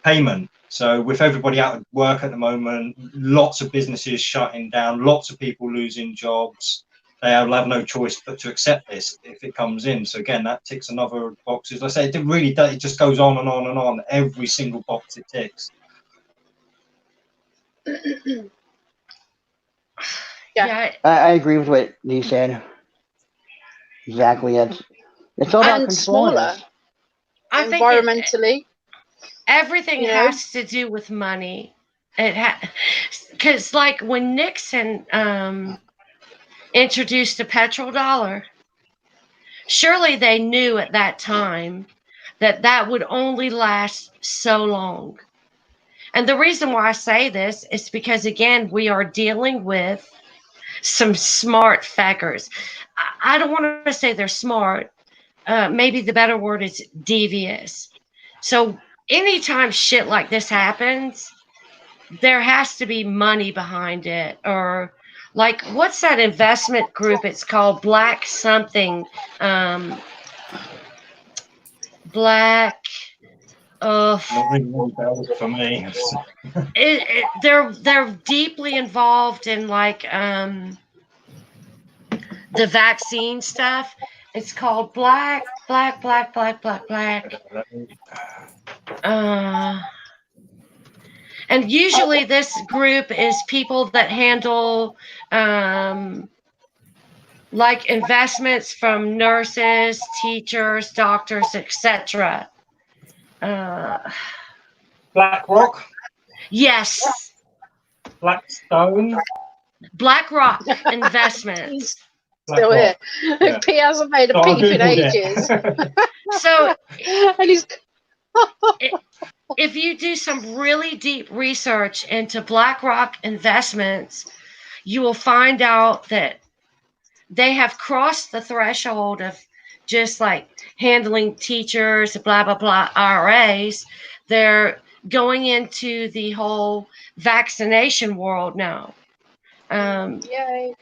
payment. So with everybody out of work at the moment, lots of businesses shutting down, lots of people losing jobs, they will have no choice but to accept this if it comes in. So again, that ticks another box. As I say, it really does, it just goes on and on and on, every single box it ticks. Yeah. I agree with what Dee said. Exactly. It's all about controlling us. I think environmentally. Everything has to do with money. Because like when Nixon introduced the petrodollar, surely they knew at that time that would only last so long. And the reason why I say this is because, again, we are dealing with some smart feggers. I don't want to say they're smart. Maybe the better word is devious. So anytime shit like this happens, there has to be money behind it, or like, what's that investment group? It's called Black something. Black. Not ringing any bells for me. They're deeply involved in like the vaccine stuff. It's called Black. And usually this group is people that handle like investments from nurses, teachers, doctors, etc. BlackRock, Yes, Blackstone, BlackRock Investments. Still here. Yeah. P hasn't made a So I peep in Googled ages. it. So And he's if you do some really deep research into BlackRock Investments, you will find out that they have crossed the threshold of just like handling teachers, blah, blah, blah, IRAs. They're going into the whole vaccination world now. yay.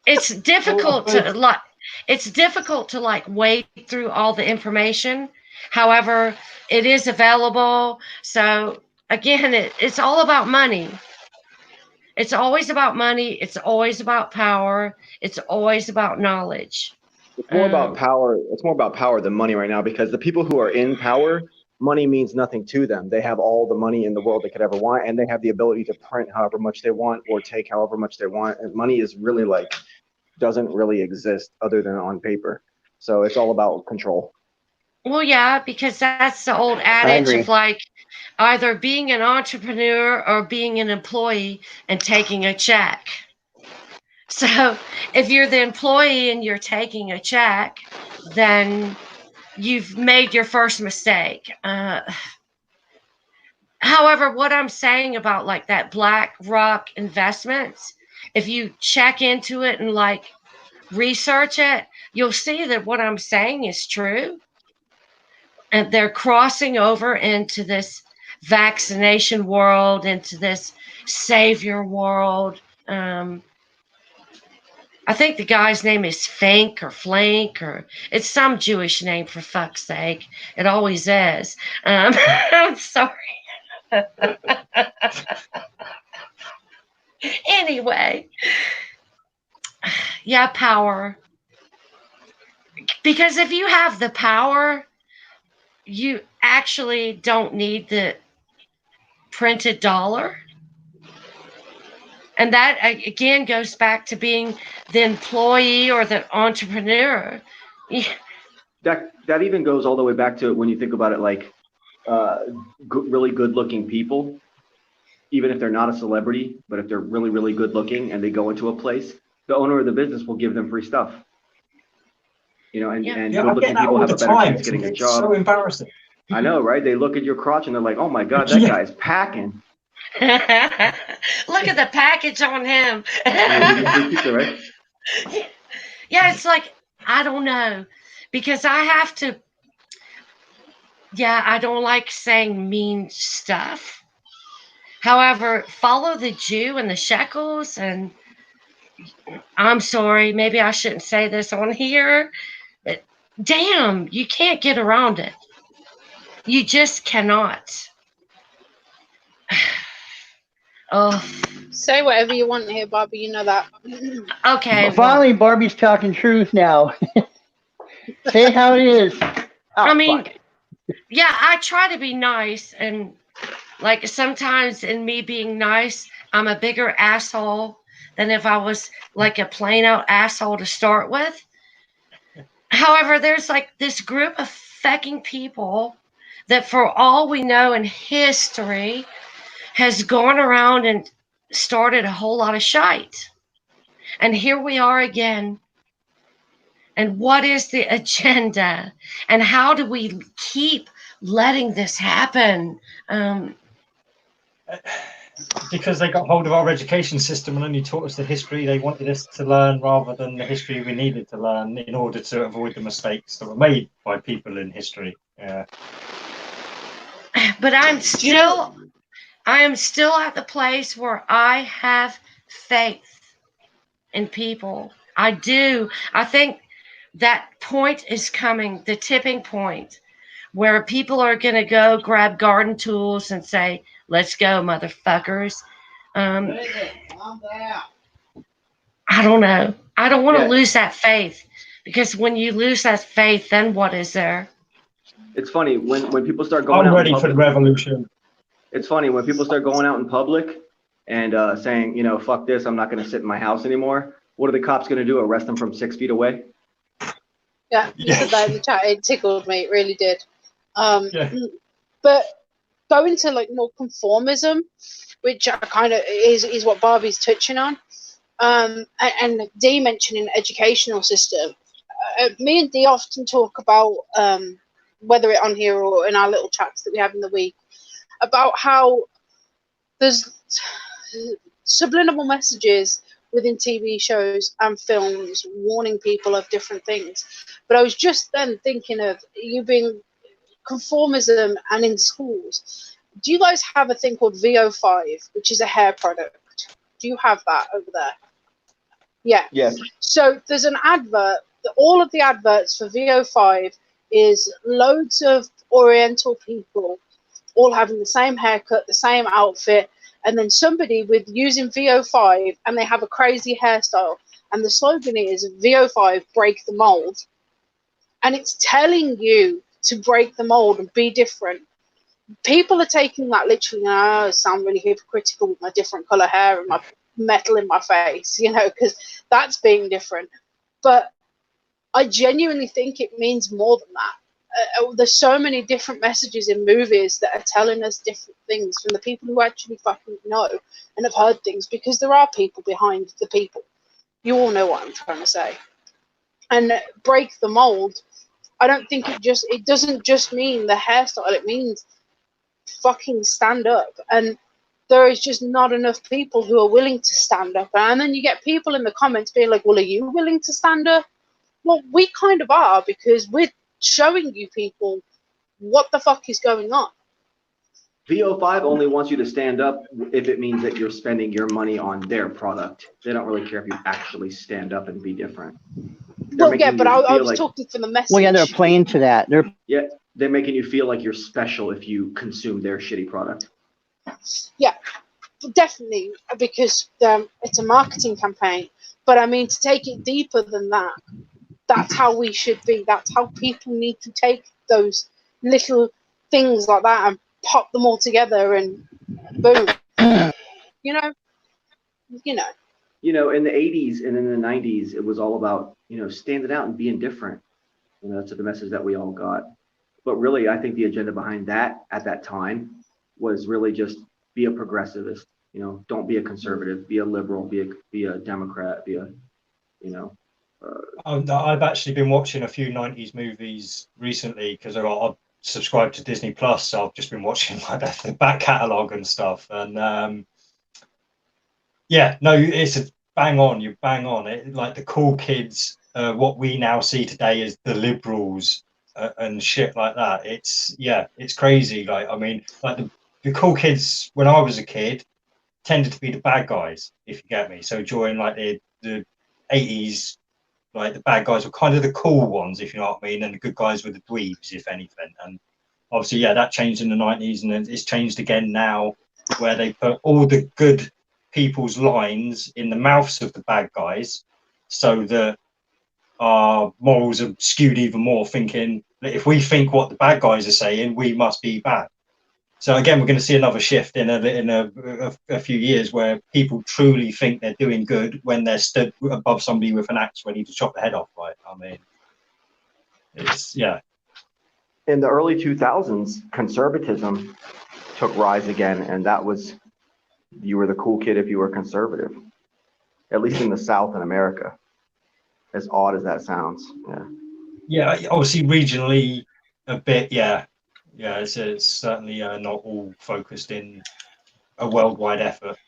It's difficult to like wade through all the information. However, it is available. So again, it's all about money. It's always about money. It's always about power. It's always about knowledge. It's more about power. It's more about power than money right now, because the people who are in power, money means nothing to them. They have all the money in the world they could ever want, and they have the ability to print however much they want or take however much they want. And money is really like doesn't really exist other than on paper. So it's all about control. Well, yeah, because that's the old adage of like either being an entrepreneur or being an employee and taking a check. So if you're the employee and you're taking a check, then you've made your first mistake. However, what I'm saying about like that BlackRock Investments, if you check into it and like research it, you'll see that what I'm saying is true. And they're crossing over into this vaccination world, into this savior world. I think the guy's name is Fink or Flank, or it's some Jewish name, for fuck's sake. It always is. I'm sorry. Anyway, yeah, power. Because if you have the power, you actually don't need the printed dollar. And that, again, goes back to being the employee or the entrepreneur. That even goes all the way back to when you think about it, like really good-looking people, even if they're not a celebrity, but if they're really, really good-looking and they go into a place, the owner of the business will give them free stuff. You know, and good-looking people have a better chance getting a job. It's so embarrassing. I know, right? They look at your crotch and they're like, "Oh my God, that guy's packing." Look at the package on him. Right? Yeah, it's like, I don't know, because I have to. Yeah, I don't like saying mean stuff. However, follow the Jew and the shekels, and I'm sorry, maybe I shouldn't say this on here, but damn, you can't get around it. You just cannot. Oh. Say whatever you want here, Barbie. You know that. Okay. Finally, Barbie's talking truth now. Say how it is. Oh, I mean, fuck. Yeah, I try to be nice, and like sometimes in me being nice, I'm a bigger asshole than if I was like a plain out asshole to start with. However, there's like this group of fucking people that, for all we know in history, has gone around and started a whole lot of shite. And here we are again. And what is the agenda? And how do we keep letting this happen? Because they got hold of our education system and only taught us the history they wanted us to learn rather than the history we needed to learn in order to avoid the mistakes that were made by people in history. Yeah. But I am still at the place where I have faith in people. I do. I think that point is coming, the tipping point, where people are going to go grab garden tools and say, let's go, motherfuckers. I don't know. I don't want to lose that faith, because when you lose that faith, then what is there? It's funny when people start going out. I'm ready for the revolution. It's funny when people start going out in public and saying, fuck this, I'm not going to sit in my house anymore. What are the cops going to do? Arrest them from 6 feet away? Yeah, you said that in the chat. It tickled me. It really did. But going to like more conformism, which kind of is what Barbie's touching on, and Dee mentioning educational system. Me and Dee often talk about, whether it on here or in our little chats that we have in the week, about how there's subliminal messages within TV shows and films warning people of different things. But I was just then thinking of you being conformism and in schools. Do you guys have a thing called VO5, which is a hair product? Do you have that over there? Yeah. Yes. So there's an advert. All of the adverts for VO5 is loads of Oriental people all having the same haircut, the same outfit, and then somebody with using VO5 and they have a crazy hairstyle. And the slogan is VO5, break the mold. And it's telling you to break the mold and be different. People are taking that literally, I sound really hypocritical with my different color hair and my metal in my face, because that's being different. But I genuinely think it means more than that. There's so many different messages in movies that are telling us different things from the people who actually fucking know and have heard things, because there are people behind the people. You all know what I'm trying to say. And break the mold, I don't think it doesn't just mean the hairstyle, it means fucking stand up. And there is just not enough people who are willing to stand up. And then you get people in the comments being like, well, are you willing to stand up? Well, we kind of are, because we're showing you people what the fuck is going on. VO5 only wants you to stand up if it means that you're spending your money on their product. They don't really care if you actually stand up and be different. Well, yeah, but I was talking for the message. Well, yeah, they're playing to that. They're making you feel like you're special if you consume their shitty product. Yeah, definitely, because it's a marketing campaign. But I mean, to take it deeper than that, that's how we should be. That's how people need to take those little things like that and pop them all together and boom. You know. In the 80s and in the 90s, it was all about, standing out and being different. That's the message that we all got. But really, I think the agenda behind that at that time was really just be a progressivist. Don't be a conservative, be a liberal, be a Democrat, I've actually been watching a few 90s movies recently because I've subscribed to Disney Plus, so I've just been watching like the back catalogue and stuff. And it's a bang on. You bang on it. Like the cool kids, what we now see today as the liberals and shit like that. It's crazy. Like, I mean, like the cool kids when I was a kid tended to be the bad guys, if you get me. So during like the 80s, like the bad guys were kind of the cool ones, if you know what I mean, and the good guys were the dweebs, if anything. And obviously, that changed in the 90s, and it's changed again now, where they put all the good people's lines in the mouths of the bad guys, so that our morals are skewed even more, thinking that if we think what the bad guys are saying, we must be bad. So again, we're going to see another shift in a few years where people truly think they're doing good when they're stood above somebody with an axe ready to chop the head off. Right? I mean, In the early 2000s, conservatism took rise again, and that was you were the cool kid if you were conservative. At least in the South in America. As odd as that sounds. Yeah. Obviously, regionally, a bit. Yeah. It's certainly not all focused in a worldwide effort,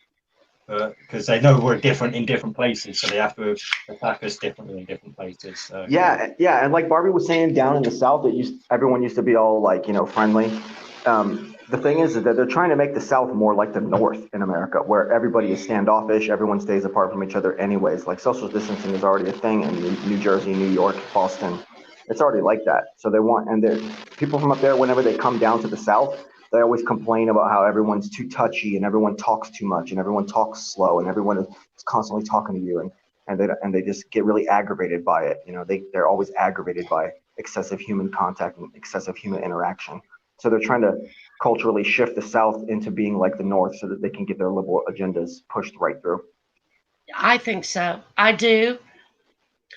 because they know we're different in different places, so they have to attack us differently in different places. So. Yeah, and like Barbie was saying, down in the South, everyone used to be all like, friendly, the thing is that they're trying to make the South more like the North in America, where everybody is standoffish, everyone stays apart from each other anyways. Like social distancing is already a thing in New Jersey, New York, Boston. It's already like that. So they want, and people from up there, whenever they come down to the South, they always complain about how everyone's too touchy and everyone talks too much and everyone talks slow and everyone is constantly talking to you, and they just get really aggravated by it. You know, they're always aggravated by excessive human contact and excessive human interaction. So they're trying to culturally shift the South into being like the North so that they can get their liberal agendas pushed right through. I think so. I do.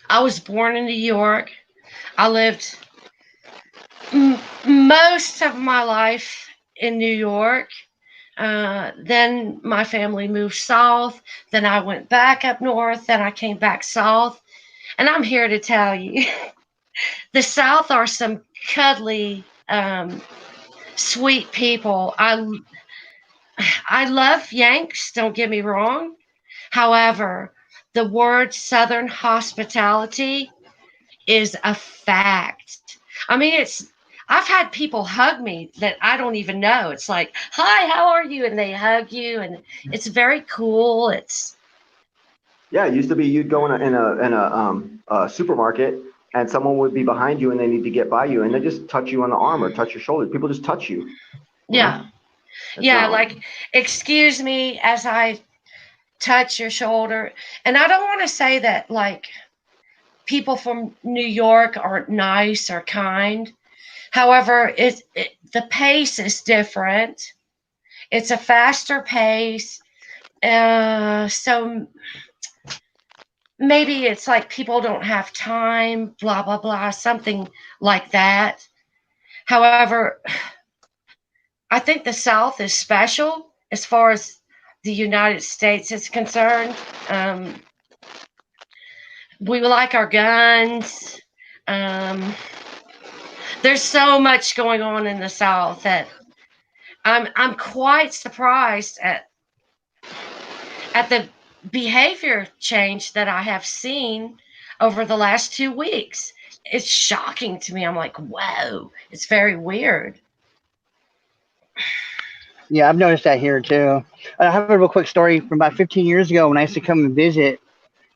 I was born in New York. I lived most of my life in New York. Then my family moved south. Then I went back up north. Then I came back south. And I'm here to tell you, the South are some cuddly, sweet people. I love Yanks, don't get me wrong. However, the word Southern hospitality is a fact. I mean, I've had people hug me that I don't even know. It's like, hi, how are you? And they hug you, and it's very cool. Yeah, it used to be you'd go in a supermarket and someone would be behind you and they need to get by you and they just touch you on the arm or touch your shoulder. People just touch you. Yeah. Yeah, like, excuse me as I touch your shoulder. And I don't want to say that, like, people from New York aren't nice or kind. However, the pace is different. It's a faster pace. So maybe it's like people don't have time, blah, blah, blah, something like that. However, I think the South is special as far as the United States is concerned. We like our guns. There's so much going on in the South that I'm quite surprised at the behavior change that I have seen over the last 2 weeks. It's shocking to me. I'm like, whoa, it's very weird. Yeah, I've noticed that here too. I have a real quick story from about 15 years ago when I used to come and visit.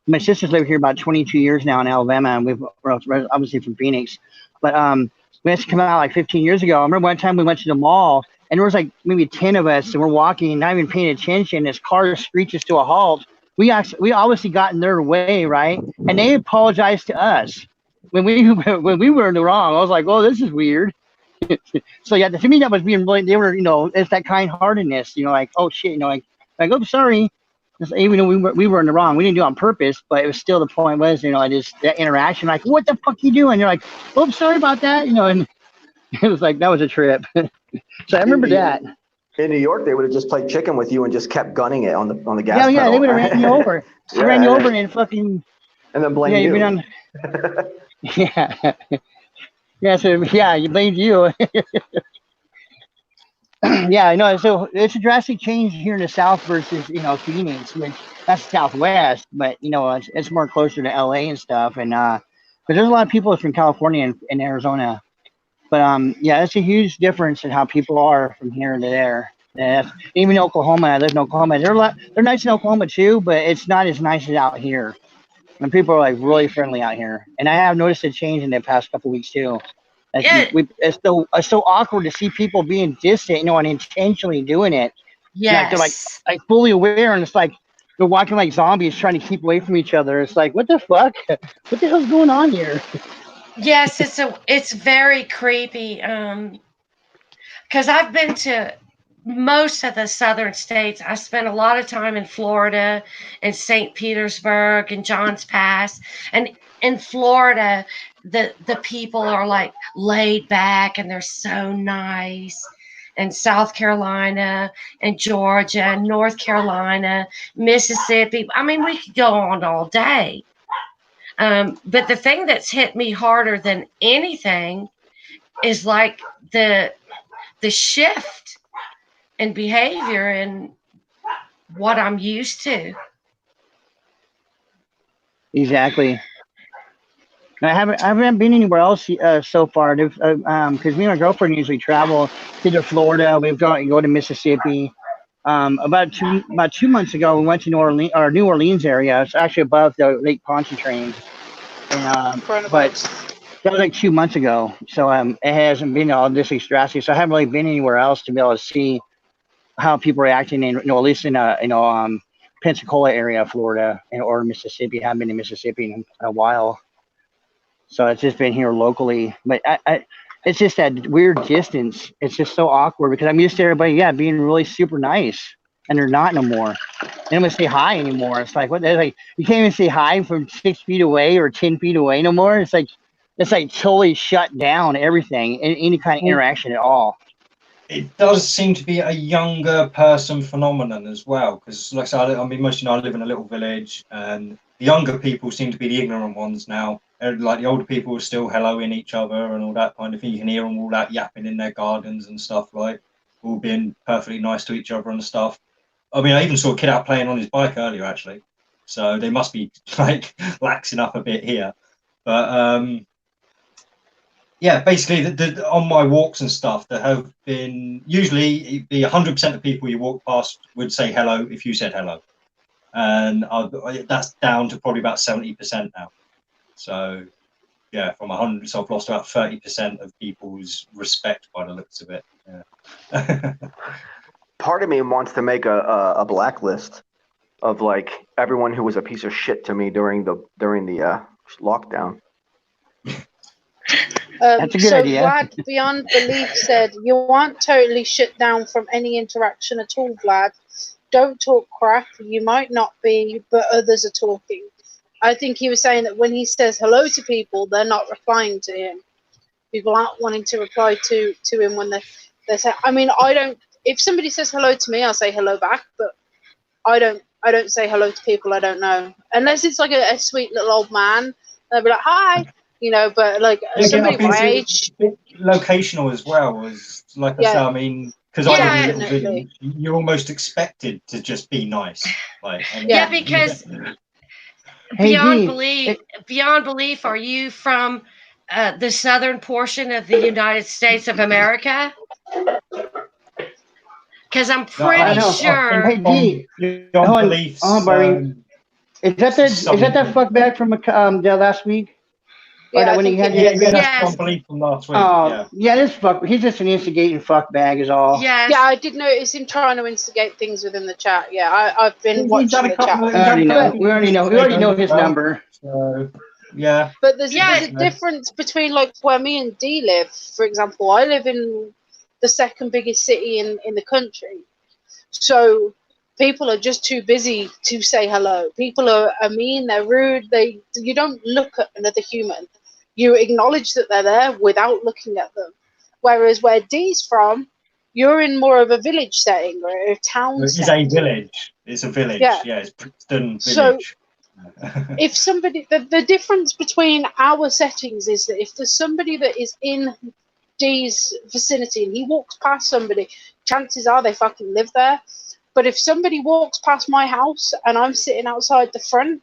My sister's lived here about 22 years now in Alabama, and we're obviously from Phoenix. But we used to come out like 15 years ago. I remember one time we went to the mall, and there was like maybe 10 of us, and we're walking, not even paying attention. This car screeches to a halt. We obviously got in their way, right? And they apologized to us when we were in the wrong. I was like, oh, this is weird. So yeah, to me that was being really, they were, it's that kind heartedness, like, oh shit, like oh, sorry. Even though we were in the wrong, we didn't do it on purpose, but it was still, the point was, I just, that interaction, like, what the fuck you doing? You're like, oh, sorry about that, and it was like, that was a trip. So I remember that. In New York, they would have just played chicken with you and just kept gunning it on the gas pedal. Yeah, they would have ran you over. They ran you over and fucking. And then blame you. Yeah. Yeah, so you blamed you. Yeah, I know. So it's a drastic change here in the South versus Phoenix, which that's Southwest, but it's more closer to LA and stuff, and but there's a lot of people from California and Arizona, but yeah, it's a huge difference in how people are from here to there. And even Oklahoma, I live in Oklahoma. They're nice in Oklahoma too, but it's not as nice as out here. And people are like really friendly out here, and I have noticed a change in the past couple weeks too. It's so awkward to see people being distant, and intentionally doing it. Yes. Like they're like fully aware, and it's like they're walking like zombies, trying to keep away from each other. It's like, what the fuck? What the hell's going on here? Yes, it's very creepy. Because I've been to most of the southern states. I spent a lot of time in Florida and St. Petersburg and Johns Pass. And in Florida, the people are like laid back and they're so nice. And South Carolina and Georgia and North Carolina, Mississippi. I mean, we could go on all day. But the thing that's hit me harder than anything is like the shift in behavior and what I'm used to. Exactly. I haven't been anywhere else so far. Because me and my girlfriend usually travel to Florida. We've go to Mississippi. About 2 months ago, we went to New Orleans area. It's actually above the Lake Pontchartrain, and but Coronavirus. that was like 2 months ago. So it hasn't been all this drastic. So I haven't really been anywhere else to be able to see how people are acting in, at least in Pensacola area, Florida, or Mississippi. I haven't been to Mississippi in a while. So it's just been here locally, but it's just that weird distance. It's just so awkward because I'm used to everybody, being really super nice, and they're not no more. They don't even say hi anymore. It's like like you can't even say hi from 6 feet away or 10 feet away no more. It's like totally shut down everything, any kind of interaction at all. It does seem to be a younger person phenomenon as well, because like I said, I mean, most I live in a little village, and the younger people seem to be the ignorant ones now. Like the older people are still helloing each other and all that kind of thing. You can hear them all that yapping in their gardens and stuff, like all being perfectly nice to each other and stuff. I mean, I even saw a kid out playing on his bike earlier, actually. So they must be like laxing up a bit here. But yeah, basically, on my walks and stuff, there have been usually the 100% of people you walk past would say hello if you said hello, and that's down to probably about 70% now. So yeah, from 100, so I've lost about 30% of people's respect by the looks of it. Yeah. Part of me wants to make a blacklist of like everyone who was a piece of shit to me during the lockdown. That's a good idea. Vlad Beyond Belief said, "You aren't totally shut down from any interaction at all, Vlad. Don't talk crap. You might not be, but others are talking." I think he was saying that when he says hello to people, they're not replying to him. People aren't wanting to reply to him when they say. I mean, I don't. If somebody says hello to me, I'll say hello back, but I don't say hello to people I don't know unless it's like a sweet little old man. They'll be like, "Hi." But like somebody my age, locational as well as like I say. I mean, because I live in a little village, you're almost expected to just be nice. Like, because beyond belief, are you from the southern portion of the United States of America? Because I'm pretty sure. Hey, D, beliefs. Is that that fuck back from last week? Yeah, when he had that's belief from last week. This fuck. He's just an instigating fuck bag, is all. Yes. Yeah, I did notice him trying to instigate things within the chat. Yeah, I've been watching the chat. We already know his number. So, yeah. But there's a difference between like where me and D live. For example, I live in the second biggest city in the country, so people are just too busy to say hello. People are mean, they're rude. You don't look at another human. You acknowledge that they're there without looking at them. Whereas where D's from, you're in more of a village setting or a town setting. It's a village. It's a village. Yeah, it's Brixton village. So if somebody, the difference between our settings is that if there's somebody that is in D's vicinity and he walks past somebody, chances are they fucking live there. But if somebody walks past my house and I'm sitting outside the front,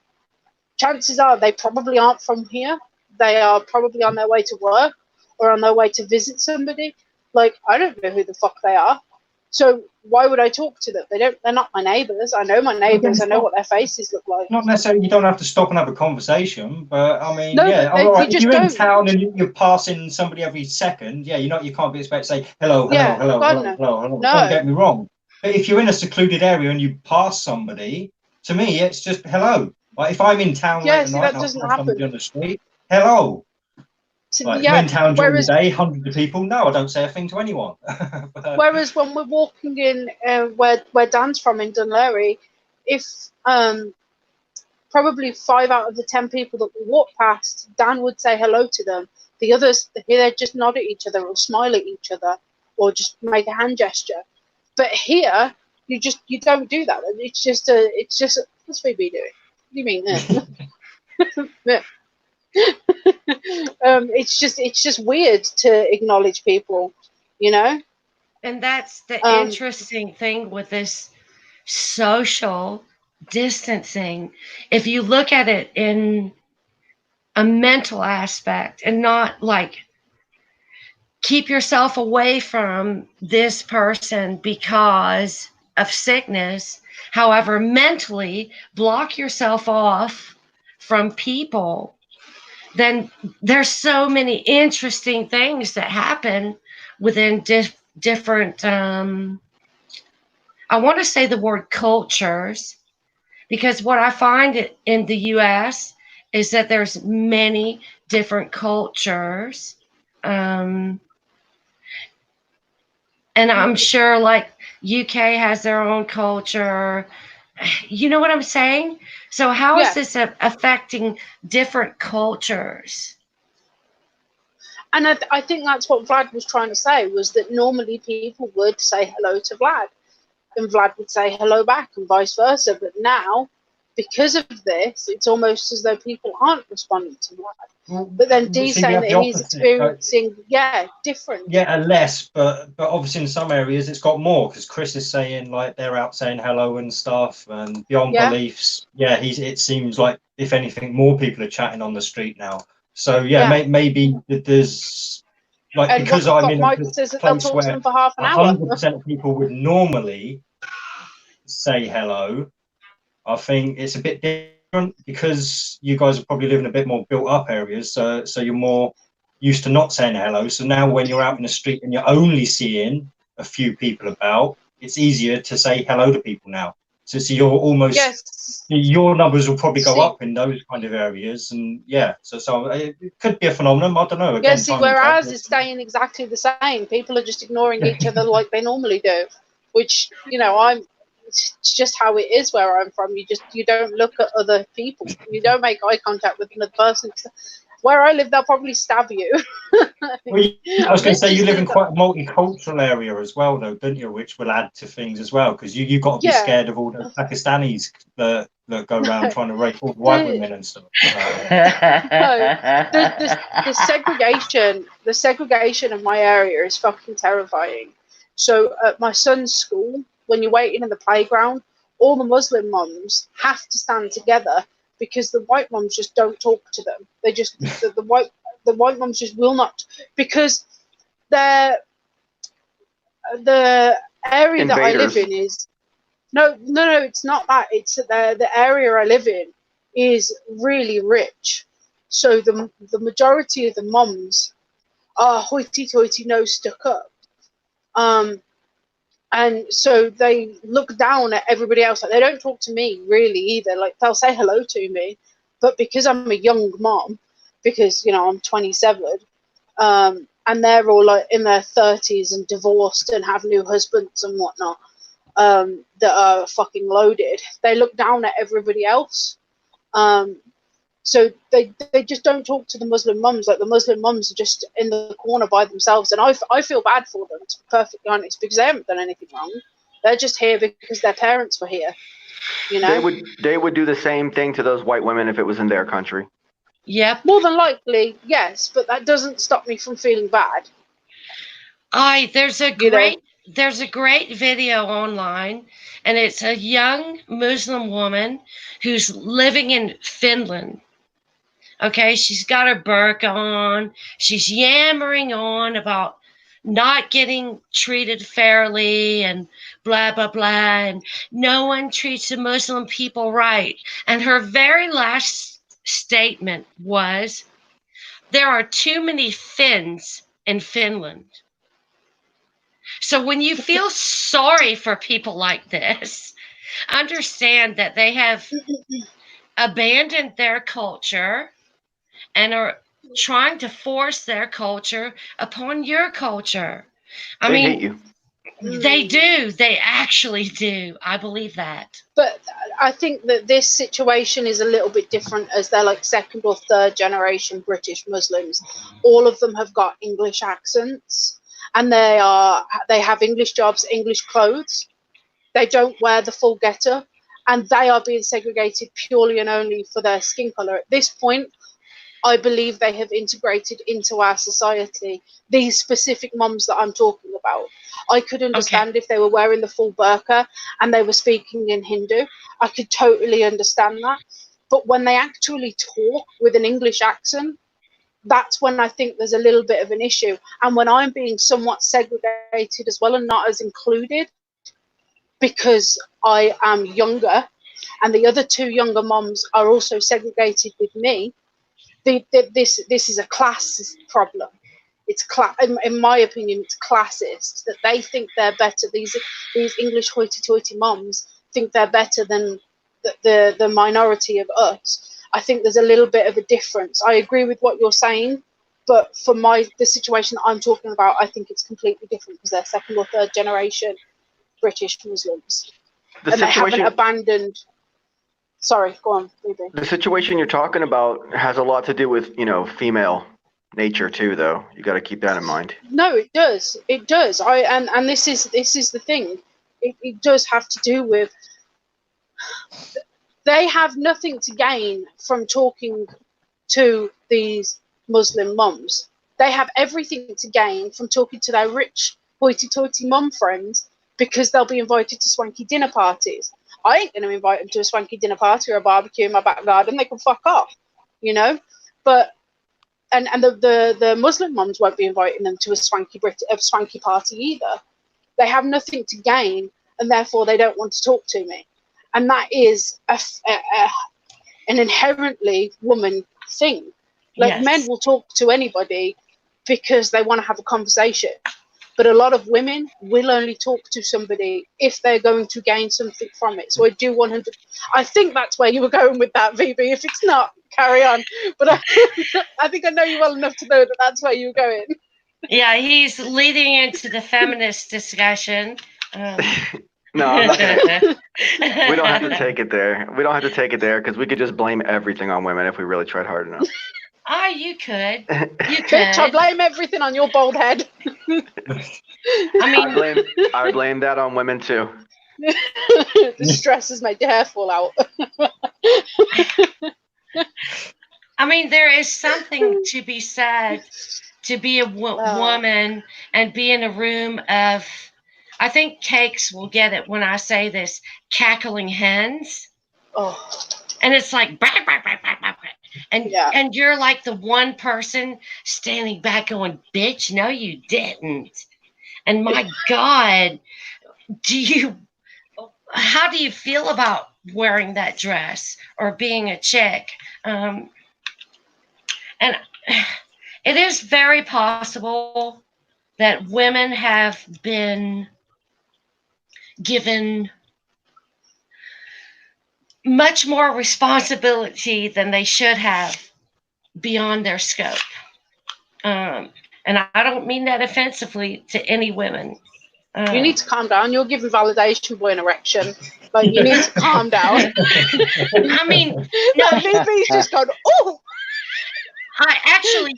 chances are they probably aren't from here. They are probably on their way to work or on their way to visit somebody. Like, I don't know who the fuck they are. So why would I talk to them? They're not my neighbours. I know my neighbours. I know what their faces look like. Not necessarily. You don't have to stop and have a conversation, but I mean, no, all right. If you're in town and you're passing somebody every second, you can't be expected to say hello. No. Don't get me wrong. But if you're in a secluded area and you pass somebody, to me, it's just hello. Like if I'm in town late at night and I pass somebody on the street, hello. Like, if I'm in town during the day, hundreds of people, no, I don't say a thing to anyone. Whereas when we're walking in where Dan's from in Dunleary, if probably 5 out of the 10 people that we walk past, Dan would say hello to them. The others, they just nod at each other or smile at each other or just make a hand gesture. But here, you don't do that. It's just what's Phoebe doing? What do you mean? It's just weird to acknowledge people, And that's the interesting thing with this social distancing. If you look at it in a mental aspect and not like keep yourself away from this person because of sickness. However, mentally block yourself off from people. Then there's so many interesting things that happen within different, I want to say the word cultures, because what I find in the US is that there's many different cultures. And I'm sure like UK has their own culture. You know what I'm saying? So how is this affecting different cultures? And I think that's what Vlad was trying to say, was that normally people would say hello to Vlad and Vlad would say hello back and vice versa. But now, because of this, it's almost as though people aren't responding to Vlad. But then Dee's saying that he's experiencing, different. Yeah, less, but obviously in some areas it's got more, because Chris is saying like they're out saying hello and stuff, and beyond beliefs. Yeah, it seems like if anything, more people are chatting on the street now. So maybe there's like, and because I'm in a says that place they'll talk to where them for half an hour. 100% of people would normally say hello. I think it's a bit different because you guys are probably living a bit more built up areas, so you're more used to not saying hello. So now when you're out in the street and you're only seeing a few people about, it's easier to say hello to people now. So you're almost, your numbers will probably go up in those kind of areas, and so it could be a phenomenon. I don't know. Again, whereas it's staying exactly the same. People are just ignoring each other like they normally do, which it's just how it is where I'm from. You don't look at other people. You don't make eye contact with another person. Where I live, they'll probably stab you. Well, I was going to say you live in quite a multicultural area as well, though, don't you? Which will add to things as well, because you've got to be scared of all the Pakistanis that go around trying to rape all the white women and stuff. The segregation of my area is fucking terrifying. So at my son's school, when you're waiting in the playground, all the Muslim mums have to stand together because the white mums just don't talk to them. They just the white mums just will not, because the area Invaders. that I live in is no, it's not that. It's the area I live in is really rich, so the majority of the mums are hoity-toity, nose stuck up. And so they look down at everybody else. Like, they don't talk to me really either. Like, they'll say hello to me, but because I'm a young mom, because I'm 27, and they're all like in their 30s and divorced and have new husbands and whatnot, that are fucking loaded. They look down at everybody else. So they just don't talk to the Muslim mums. Like, the Muslim mums are just in the corner by themselves, and I feel bad for them, to be perfectly honest, because they haven't done anything wrong. They're just here because their parents were here. They would do the same thing to those white women if it was in their country. Yep. More than likely, yes, but that doesn't stop me from feeling bad. There's a great video online, and it's a young Muslim woman who's living in Finland. Okay, she's got her burqa on. She's yammering on about not getting treated fairly and blah, blah, blah. And no one treats the Muslim people right. And her very last statement was, there are too many Finns in Finland. So when you feel sorry for people like this, understand that they have abandoned their culture and are trying to force their culture upon your culture. They hate you. They do. They actually do. I believe that. But I think that this situation is a little bit different, as they're like second or third generation British Muslims. All of them have got English accents, and they have English jobs, English clothes. They don't wear the full getup, and they are being segregated purely and only for their skin color. At this point, I believe they have integrated into our society. These specific mums that I'm talking about, I could understand if they were wearing the full burqa and they were speaking in Hindu. I could totally understand that. But when they actually talk with an English accent, that's when I think there's a little bit of an issue. And when I'm being somewhat segregated as well and not as included, because I am younger and the other two younger moms are also segregated with me, this is a class problem. It's in my opinion, it's classist, that they think they're better. These English hoity-toity moms think they're better than the minority of us. I think there's a little bit of a difference. I agree with what you're saying, but for the situation that I'm talking about, I think it's completely different because they're second or third generation British Muslims, and they haven't abandoned. Sorry, go on, Ruby. The situation you're talking about has a lot to do with, female nature too, though. You got to keep that in mind. No, it does. It does. And this is the thing. It does have to do with. They have nothing to gain from talking to these Muslim mums. They have everything to gain from talking to their rich hoity-toity mum friends because they'll be invited to swanky dinner parties. I ain't going to invite them to a swanky dinner party or a barbecue in my back garden. They can fuck off, But and the Muslim mums won't be inviting them to a swanky party either. They have nothing to gain, and therefore they don't want to talk to me. And that is an inherently woman thing. Like, Yes. men will talk to anybody because they want to have a conversation. But a lot of women will only talk to somebody if they're going to gain something from it. So I do 100. I think that's where you were going with that, VB. If it's not, carry on. But I think I know you well enough to know that that's where you were going. Yeah, he's leading into the feminist discussion. No, I'm not gonna, we don't have to take it there. We don't have to take it there because we could just blame everything on women if we really tried hard enough. Oh, you could. You could. Bitch, I blame everything on your bald head. I mean, I blame that on women too. The stress has made your hair fall out. I mean, there is something to be said to be a woman and be in a room of, I think Cakes will get it when I say this, cackling hens. Oh. And it's like, bah, bah, bah, bah, bah, bah. And you're like the one person standing back going, bitch, no, you didn't. And my God, how do you feel about wearing that dress or being a chick? And it is very possible that women have been given much more responsibility than they should have beyond their scope. And I don't mean that offensively to any women. You need to calm down. You're giving validation boy an erection. Like, you need to calm down. I mean, no, VB's just going, oh!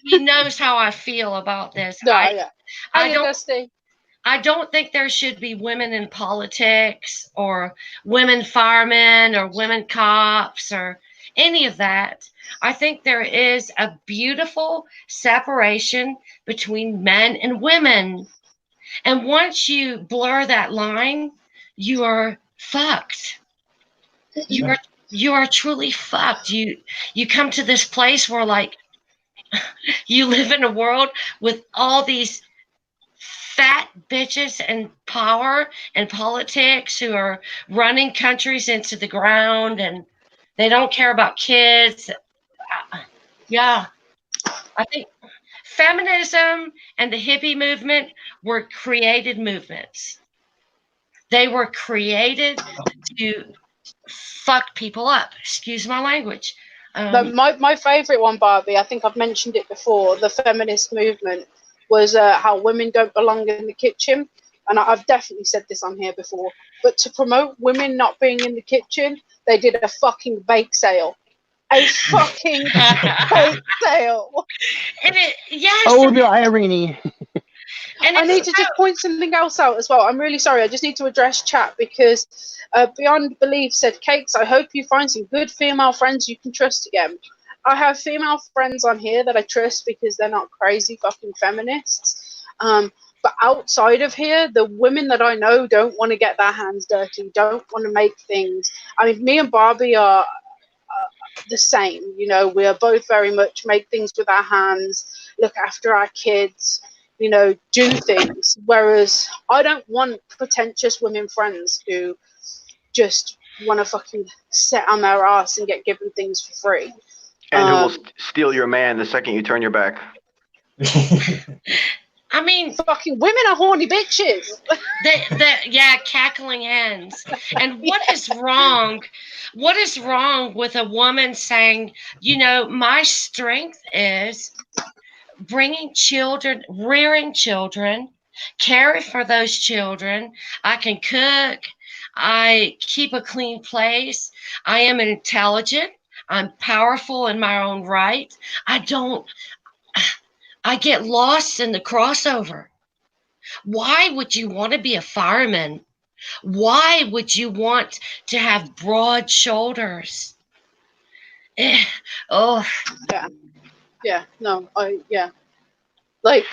He knows how I feel about this. No, I don't think there should be women in politics or women firemen or women cops or any of that. I think there is a beautiful separation between men and women. And once you blur that line, you are fucked. You are truly fucked. You come to this place where, like, you live in a world with all these fat bitches in power and politics who are running countries into the ground, and they don't care about kids. Yeah, I think feminism and the hippie movement were created movements. They were created to fuck people up. Excuse my language. My favorite one, Barbie, I think I've mentioned it before, the feminist movement, was how women don't belong in the kitchen. And I've definitely said this on here before, but to promote women not being in the kitchen, they did a fucking bake sale. A fucking bake sale. Yes. Oh, the irony. And I need to just point something else out as well. I'm really sorry. I just need to address chat because Beyond Belief said, Cakes, I hope you find some good female friends you can trust again. I have female friends on here that I trust because they're not crazy fucking feminists. But outside of here, the women that I know don't want to get their hands dirty, don't want to make things. I mean, me and Barbie are the same. You know, we are both very much make things with our hands, look after our kids, you know, do things. Whereas I don't want pretentious women friends who just want to fucking sit on their ass and get given things for free. And who will steal your man the second you turn your back. I mean, fucking women are horny bitches. Yeah, cackling hens. And what is wrong? What is wrong with a woman saying, you know, my strength is bringing children, rearing children, caring for those children. I can cook. I keep a clean place. I am intelligent. I'm powerful in my own right. I get lost in the crossover. Why would you want to be a fireman? Why would you want to have broad shoulders? Oh. Yeah. No. Like.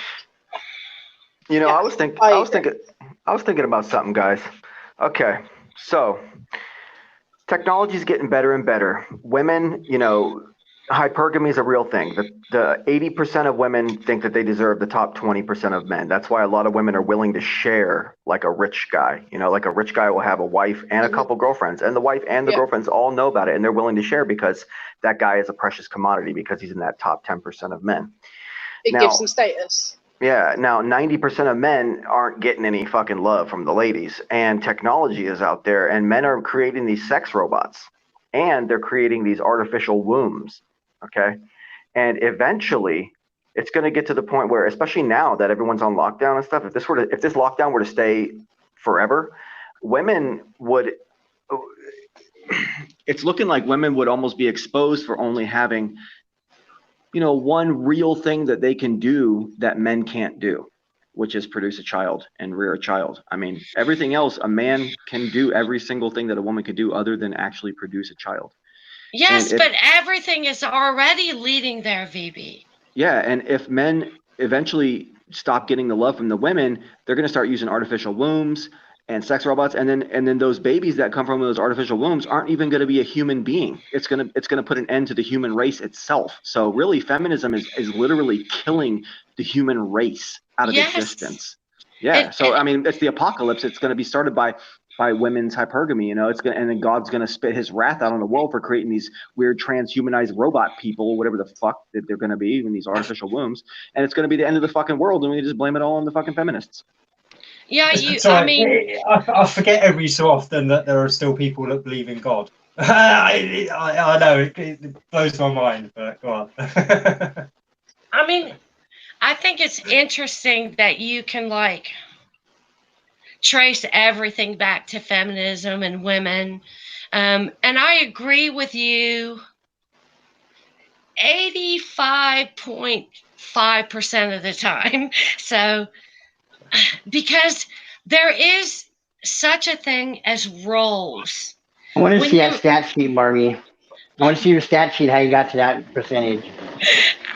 You know, I was thinking about something, guys. Okay, so technology is getting better and better. Women, you know, hypergamy is a real thing. The 80% of women think that they deserve the top 20% of men. That's why a lot of women are willing to share like a rich guy. You know, like a rich guy will have a wife and a couple girlfriends, and the wife and the girlfriends all know about it, and they're willing to share because that guy is a precious commodity because he's in that top 10% of men. It gives them status. Yeah. Now, 90% of men aren't getting any fucking love from the ladies, and technology is out there, and men are creating these sex robots, and they're creating these artificial wombs. Okay. And eventually it's going to get to the point where, especially now that everyone's on lockdown and stuff, if this lockdown were to stay forever, it's looking like women would almost be exposed for only having, you know, one real thing that they can do that men can't do, which is produce a child and rear a child. I mean, everything else, a man can do every single thing that a woman could do other than actually produce a child. Yes, but everything is already leading there, VB. Yeah, and if men eventually stop getting the love from the women, they're going to start using artificial wombs and sex robots, and then those babies that come from those artificial wombs aren't even going to be a human being. It's going to put an end to the human race itself. So really, feminism is literally killing the human race out of existence. Yeah. So I mean, it's the apocalypse. It's going to be started by women's hypergamy, you know. And then God's going to spit his wrath out on the world for creating these weird transhumanized robot people, whatever the fuck that they're going to be in these artificial wombs, and it's going to be the end of the fucking world, and we just blame it all on the fucking feminists. Yeah, I forget every so often that there are still people that believe in God. I know it blows my mind, but go on. I mean, I think it's interesting that you can like trace everything back to feminism and women, and I agree with you 85.5% of the time. So, because there is such a thing as roles. I want to see that stat sheet, Barbie. I want to see your stat sheet, how you got to that percentage.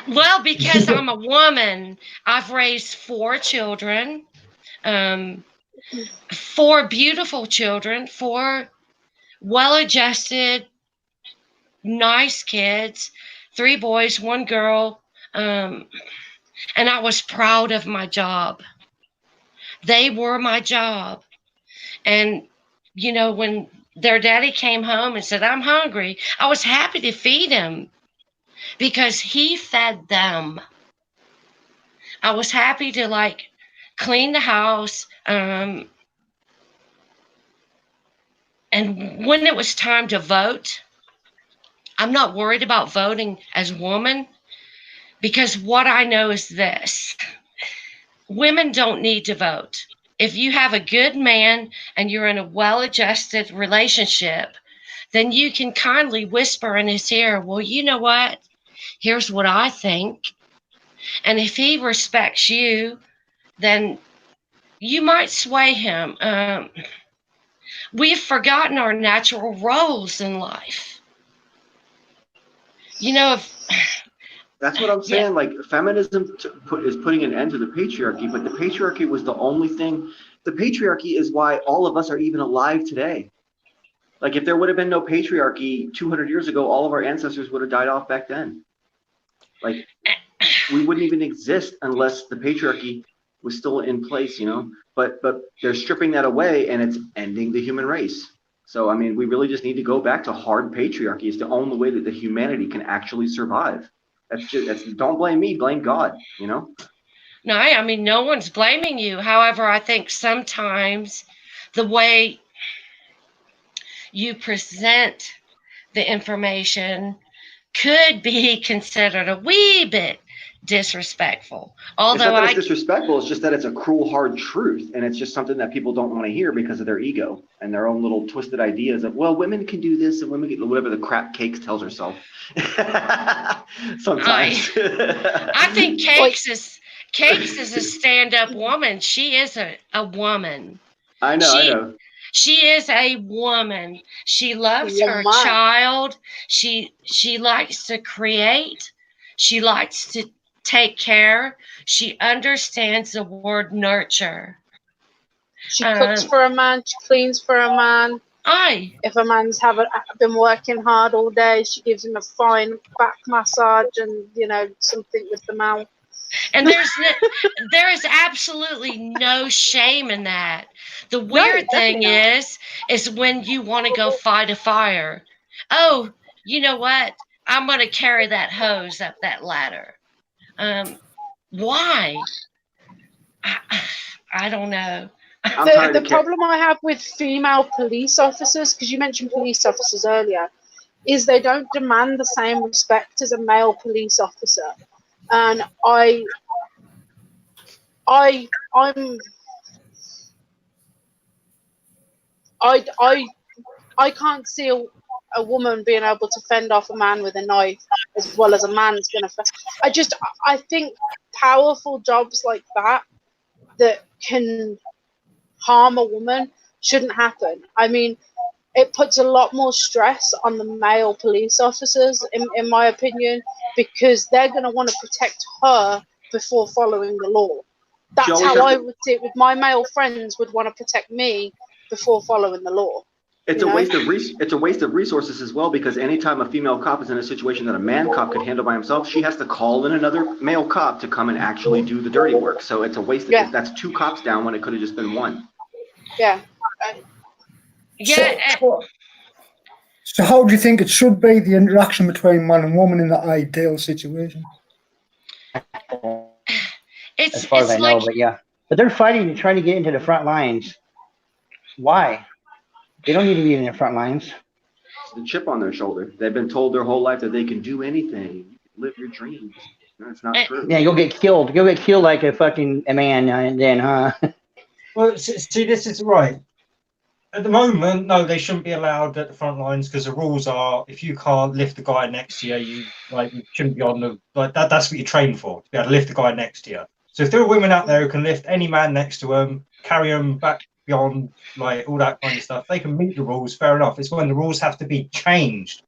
Well, because I'm a woman, I've raised 4 children, 4 beautiful children, 4 well-adjusted, nice kids, 3 boys, 1 girl, and I was proud of my job. They were my job. And, you know, when their daddy came home and said, I'm hungry, I was happy to feed him because he fed them. I was happy to, like, clean the house. And when it was time to vote, I'm not worried about voting as a woman, because what I know is this: women don't need to vote. If you have a good man and you're in a well-adjusted relationship, then you can kindly whisper in his ear, well, you know what? Here's what I think. And if he respects you, then you might sway him. We've forgotten our natural roles in life. You know, that's what I'm saying. Yeah. Like, feminism is putting an end to the patriarchy, but the patriarchy was the only thing. The patriarchy is why all of us are even alive today. Like if there would have been no patriarchy 200 years ago, all of our ancestors would have died off back then. Like we wouldn't even exist unless the patriarchy was still in place, you know. But they're stripping that away, and it's ending the human race. So I mean, we really just need to go back to hard patriarchy. It's the only way that the humanity can actually survive. Don't blame me, blame God, you know. No, I mean, no one's blaming you. However, I think sometimes the way you present the information could be considered a wee bit disrespectful. Although it's not that it's disrespectful, it's just that it's a cruel, hard truth, and it's just something that people don't want to hear because of their ego and their own little twisted ideas of, well, women can do this and women can, whatever the crap Cakes tells herself. Sometimes. I think Cakes is a stand-up woman. She is a woman. I know. She is a woman. She loves her child. She likes to create. She likes to take care. She understands the word nurture. She cooks for a man. She cleans for a man. Aye. If a man's been working hard all day, she gives him a fine back massage and, you know, something with the mouth. And there is absolutely no shame in that. The weird thing is when you want to go fight a fire. Oh, you know what? I'm going to carry that hose up that ladder. Why? I don't know. The problem I have with female police officers, because you mentioned police officers earlier, is they don't demand the same respect as a male police officer. And I can't see a woman being able to fend off a man with a knife as well as a man's going to. I think powerful jobs like that can harm a woman shouldn't happen. I mean, it puts a lot more stress on the male police officers, in my opinion, because they're going to want to protect her before following the law. That's how I would see it. With my male friends would want to protect me before following the law. It's a waste of resources as well, because anytime a female cop is in a situation that a man cop could handle by himself, she has to call in another male cop to come and actually do the dirty work. So it's a waste. That's two cops down when it could have just been one. Yeah. So how do you think it should be, the interaction between man and woman in the ideal situation? As far as I know, but yeah. But they're fighting to try to get into the front lines. Why? They don't need to be in the front lines. The chip on their shoulder. They've been told their whole life that they can do anything, live your dreams. That's not true. Yeah, you'll get killed. You'll get killed like a man, and then, huh? Well, see, this is right. At the moment, no, they shouldn't be allowed at the front lines, because the rules are, if you can't lift the guy next to you, you shouldn't be on the that's what you train for, to be able to lift the guy next to you. So if there are women out there who can lift any man next to them, carry them back beyond all that kind of stuff, they can meet the rules, fair enough. It's when the rules have to be changed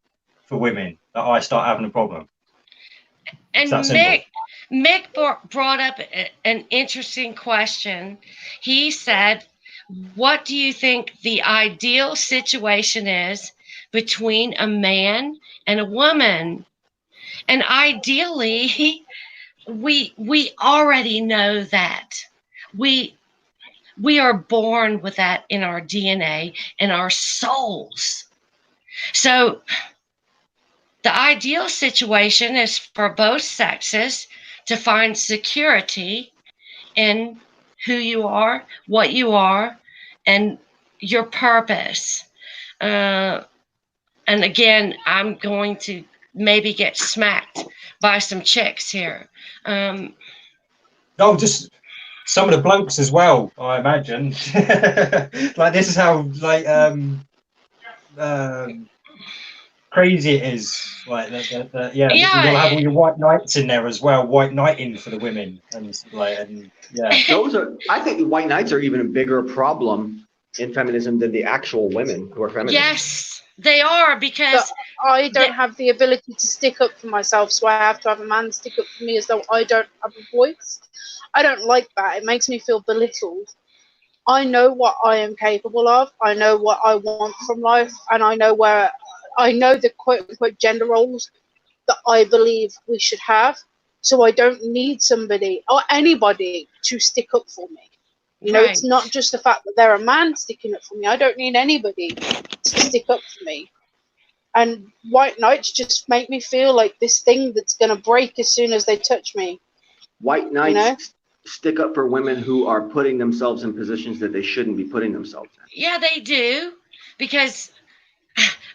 for women that I start having a problem. And Mick brought up an interesting question. He said, what do you think the ideal situation is between a man and a woman? And ideally, we already know that. We are born with that in our DNA and our souls. So the ideal situation is for both sexes to find security in who you are, what you are, and your purpose. And again, I'm going to maybe get smacked by some chicks here. No, just some of the blokes as well, I imagine. This is how crazy it is. You'll have all your white knights in there as well, white knighting for the women, I think white knights are even a bigger problem in feminism than the actual women who are feminists. Yes, they are, because I don't have the ability to stick up for myself, so I have to have a man stick up for me as though I don't have a voice. I don't like that. It makes me feel belittled. I know what I am capable of. I know what I want from life, and I know the quote unquote gender roles that I believe we should have. So I don't need somebody or anybody to stick up for me. You know, it's not just the fact that they're a man sticking up for me. I don't need anybody to stick up for me. And white knights just make me feel like this thing that's going to break as soon as they touch me. White knights stick up for women who are putting themselves in positions that they shouldn't be putting themselves in. Yeah, they do. Because,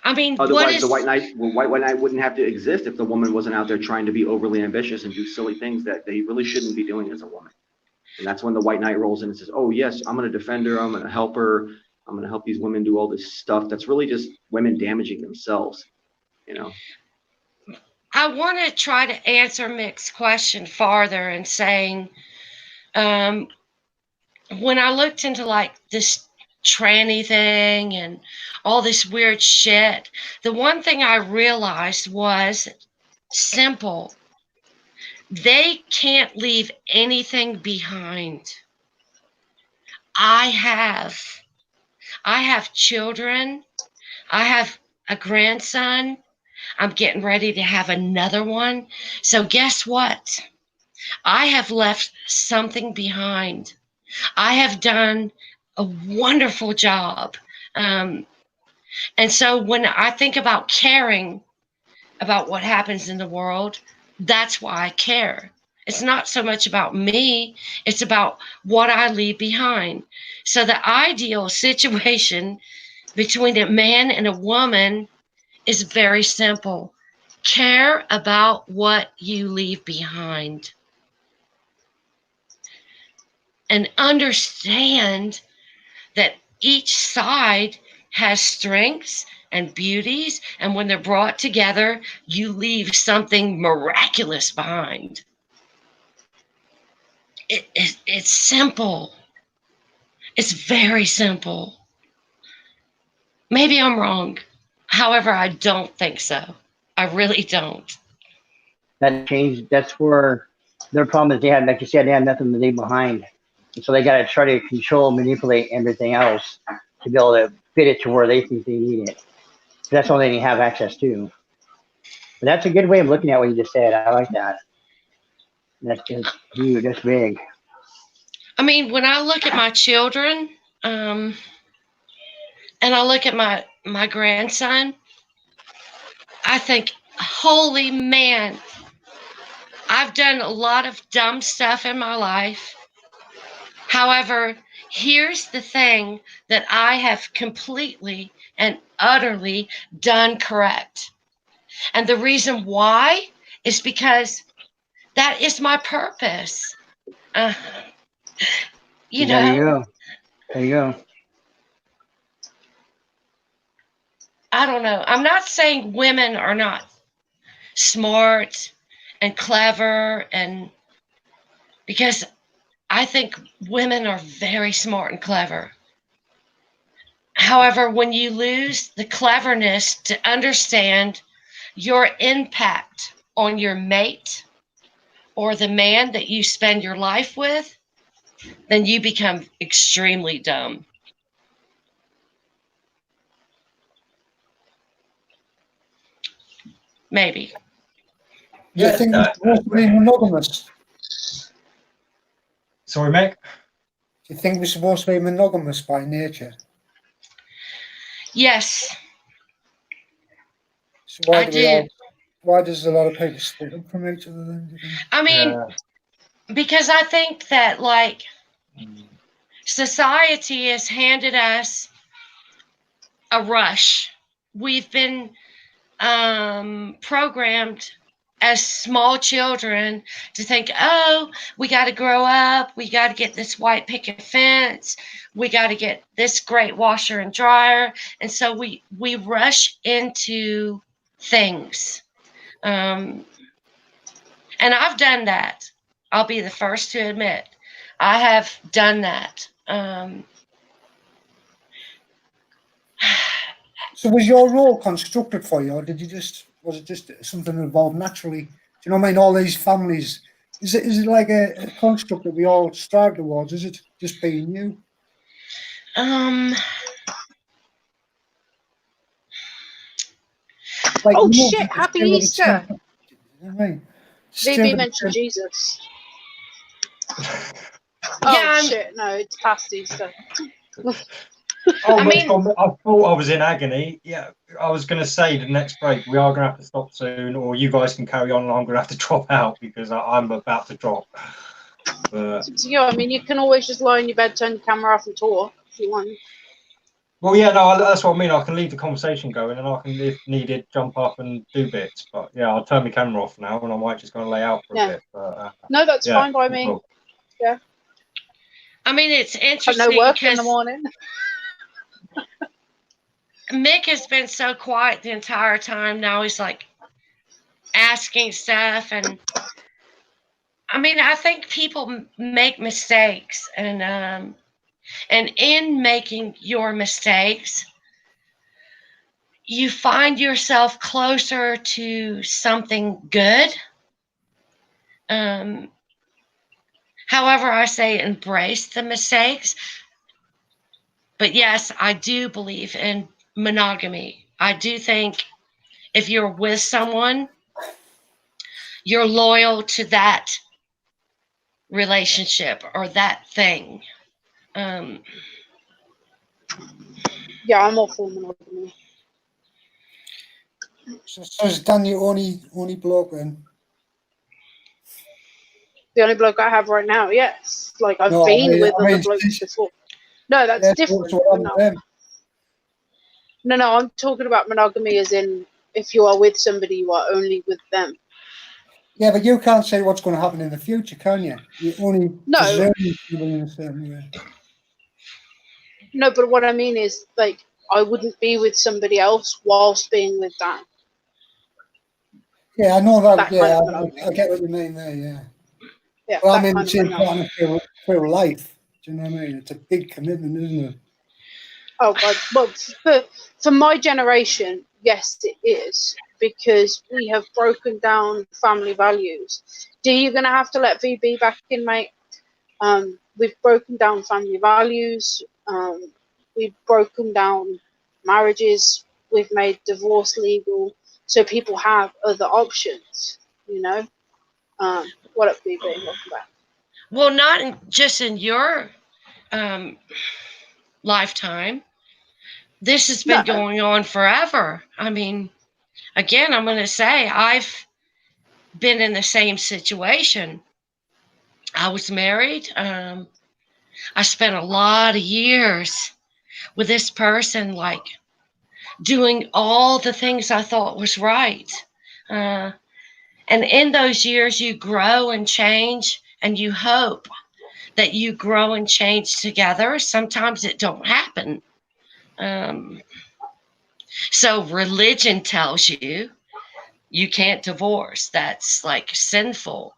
I mean, otherwise the white knight wouldn't have to exist if the woman wasn't out there trying to be overly ambitious and do silly things that they really shouldn't be doing as a woman. And that's when the white knight rolls in and says, oh yes, I'm going to defend her, I'm going to help her, I'm going to help these women do all this stuff that's really just women damaging themselves, you know. I want to try to answer Mick's question farther and saying, when I looked into like this tranny thing and all this weird shit, the one thing I realized was simple. They can't leave anything behind. I have children. I have a grandson. I'm getting ready to have another one. So guess what? I have left something behind. I have done a wonderful job. And so when I think about caring about what happens in the world, that's why I care. It's not so much about me, it's about what I leave behind. So the ideal situation between a man and a woman is very simple. Care about what you leave behind. And understand that each side has strengths and beauties, and when they're brought together, you leave something miraculous behind. It's simple. It's very simple. Maybe I'm wrong. However, I don't think so. I really don't. That changed. That's where their problem is. They had, like you said, they had nothing to leave behind, and so they got to try to control, manipulate everything else to be able to fit it to where they think they need it. So that's all they have access to. But that's a good way of looking at what you just said. I like that. That's just huge. That's big. I mean, when I look at my children, and I look at my grandson, I think, holy man, I've done a lot of dumb stuff in my life. However, here's the thing that I have completely and utterly done correct. And the reason why is because that is my purpose. You know. There you go. There you go. I don't know. I'm not saying women are not smart and clever, and because I think women are very smart and clever. However, when you lose the cleverness to understand your impact on your mate or the man that you spend your life with, then you become extremely dumb. Maybe. Do you think we're supposed to be monogamous? Sorry, Mick? Do you think we're supposed to be monogamous by nature? Yes. So why I do. Why does a lot of people split up from each other then? Do you think? I mean, because I think that, like, society has handed us a rush. We've been programmed as small children to think, oh, we got to grow up, we got to get this white picket fence, we got to get this great washer and dryer, and so we rush into things. And I've done that. I'll be the first to admit I have done that. So was your role constructed for you, or was it just something that evolved naturally? Do you know what I mean? All these families, is it like a construct that we all strive towards? Is it just being you? Like, Oh you know, shit! it's Happy still the Easter. same- you know what I mean? Still VB the mentioned same- Jesus. Yeah, Oh shit! No, it's past Easter. Oh, I mean- I thought I was in agony. Yeah, I was going to say the next break we are going to have to stop soon, or you guys can carry on, and I'm going to have to drop out because I'm about to drop. But, So, yeah, I mean, you can always just lie in your bed, turn your camera off, and talk if you want. well, yeah, no, that's what I mean. I can leave the conversation going, and I can, if needed, jump up and do bits. But yeah, I'll turn my camera off now, and I might just go and lay out for a bit. But, No, that's yeah, fine by me. cool. Yeah. I mean, it's Have interesting no work in because the morning. Mick has been so quiet the entire time. Now he's like asking stuff, and I mean, I think people make mistakes, and in making your mistakes, you find yourself closer to something good. However, I say embrace the mistakes. But yes, I do believe in monogamy. I do think if you're with someone, you're loyal to that relationship or that thing. Yeah, I'm all for monogamy. So is Dan your only bloke then? The only bloke I have right now, yes. Like, I've No, been with I mean, other blokes before. No, that's yeah, different. so what happened to them? No, I'm talking about monogamy as in if you are with somebody, you are only with them. Yeah, but you can't say what's going to happen in the future, can you? You only No. deserve somebody in a certain way. No, but what I mean is, like, I wouldn't be with somebody else whilst being with Dan. Yeah, I know that. That Yeah, kind of monogamy. I get what you mean there. Yeah. Yeah, Well, that I'm in the kind of same monogamy. partner for life. Do you know what I mean? It's a big commitment, isn't it? Oh God! Well, for my generation, yes, it is, because we have broken down family values. You're gonna have to let VB back in, mate. We've broken down family values. We've broken down marriages. We've made divorce legal, so people have other options. You know. What up, VB? Welcome back. Well, not just in your lifetime. This has been going on forever. I mean, again, I'm going to say I've been in the same situation. I was married. I spent a lot of years with this person, like doing all the things I thought was right. And in those years, you grow and change, and you hope that you grow and change together. Sometimes it don't happen. So religion tells you can't divorce. That's like sinful.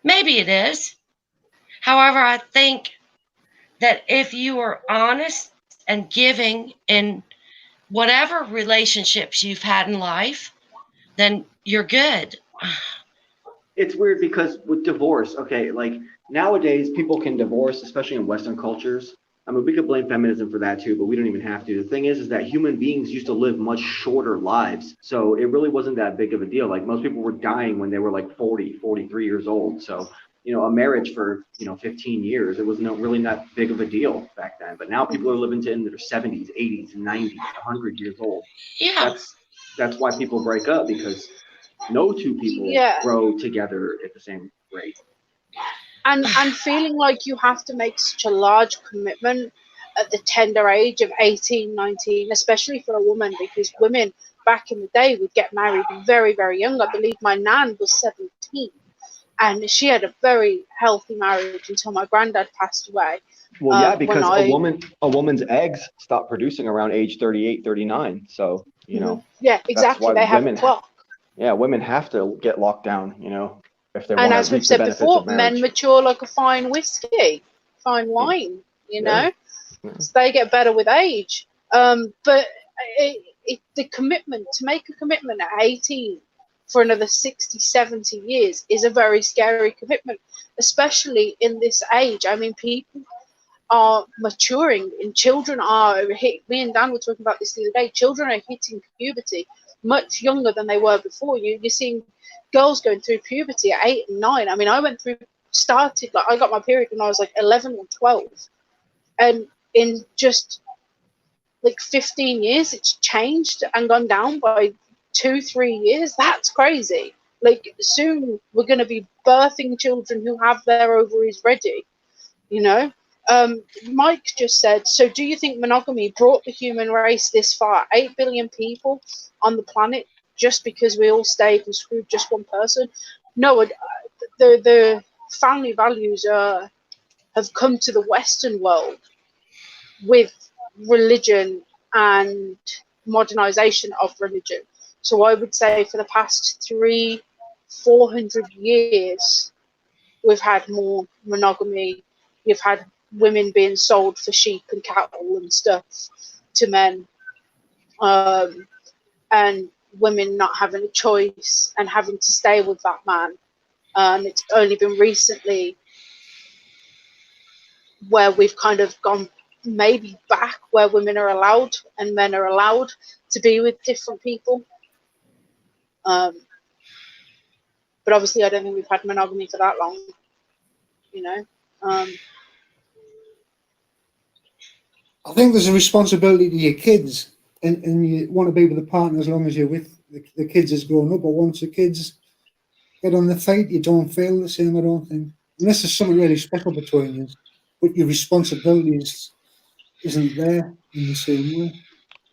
Maybe it is. However, I think that if you are honest and giving in whatever relationships you've had in life, then you're good. It's weird because with divorce, okay, like nowadays people can divorce, especially in Western cultures. I mean, we could blame feminism for that too, but we don't even have to. The thing is that human beings used to live much shorter lives. So it really wasn't that big of a deal. Like most people were dying when they were like 40, 43 years old. So, a marriage for, 15 years, it was really not big of a deal back then. But now people are living to in their 70s, 80s, 90s, 100 years old. Yeah. That's why people break up, because no two people grow together at the same rate. And feeling like you have to make such a large commitment at the tender age of 18, 19, especially for a woman, because women back in the day would get married very, very young. I believe my nan was 17, and she had a very healthy marriage until my granddad passed away. Well, yeah, because a woman's eggs stop producing around age 38, 39. So, Yeah, exactly. They have a clock. Yeah, women have to get locked down, if they And want as to we've reap the said benefits before, of marriage. men mature like a fine whiskey, fine wine, know? So they get better with age. But the commitment, to make a commitment at 18 for another 60, 70 years is a very scary commitment, especially in this age. I mean, people are maturing, and children are me and Dan were talking about this the other day. Children are hitting puberty much younger than they were before. You're seeing girls going through puberty at 8 and 9. I mean, I got my period when I was like 11 or 12, and in just like 15 years it's changed and gone down by 2-3 years. That's crazy. Like, soon we're going to be birthing children who have their ovaries ready, you know. Mike just said, so do you think monogamy brought the human race this far? 8 billion people on the planet just because we all stayed and screwed just one person? No, the family values have come to the Western world with religion and modernization of religion. So I would say for the past 300-400 years, we've had more monogamy. You've had women being sold for sheep and cattle and stuff to men, and women not having a choice and having to stay with that man. It's only been recently where we've kind of gone maybe back where women are allowed and men are allowed to be with different people. But obviously I don't think we've had monogamy for that long, you know. I think there's a responsibility to your kids, and you want to be with a partner as long as you're with the kids as grown up. But once the kids get on the fight, you don't feel the same, I don't think. Unless there's something really special between you. But your responsibilities isn't there in the same way.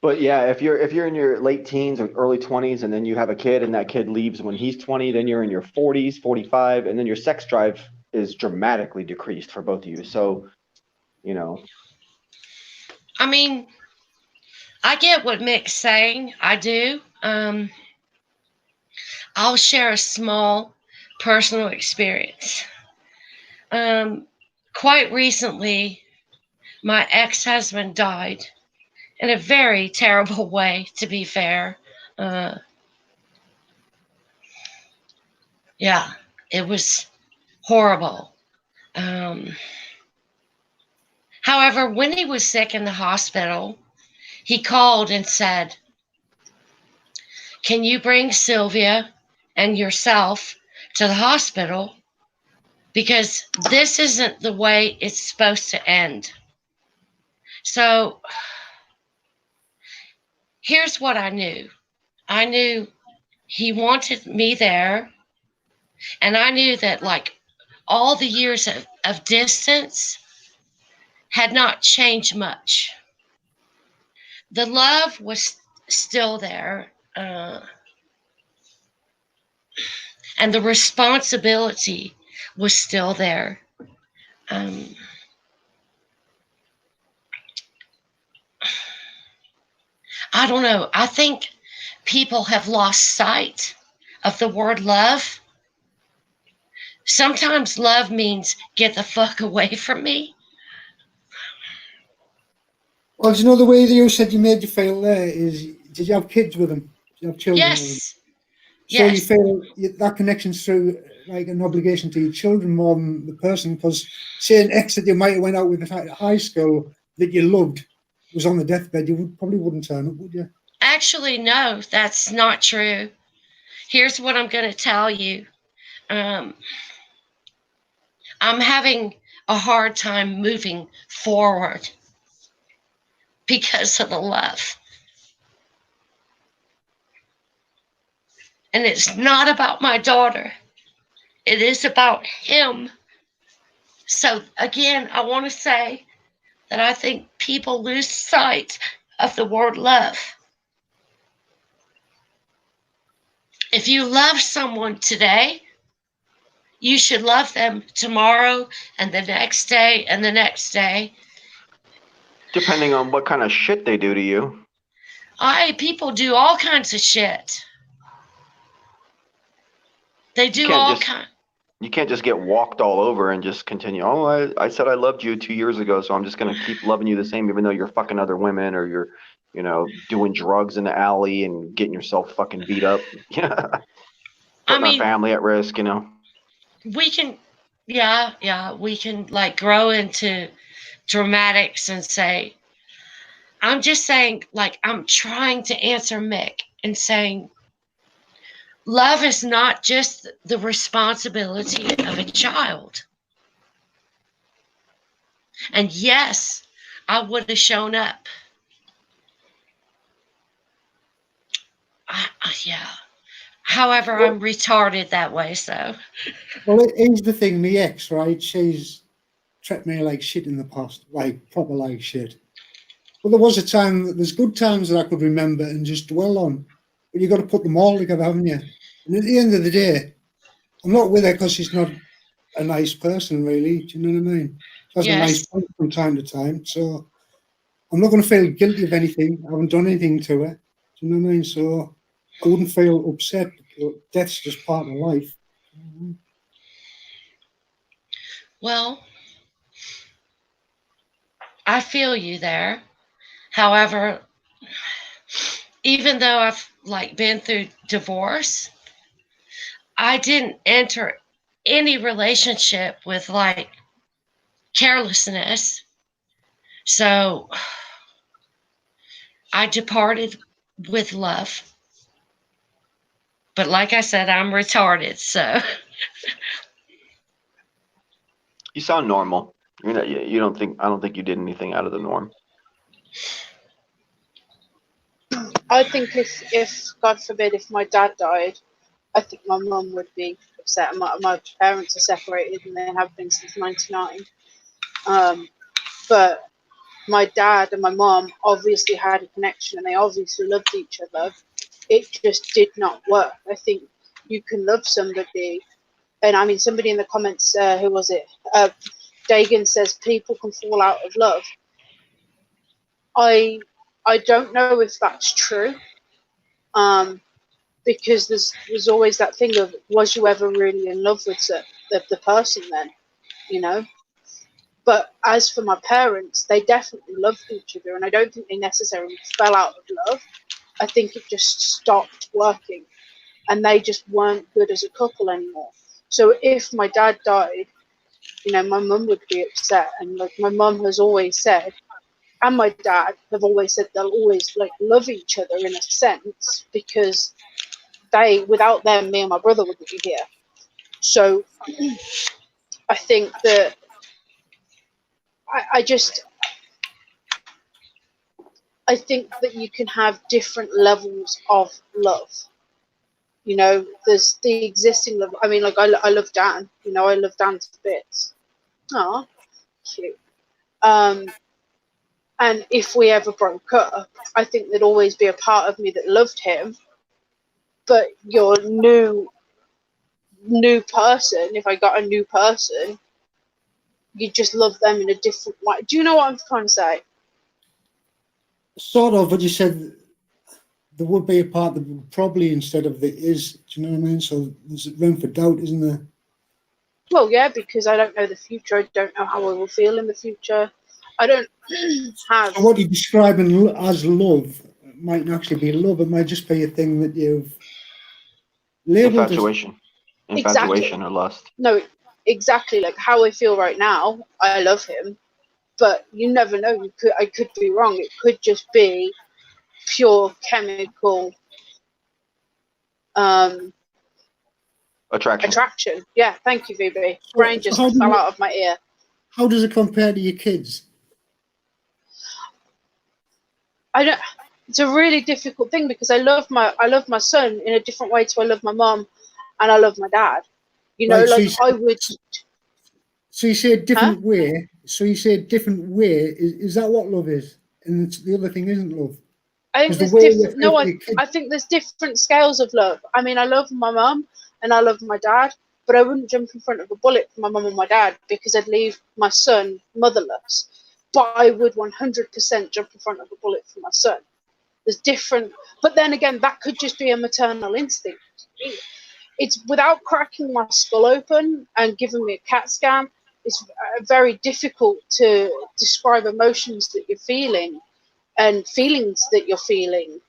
But yeah, if you're in your late teens or early 20s, and then you have a kid, and that kid leaves when he's 20, then you're in your 40s, 45, and then your sex drive is dramatically decreased for both of you. So, you know. I mean, I get what Mick's saying. I do. I'll share a small personal experience. Quite recently, my ex-husband died in a very terrible way, to be fair. Yeah, it was horrible. However, when he was sick in the hospital, he called and said, "Can you bring Sylvia and yourself to the hospital? Because this isn't the way it's supposed to end." So here's what I knew. I knew he wanted me there, and I knew that, like, all the years of distance had not changed much. The love was still there, and the responsibility was still there. I don't know. I think people have lost sight of the word love. Sometimes love means get the fuck away from me. Well, do you know the way that you said you made you feel there is, did you have kids with them? Did you have children with them? Yes. So Yes. you feel that connection's through like an obligation to your children more than the person, because say an ex that you might have went out with at high school that you loved was on the deathbed, you probably wouldn't turn up, would you? Actually, no, that's not true. Here's what I'm going to tell you. I'm having a hard time moving forward because of the love. And it's not about my daughter. It is about him. So again, I want to say that I think people lose sight of the word love. If you love someone today, you should love them tomorrow and the next day and the next day. Depending on what kind of shit they do to you. People do all kinds of shit. They do all kinds. You can't just get walked all over and just continue. Oh, I said I loved you 2 years ago, so I'm just going to keep loving you the same, even though you're fucking other women, or you're, you know, doing drugs in the alley and getting yourself fucking beat up. Yeah. Putting our family at risk, you know. We can, we can like grow into dramatics and say, I'm just saying, like, I'm trying to answer Mick and saying, love is not just the responsibility of a child. And yes, I would have shown up. Yeah. However, I'm retarded that way, so. Well, here's the thing. My ex, right? She's treated me like shit in the past, like proper like shit. But there was a time, there's good times that I could remember and just dwell on. But you've got to put them all together, haven't you? And at the end of the day, I'm not with her because she's not a nice person, really. Do you know what I mean? She has a nice point from time to time. So I'm not going to feel guilty of anything. I haven't done anything to her. Do you know what I mean? So I wouldn't feel upset. Death's just part of life. Well, I feel you there. However, even though I've like been through divorce, I didn't enter any relationship with like carelessness. So I departed with love. But like I said, I'm retarded, so. You sound normal. You know, you don't think, I don't think you did anything out of the norm. I think if God forbid, if my dad died, I think my mum would be upset. My parents are separated and they have been since '99. But my dad and my mum obviously had a connection and they obviously loved each other. It just did not work. I think you can love somebody, and I mean, somebody in the comments, who was it? Dagan says people can fall out of love. I don't know if that's true, because there's always that thing of, was you ever really in love with the person then, you know? But as for my parents, they definitely loved each other, and I don't think they necessarily fell out of love. I think it just stopped working, and they just weren't good as a couple anymore. So if my dad died, you know, my mum would be upset, and like my mum has always said, and my dad have always said they'll always like love each other in a sense, because without them, me and my brother wouldn't be here. So I think that I think that you can have different levels of love. You know, there's the existing love. I mean, like I love Dan. You know, I love Dan to bits. Aw, cute. And if we ever broke up, I think there'd always be a part of me that loved him. But your new person, if I got a new person, you just love them in a different way. Do you know what I'm trying to say? Sort of, but you said there would be a part that would probably instead of the is. Do you know what I mean? So there's room for doubt, isn't there? Well, yeah, because I don't know the future. I don't know how I will feel in the future. I don't have. So what you're describing as love might not actually be love. It might just be a thing that you've labeled infatuation, exactly. Or lust. No, exactly. Like how I feel right now, I love him, but you never know. I could be wrong. It could just be pure chemical attraction. Yeah, thank you, VB. Brain just fell out of my ear. How does it compare to your kids? It's a really difficult thing because I love my son in a different way to I love my mom and I love my dad. You know, right, like so I would. So you say a different way. So you say a different way. Is that what love is? And the other thing isn't love. I think there's different. No, I think there's different scales of love. I mean, I love my mum and I love my dad, but I wouldn't jump in front of a bullet for my mum and my dad because I'd leave my son motherless. But I would 100% jump in front of a bullet for my son. There's different, but then again, that could just be a maternal instinct. It's without cracking my skull open and giving me a CAT scan. It's very difficult to describe emotions that you're feeling and feelings that you're feeling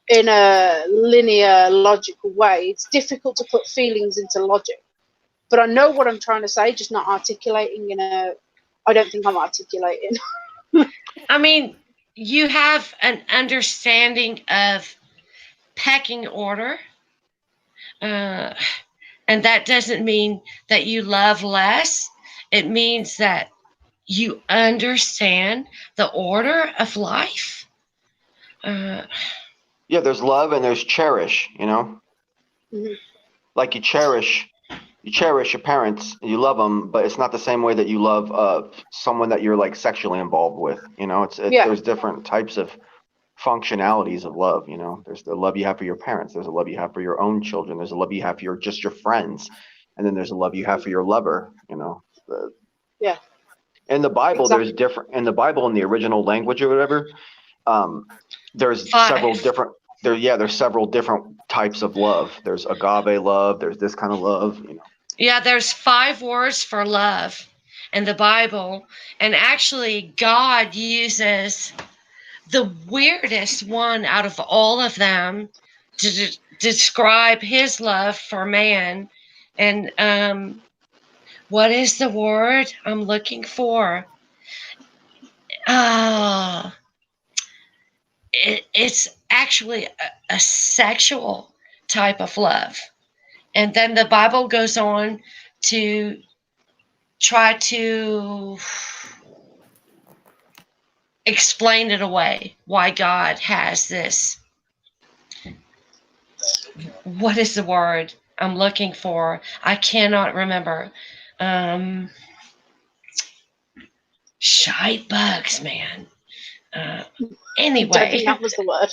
in a linear, logical way. It's difficult to put feelings into logic. But I know what I'm trying to say, just not articulating in a I don't think I'm articulating. I mean, you have an understanding of pecking order, and that doesn't mean that you love less. It means that you understand the order of life. Yeah, there's love and there's cherish, you know? Mhm. Like you cherish your parents, you love them, but it's not the same way that you love someone that you're like sexually involved with, you know? Yeah. There's different types of functionalities of love, you know? There's the love you have for your parents, there's a love you have for your own children, there's a love you have for just your friends, and then there's a love you have for your lover, you know? Yeah. In the Bible, Exactly. there's different. In the Bible, in the original language or whatever, there's 5. several different. There's several different types of love. There's agave love. There's this kind of love. You know. Yeah, there's 5 words for love in the Bible, and actually, God uses the weirdest one out of all of them to describe His love for man. And what is the word I'm looking for? It's actually a sexual type of love. And then the Bible goes on to try to explain it away, why God has this. What is the word I'm looking for? I cannot remember. Shite bugs, man. Anyway. I think that was the word.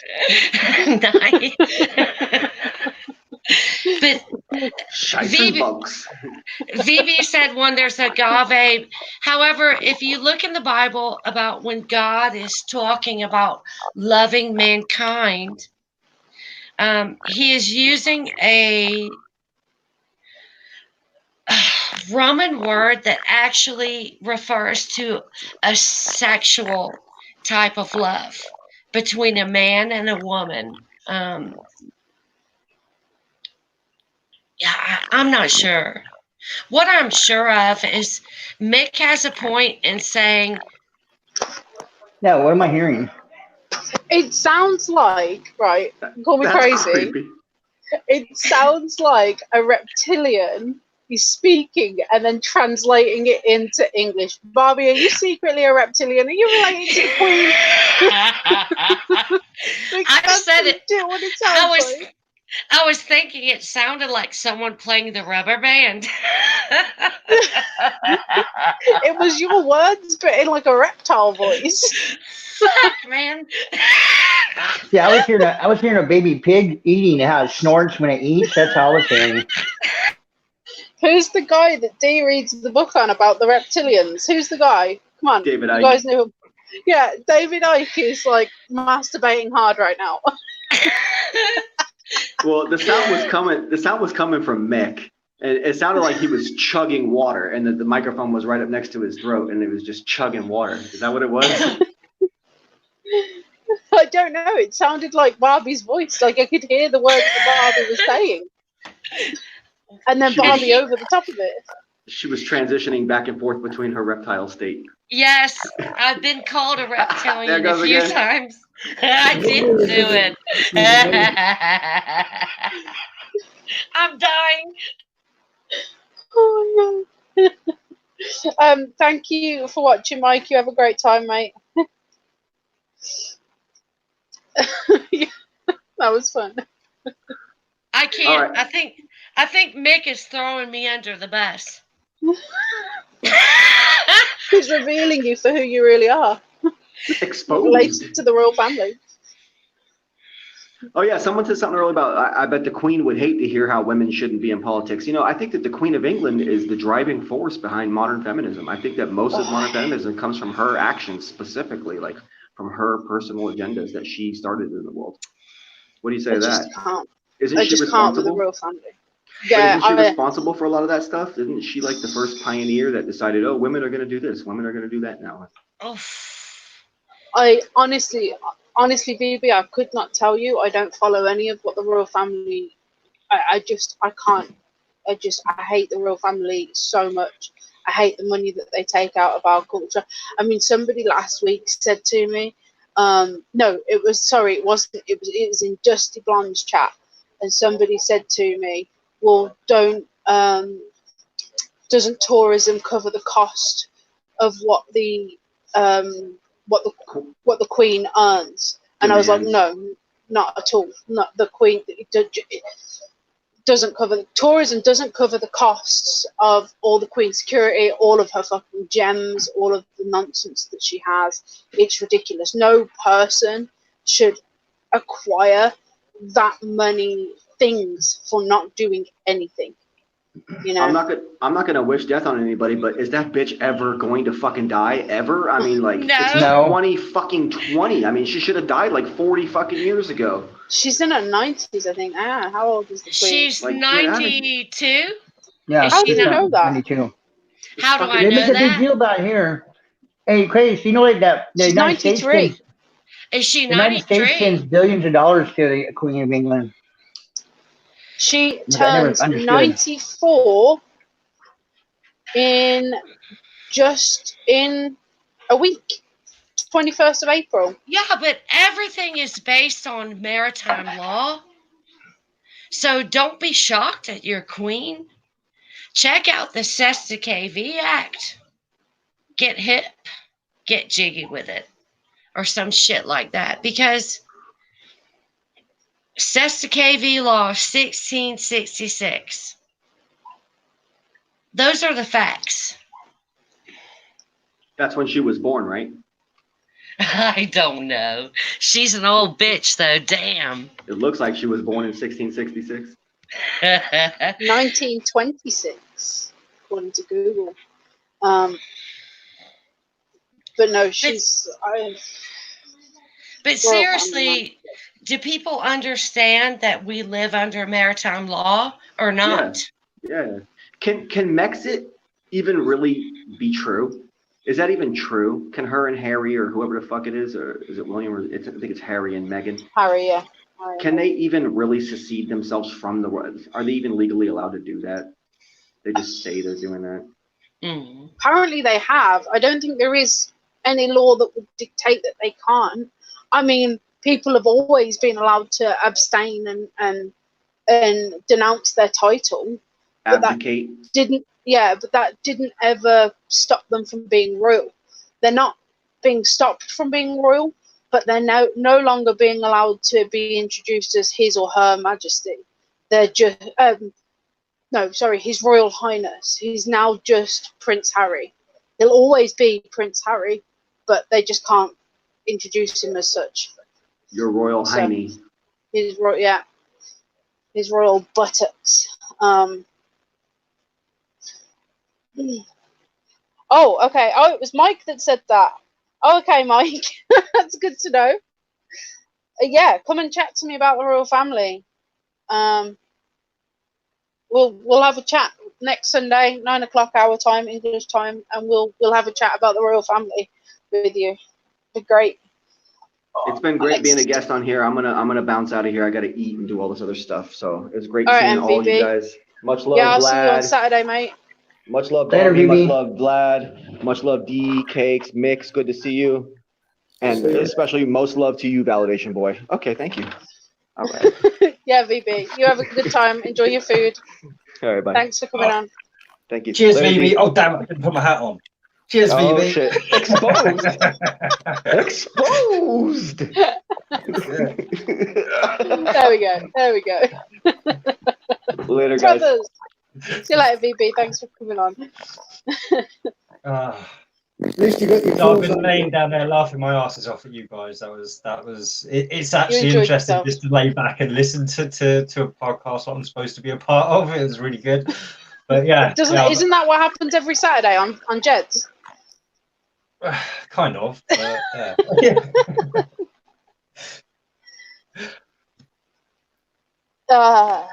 But Vivi said when there's agave. However, if you look in the Bible about when God is talking about loving mankind, He is using a Roman word that actually refers to a sexual type of love between a man and a woman. Yeah, I'm not sure. What I'm sure of is Mick has a point in saying. Yeah, what am I hearing? It sounds like, right, call me crazy. Creepy. It sounds like a reptilian is speaking and then translating it into English. Barbie, are you secretly a reptilian? Are you related to the Queen? I said it. What it sounds like. I was thinking it sounded like someone playing the rubber band. It was your words, but in like a reptile voice. Fuck, man. Yeah, I was hearing a baby pig eating and how it snorts when it eats. That's all I was hearing. Who's the guy that Dee reads the book on about the reptilians? Who's the guy? Come on, David you Icke. guys know him. Yeah, David Icke is like masturbating hard right now. Well, the sound was coming from Mick, and it sounded like he was chugging water, and the microphone was right up next to his throat, and it was just chugging water. Is that what it was? I don't know. It sounded like Barbie's voice. Like I could hear the words that Barbie was saying, and then Barbie over the top of it. She was transitioning back and forth between her reptile state. Yes, I've been called a reptilian a few times. I didn't do it. I'm dying. Oh no. Thank you for watching, Mike. You have a great time, mate. Yeah, that was fun. I can't. Right. I think Mick is throwing me under the bus. He's revealing you for who you really are. Exposed. Related to the royal family. Oh yeah, someone said something earlier about I bet the Queen would hate to hear how women shouldn't be in politics. You know, I think that the Queen of England is the driving force behind modern feminism. I think that most of modern feminism comes from her actions specifically, like from her personal agendas that she started in the world. What do you say to that? Isn't she responsible? With the royal family. Yeah, isn't she responsible for a lot of that stuff? Isn't she like the first pioneer that decided, oh, women are going to do this, women are going to do that now? Oh. I honestly, Bibi, I could not tell you. I don't follow any of what the royal family. I can't. I hate the royal family so much, I hate the money that they take out of our culture. I mean, somebody last week said to me, no, it wasn't. It was in Dusty Blonde's chat, and somebody said to me, well, doesn't tourism cover the cost of what the Queen earns? And I was like, no, not at all. Not the Queen. It doesn't cover tourism. Doesn't cover the costs of all the Queen's security, all of her fucking gems, all of the nonsense that she has. It's ridiculous. No person should acquire that many things for not doing anything. You know? I'm not gonna wish death on anybody, but is that bitch ever going to fucking die ever? I mean, like, it's 2020. I mean, she should have died like 40 fucking years ago. She's in her 90s, I think. How old is the Queen? She's 92. Yeah, how do you know that? 92. How do I They know make a big that? deal about it here. Hey, Chris, you know like that the She's United States 93. sends, Is she the United States 93? sends billions of dollars to the Queen of England. She Which I never turns understood. 94 just in a week, 21st of April. Yeah, but everything is based on maritime law. So don't be shocked at your queen. Check out the Cesta KV Act. Get hip, get jiggy with it, or some shit like that. Because Cesta KV Law 1666. Those are the facts. That's when she was born, right? I don't know. She's an old bitch, though. Damn. It looks like she was born in 1666. 1926, according to Google. But no, she's. But seriously, do people understand that we live under maritime law or not? Yeah. Can Mexit even really be true? Is that even true? Can her and Harry, or whoever the fuck it is, or is it William, or I think it's Harry and Meghan? Harry, yeah. Can they even really secede themselves from the world? Are they even legally allowed to do that? They just say they're doing that. Mm. Apparently they have. I don't think there is any law that would dictate that they can't. I mean, people have always been allowed to abstain and denounce their title. Abdicate. But that didn't ever stop them from being royal. They're not being stopped from being royal, but they're no longer being allowed to be introduced as His or Her Majesty. They're just His Royal Highness. He's now just Prince Harry. He'll always be Prince Harry, but they just can't introduce him as such. Your Royal Highness. His royal buttocks. Oh, okay. Oh, it was Mike that said that. Oh, okay, Mike. That's good to know. Yeah, come and chat to me about the royal family. We'll have a chat next Sunday, 9 o'clock our time, English time, and we'll have a chat about the royal family with you. It'd be great. It's been great being a guest on here. I'm gonna bounce out of here. I gotta eat and do all this other stuff. So it was great seeing all you guys. Much love, I'll Vlad. see you on Saturday, mate. Much love, Later, Bobby. Much BB. love, Vlad. Much love, D, Cakes, Mix. Good to see you. And especially most love to you, Validation Boy. Okay, thank you. All right. Yeah, VB. You have a good time. Enjoy your food. All right, bye. Thanks for coming on. Thank you. Cheers, Later, VB. D. Oh, damn, I didn't put my hat on. Cheers, Oh, VB. shit. Exposed. Exposed. There we go. Later, guys. Brothers. See you later, VB. Thanks for coming on. At least you got your I've clothes been on. laying down there laughing my asses off at you guys. It's actually enjoyed interesting yourself. just to lay back and listen to a podcast that I'm supposed to be a part of. It was really good. But yeah. Isn't that what happens every Saturday on Jed's? Kind of. But, yeah.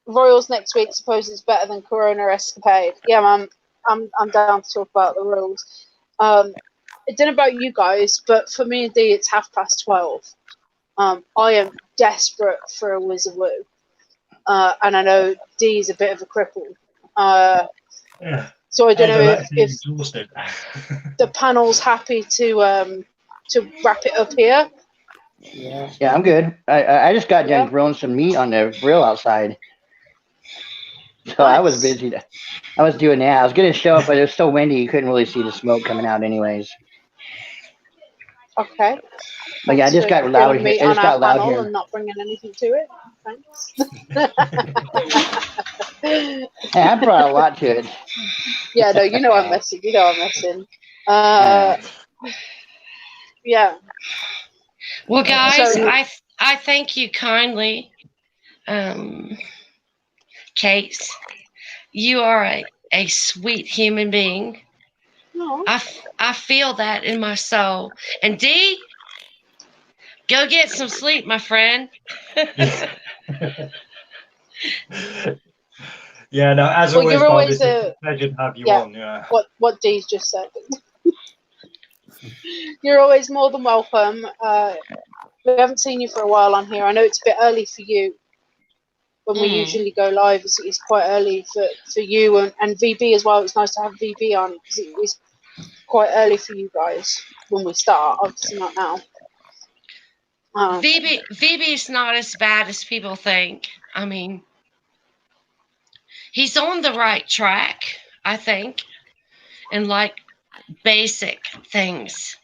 Royals next week suppose it's better than Corona Escapade. Yeah, man, I'm down to talk about the Royals. I don't know about you guys, but for me and D, it's 12:30. I am desperate for a Wizard Woo. and I know Dee's a bit of a cripple. Yeah. So I don't know if exhausted. the panel's happy to wrap it up here. Yeah, I'm good. I just got done grilling some meat on the grill outside. So I was busy. I was doing that. I was going to show up, but it was so windy you couldn't really see the smoke coming out anyways. Okay. But yeah, I just got loud here. It just got loud here. And not bringing anything to it. Thanks. Yeah, I brought a lot to it. Yeah, no, you know I'm messing. Yeah. Well, guys, So- I thank you kindly. Kate, you are a sweet human being. No. I feel that in my soul. And Dee, go get some sleep, my friend. Yeah, no, as Well, always, you're Bob, always it's a pleasure to have you on. Yeah. What Dee's just said. You're always more than welcome. We haven't seen you for a while on here. I know it's a bit early for you. When we usually go live, it's quite early for you and VB as well. It's nice to have VB on because it's quite early for you guys when we start. Obviously not now. VB is not as bad as people think. I mean, he's on the right track, I think, and like basic things.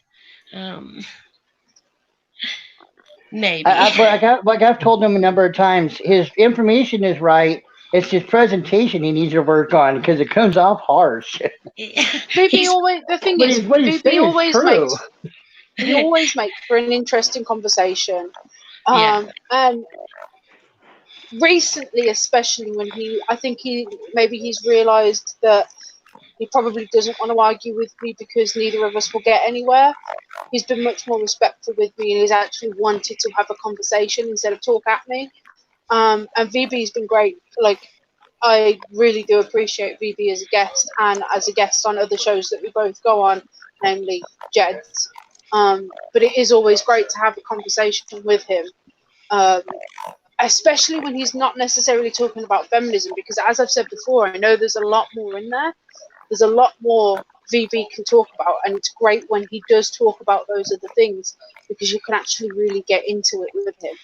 Maybe. Like I've told him a number of times, his information is right. It's his presentation he needs to work on because it comes off harsh. VB always. The thing is, VB always makes for an interesting conversation. And recently, especially when I think he's realised that he probably doesn't want to argue with me because neither of us will get anywhere. He's been much more respectful with me and he's actually wanted to have a conversation instead of talk at me. And VB's been great. Like, I really do appreciate VB as a guest and as a guest on other shows that we both go on, namely Jed's. But it is always great to have a conversation with him. Especially when he's not necessarily talking about feminism, because as I've said before, I know there's a lot more in there. There's a lot more VB can talk about, and it's great when he does talk about those other things because you can actually really get into it with him.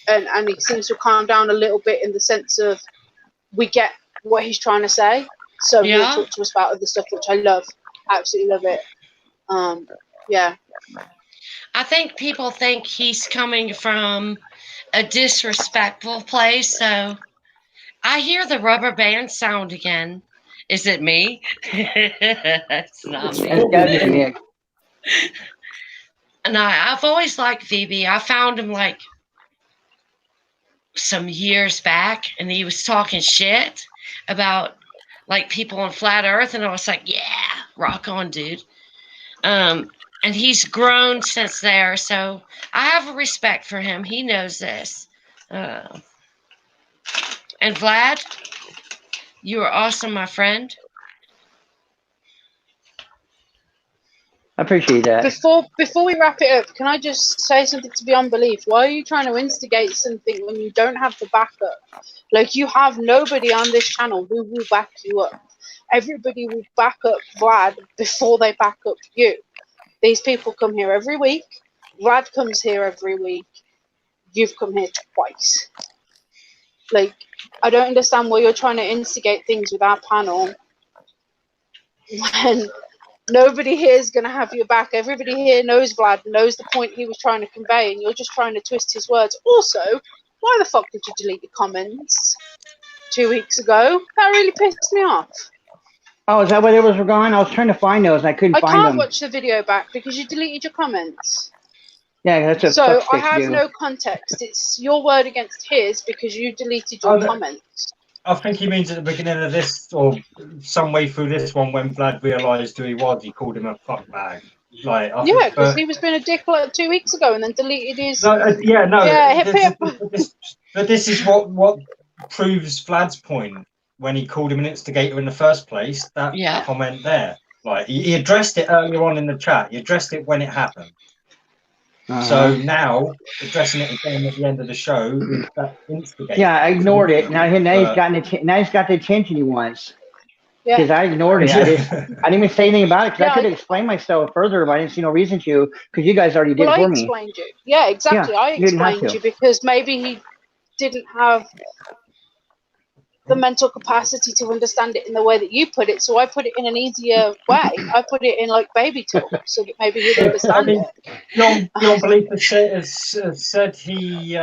And he seems to calm down a little bit in the sense of we get what he's trying to say. So he'll talk to us about other stuff, which I love. Absolutely love it. Yeah. I think people think he's coming from a disrespectful place, so I hear the rubber band sound again. Is it me? It's not me. It's gotta be Nick. And I've always liked VB. I found him like some years back, and he was talking shit about like people on flat Earth, and I was like, yeah, rock on, dude. And he's grown since there, so I have a respect for him. He knows this. And Vlad, you are awesome, my friend. I appreciate that. Before we wrap it up, can I just say something to beyond belief? Why are you trying to instigate something when you don't have the backup? Like, you have nobody on this channel who will back you up. Everybody will back up Vlad before they back up you. These people come here every week. Vlad comes here every week. You've come here twice. Like, I don't understand why you're trying to instigate things with our panel when nobody here is going to have your back. Everybody here knows Vlad, knows the point he was trying to convey, and you're just trying to twist his words. Also, why the fuck did you delete the comments 2 weeks ago? That really pissed me off. Oh, is that why those were gone? I was trying to find those and I couldn't find them. I can't watch the video back because you deleted your comments. Yeah, that's a So I have no context. It's your word against his because you deleted your comments. I think he means at the beginning of this, or some way through this one, when Vlad realised who he was, he called him a fuckbag. Like, yeah, because he was being a dick like 2 weeks ago and then deleted his. But this is what proves Vlad's point when he called him an instigator in the first place. That comment there, like he addressed it earlier on in the chat. He addressed it when it happened. So now addressing it again at the end of the show is that instigate. Yeah, I ignored it. Now he's got the attention he wants. Because I ignored it. I didn't even say anything about it because I could have explained myself further, but I didn't see no reason to. Because you guys already did for me. I explained you. Yeah, exactly. I explained you because maybe he didn't have the mental capacity to understand it in the way that you put it. So I put it in an easier way. I put it in like baby talk so that maybe he'd understand it. Your belief has said he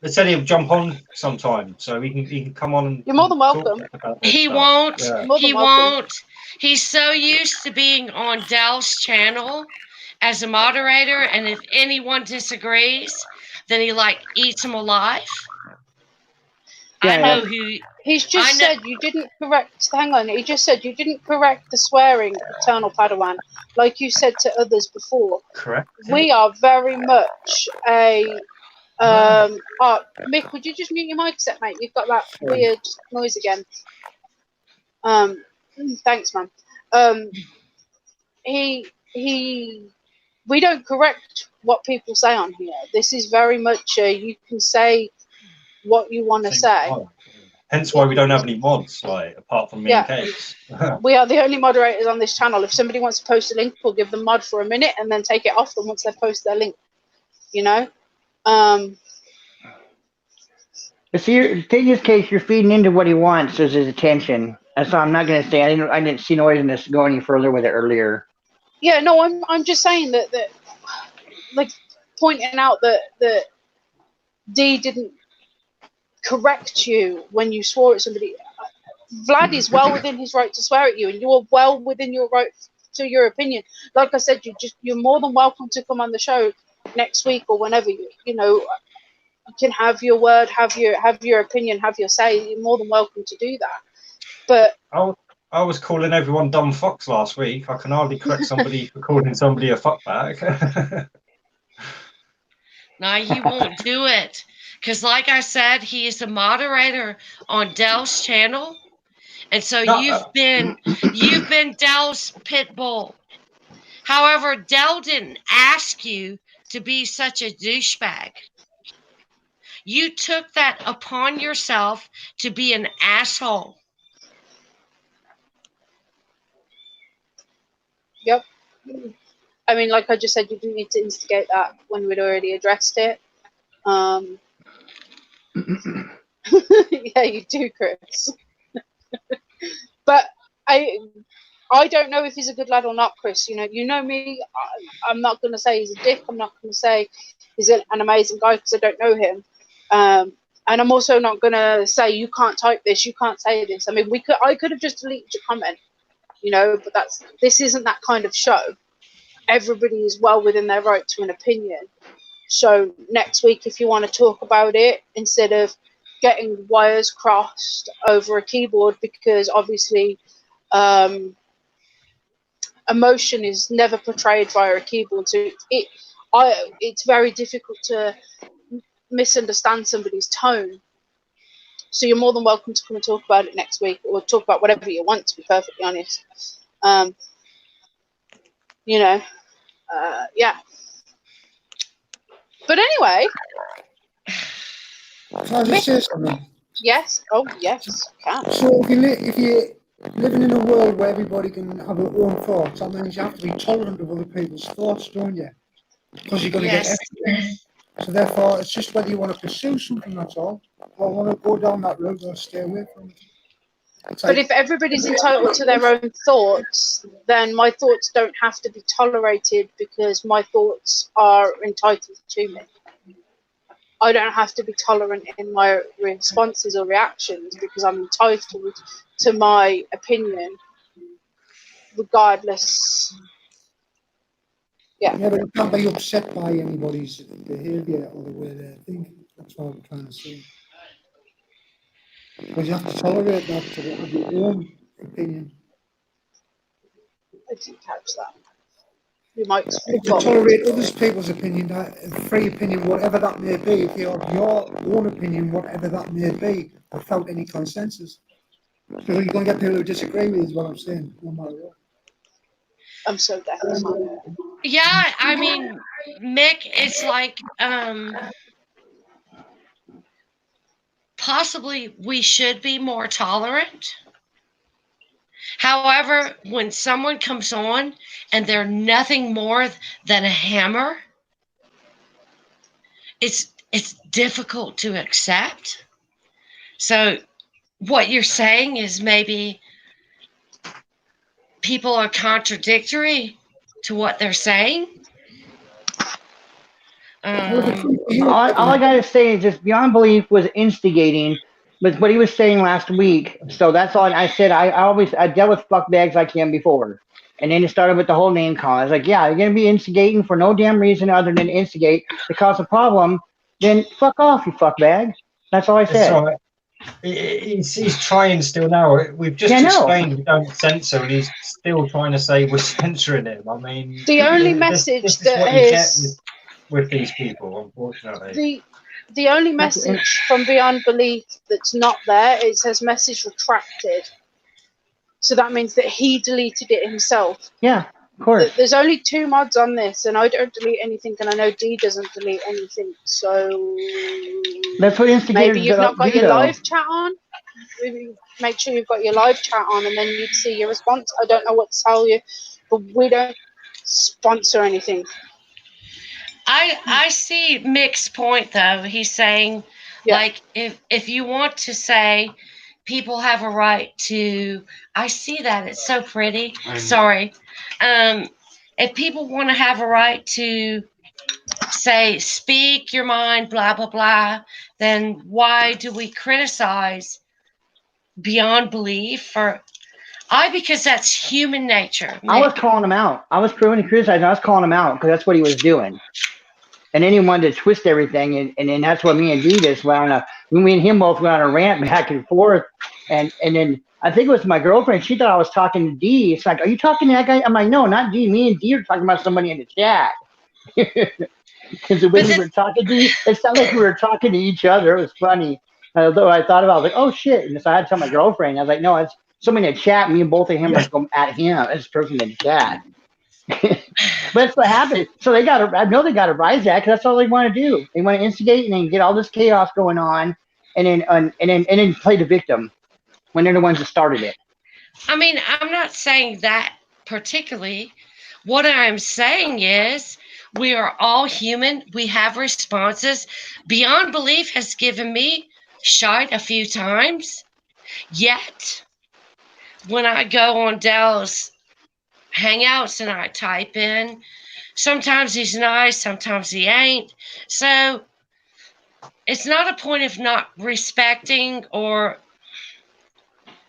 said he'll jump on sometime, so he can come on and. You're more than welcome. He stuff. won't. Yeah. He won't. He's so used to being on Dell's channel as a moderator, and if anyone disagrees, then he like eats them alive. Yeah, I know who. He's just said you didn't correct. Hang on. He just said you didn't correct the swearing, Eternal Padawan, like you said to others before. Correct. We are very much a. Mick, would you just mute your mic set, mate? You've got that weird noise again. Thanks, man. We don't correct what people say on here. This is very much you can say what you want to say. Hence why we don't have any mods, like apart from me and Cakes. We are the only moderators on this channel. If somebody wants to post a link, we'll give them mod for a minute and then take it off them once they post their link. You know. But see, take this case, you're feeding into what he wants as his attention. And so I'm not going to say I didn't see no reason to go any further with it earlier. Yeah, no, I'm just saying that like pointing out that D didn't correct you when you swore at somebody. Vlad is well within his right to swear at you, and you're well within your right to your opinion. Like I said, you're more than welcome to come on the show next week or whenever you know. You can have your word, have your opinion, have your say. You're more than welcome to do that. But I was calling everyone dumb fucks last week. I can hardly correct somebody for calling somebody a fuckbag. No, he won't do it. Because like I said, he is a moderator on Dell's channel. And so you've been Dell's pit bull. However, Dell didn't ask you to be such a douchebag. You took that upon yourself to be an asshole. Yep. I mean, like I just said, you didn't need to instigate that when we'd already addressed it. Yeah, you do, Chris. But I don't know if he's a good lad or not, Chris. You know me. I'm not going to say he's a dick. I'm not going to say he's an amazing guy because I don't know him. And I'm also not going to say you can't type this, you can't say this. I mean, I could have just deleted your comment, but this isn't that kind of show. Everybody is well within their right to an opinion. So next week, if you want to talk about it, instead of getting wires crossed over a keyboard, because obviously emotion is never portrayed via a keyboard. So it's very difficult to misunderstand somebody's tone. So you're more than welcome to come and talk about it next week, or talk about whatever you want, to be perfectly honest. Yeah. But anyway. Can I just say something? Yes. Oh, yes. Can. So if you're living in a world where everybody can have their own thoughts, that means you have to be tolerant of other people's thoughts, don't you? Because you're going to get everything. So therefore, it's just whether you want to pursue something, that's all. Or want to go down that road or stay away from it. But if everybody's entitled to their own thoughts, then my thoughts don't have to be tolerated because my thoughts are entitled to me. I don't have to be tolerant in my responses or reactions because I'm entitled to my opinion regardless. Yeah, but you can't be upset by anybody's behaviour or the way they think. That's what I'm trying to say. Because you have to tolerate that to have your own opinion. I didn't catch that. You might to tolerate other people's opinion, free opinion, whatever that may be, if you have your own opinion, whatever that may be, without any consensus. Because you're going to get people who disagree with you, is what I'm saying, no matter what. I'm so deaf. Yeah, I mean, Mick, it's like possibly we should be more tolerant. However, when someone comes on and they're nothing more than a hammer, it's difficult to accept. So what you're saying is maybe people are contradictory to what they're saying. All I gotta say is just beyond belief was instigating with what he was saying last week. So that's all I said. I dealt with fuck bags like him before. And then it started with the whole name call. I was like, yeah, you're gonna be instigating for no damn reason other than instigate to cause a problem, then fuck off, you fuck bag. That's all I It's said. all right. He's trying still now. We've just explained we don't censor, and he's still trying to say we're censoring him. I mean, The only this message is that what you get is with these people, unfortunately. the only message from Beyond Belief that's not there, it says message retracted. So that means that he deleted it himself. Yeah, of course. There's only 2 mods on this, and I don't delete anything, and I know D doesn't delete anything. So That's what instigators maybe you've not got do, your though. live chat on. Maybe make sure you've got your live chat on, and then you'd see your response. I don't know what to tell you, but we don't sponsor anything. I see Mick's point though. He's saying, like, if you want to say people have a right to, I see that, it's so pretty. Sorry. If people want to have a right to say, speak your mind, blah, blah, blah, then why do we criticize Beyond Belief? Because that's human nature. I was calling him out. I was proving to criticize. I was calling him out because that's what he was doing. And then he wanted to twist everything, and then that's what me and D just went on me and him both went on a rant back and forth. And then I think it was my girlfriend. She thought I was talking to D. It's like, are you talking to that guy? I'm like, no, not D. Me and D are talking about somebody in the chat. Because the way we were talking to D, it sounded like we were talking to each other. It was funny. Although I thought about it, I was like, oh shit. And so I had to tell my girlfriend. I was like, no, it's somebody in the chat. Me and both of him are going at him as a person in the chat. But that's what happened. So I know they got to rise that because that's all they want to do. They want to instigate and then get all this chaos going on, and then play the victim when they're the ones that started it. I mean, I'm not saying that particularly. What I'm saying is we are all human. We have responses. Beyond Belief has given me shite a few times. Yet, when I go on Dell's Hangouts and I type in, sometimes he's nice, sometimes he ain't. So it's not a point of not respecting or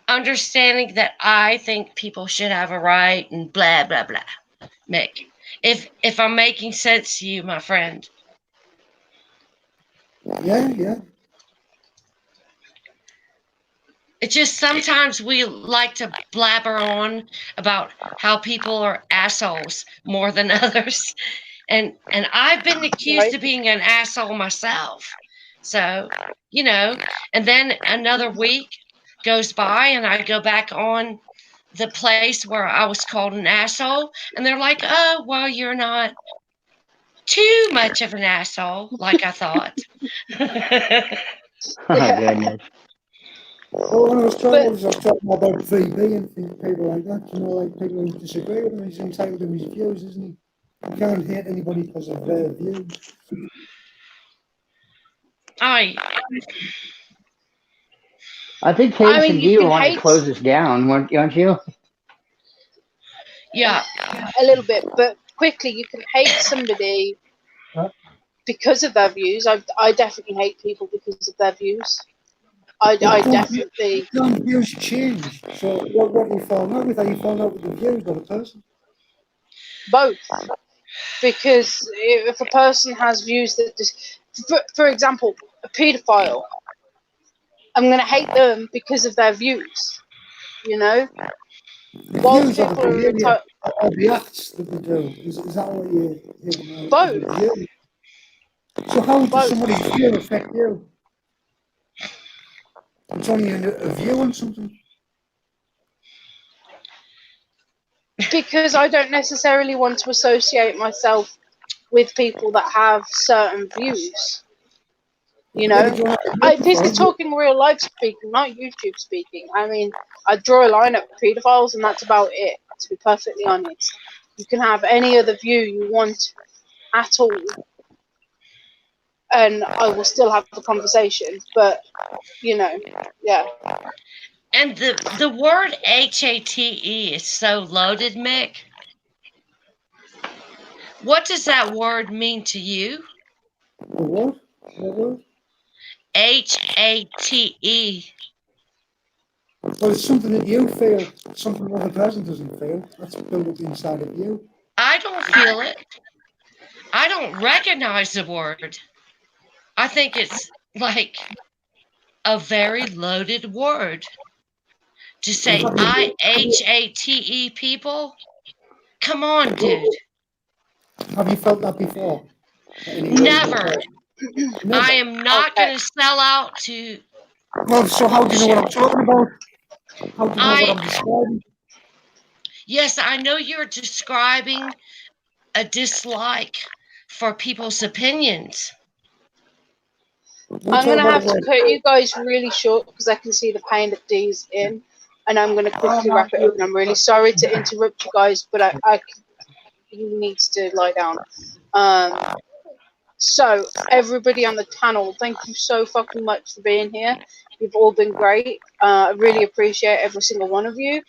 understanding that I think people should have a right and blah, blah, blah. Mick, if I'm making sense to you, my friend. Yeah. It's just sometimes we like to blabber on about how people are assholes more than others. And I've been accused of being an asshole myself. So, and then another week goes by and I go back on the place where I was called an asshole. And they're like, oh, well, you're not too much of an asshole like I thought. Goodness. Well, when I was talking about VB and people like that, like people who disagree with him, he's entitled to his views, isn't he? You can't hate anybody because of their views. I think Case and D want to close this down, aren't you? Yeah, a little bit, but quickly, you can hate somebody because of their views. I definitely hate people because of their views. I definitely. Some views change. So what do you fall out with? Are you falling out with the views or the person? Both. Because if a person has views that, for example, a paedophile, I'm going to hate them because of their views. The Whilst views of people are the acts that they do. Is that what you hear? Both. So how does somebody's view affect you? It's only a view on something. because I don't necessarily want to associate myself with people that have certain views. You know, this is talking real life speaking, not YouTube speaking. I mean, I draw a line at pedophiles, and that's about it. To be perfectly honest, you can have any other view you want at all, and I will still have the conversation. But you know, yeah. And the word HATE is so loaded, Mick. What does that word mean to you? The what? What word? HATE. Well, it's something that you feel, something the other person doesn't feel. That's built up inside of you. I don't feel it. I don't recognize the word. I think it's like a very loaded word. To say IHATE people? Come on, dude. Have you felt that before? Never. Never. I am not going to sell out to. Well, so how do you know what I'm talking about? How do you know what I'm describing? Yes, I know you're describing a dislike for people's opinions. I'm going to have to cut you guys really short because I can see the pain that Dee's in, and I'm going to quickly wrap it up. And I'm really sorry to interrupt you guys, but he needs to lie down. So, everybody on the channel, thank you so fucking much for being here. You've all been great. I really appreciate every single one of you.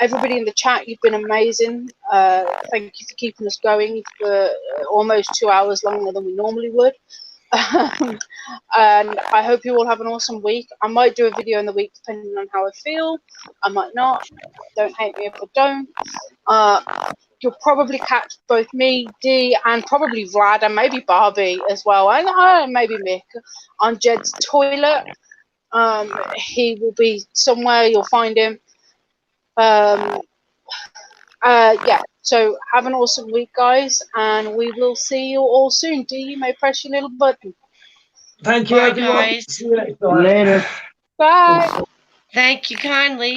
Everybody in the chat, you've been amazing. Thank you for keeping us going for almost 2 hours longer than we normally would. And I hope you all have an awesome week. I might do a video in the week depending on how I feel. I might not. Don't hate me if I don't. You'll probably catch both me, Dee, and probably Vlad, and maybe Barbie as well, and maybe Mick on Jed's toilet. He will be somewhere. You'll find him. Yeah. So have an awesome week, guys, and we will see you all soon. Dee, you may press your little button. Thank you, everyone. See you next time. Later. Bye. Thank you kindly.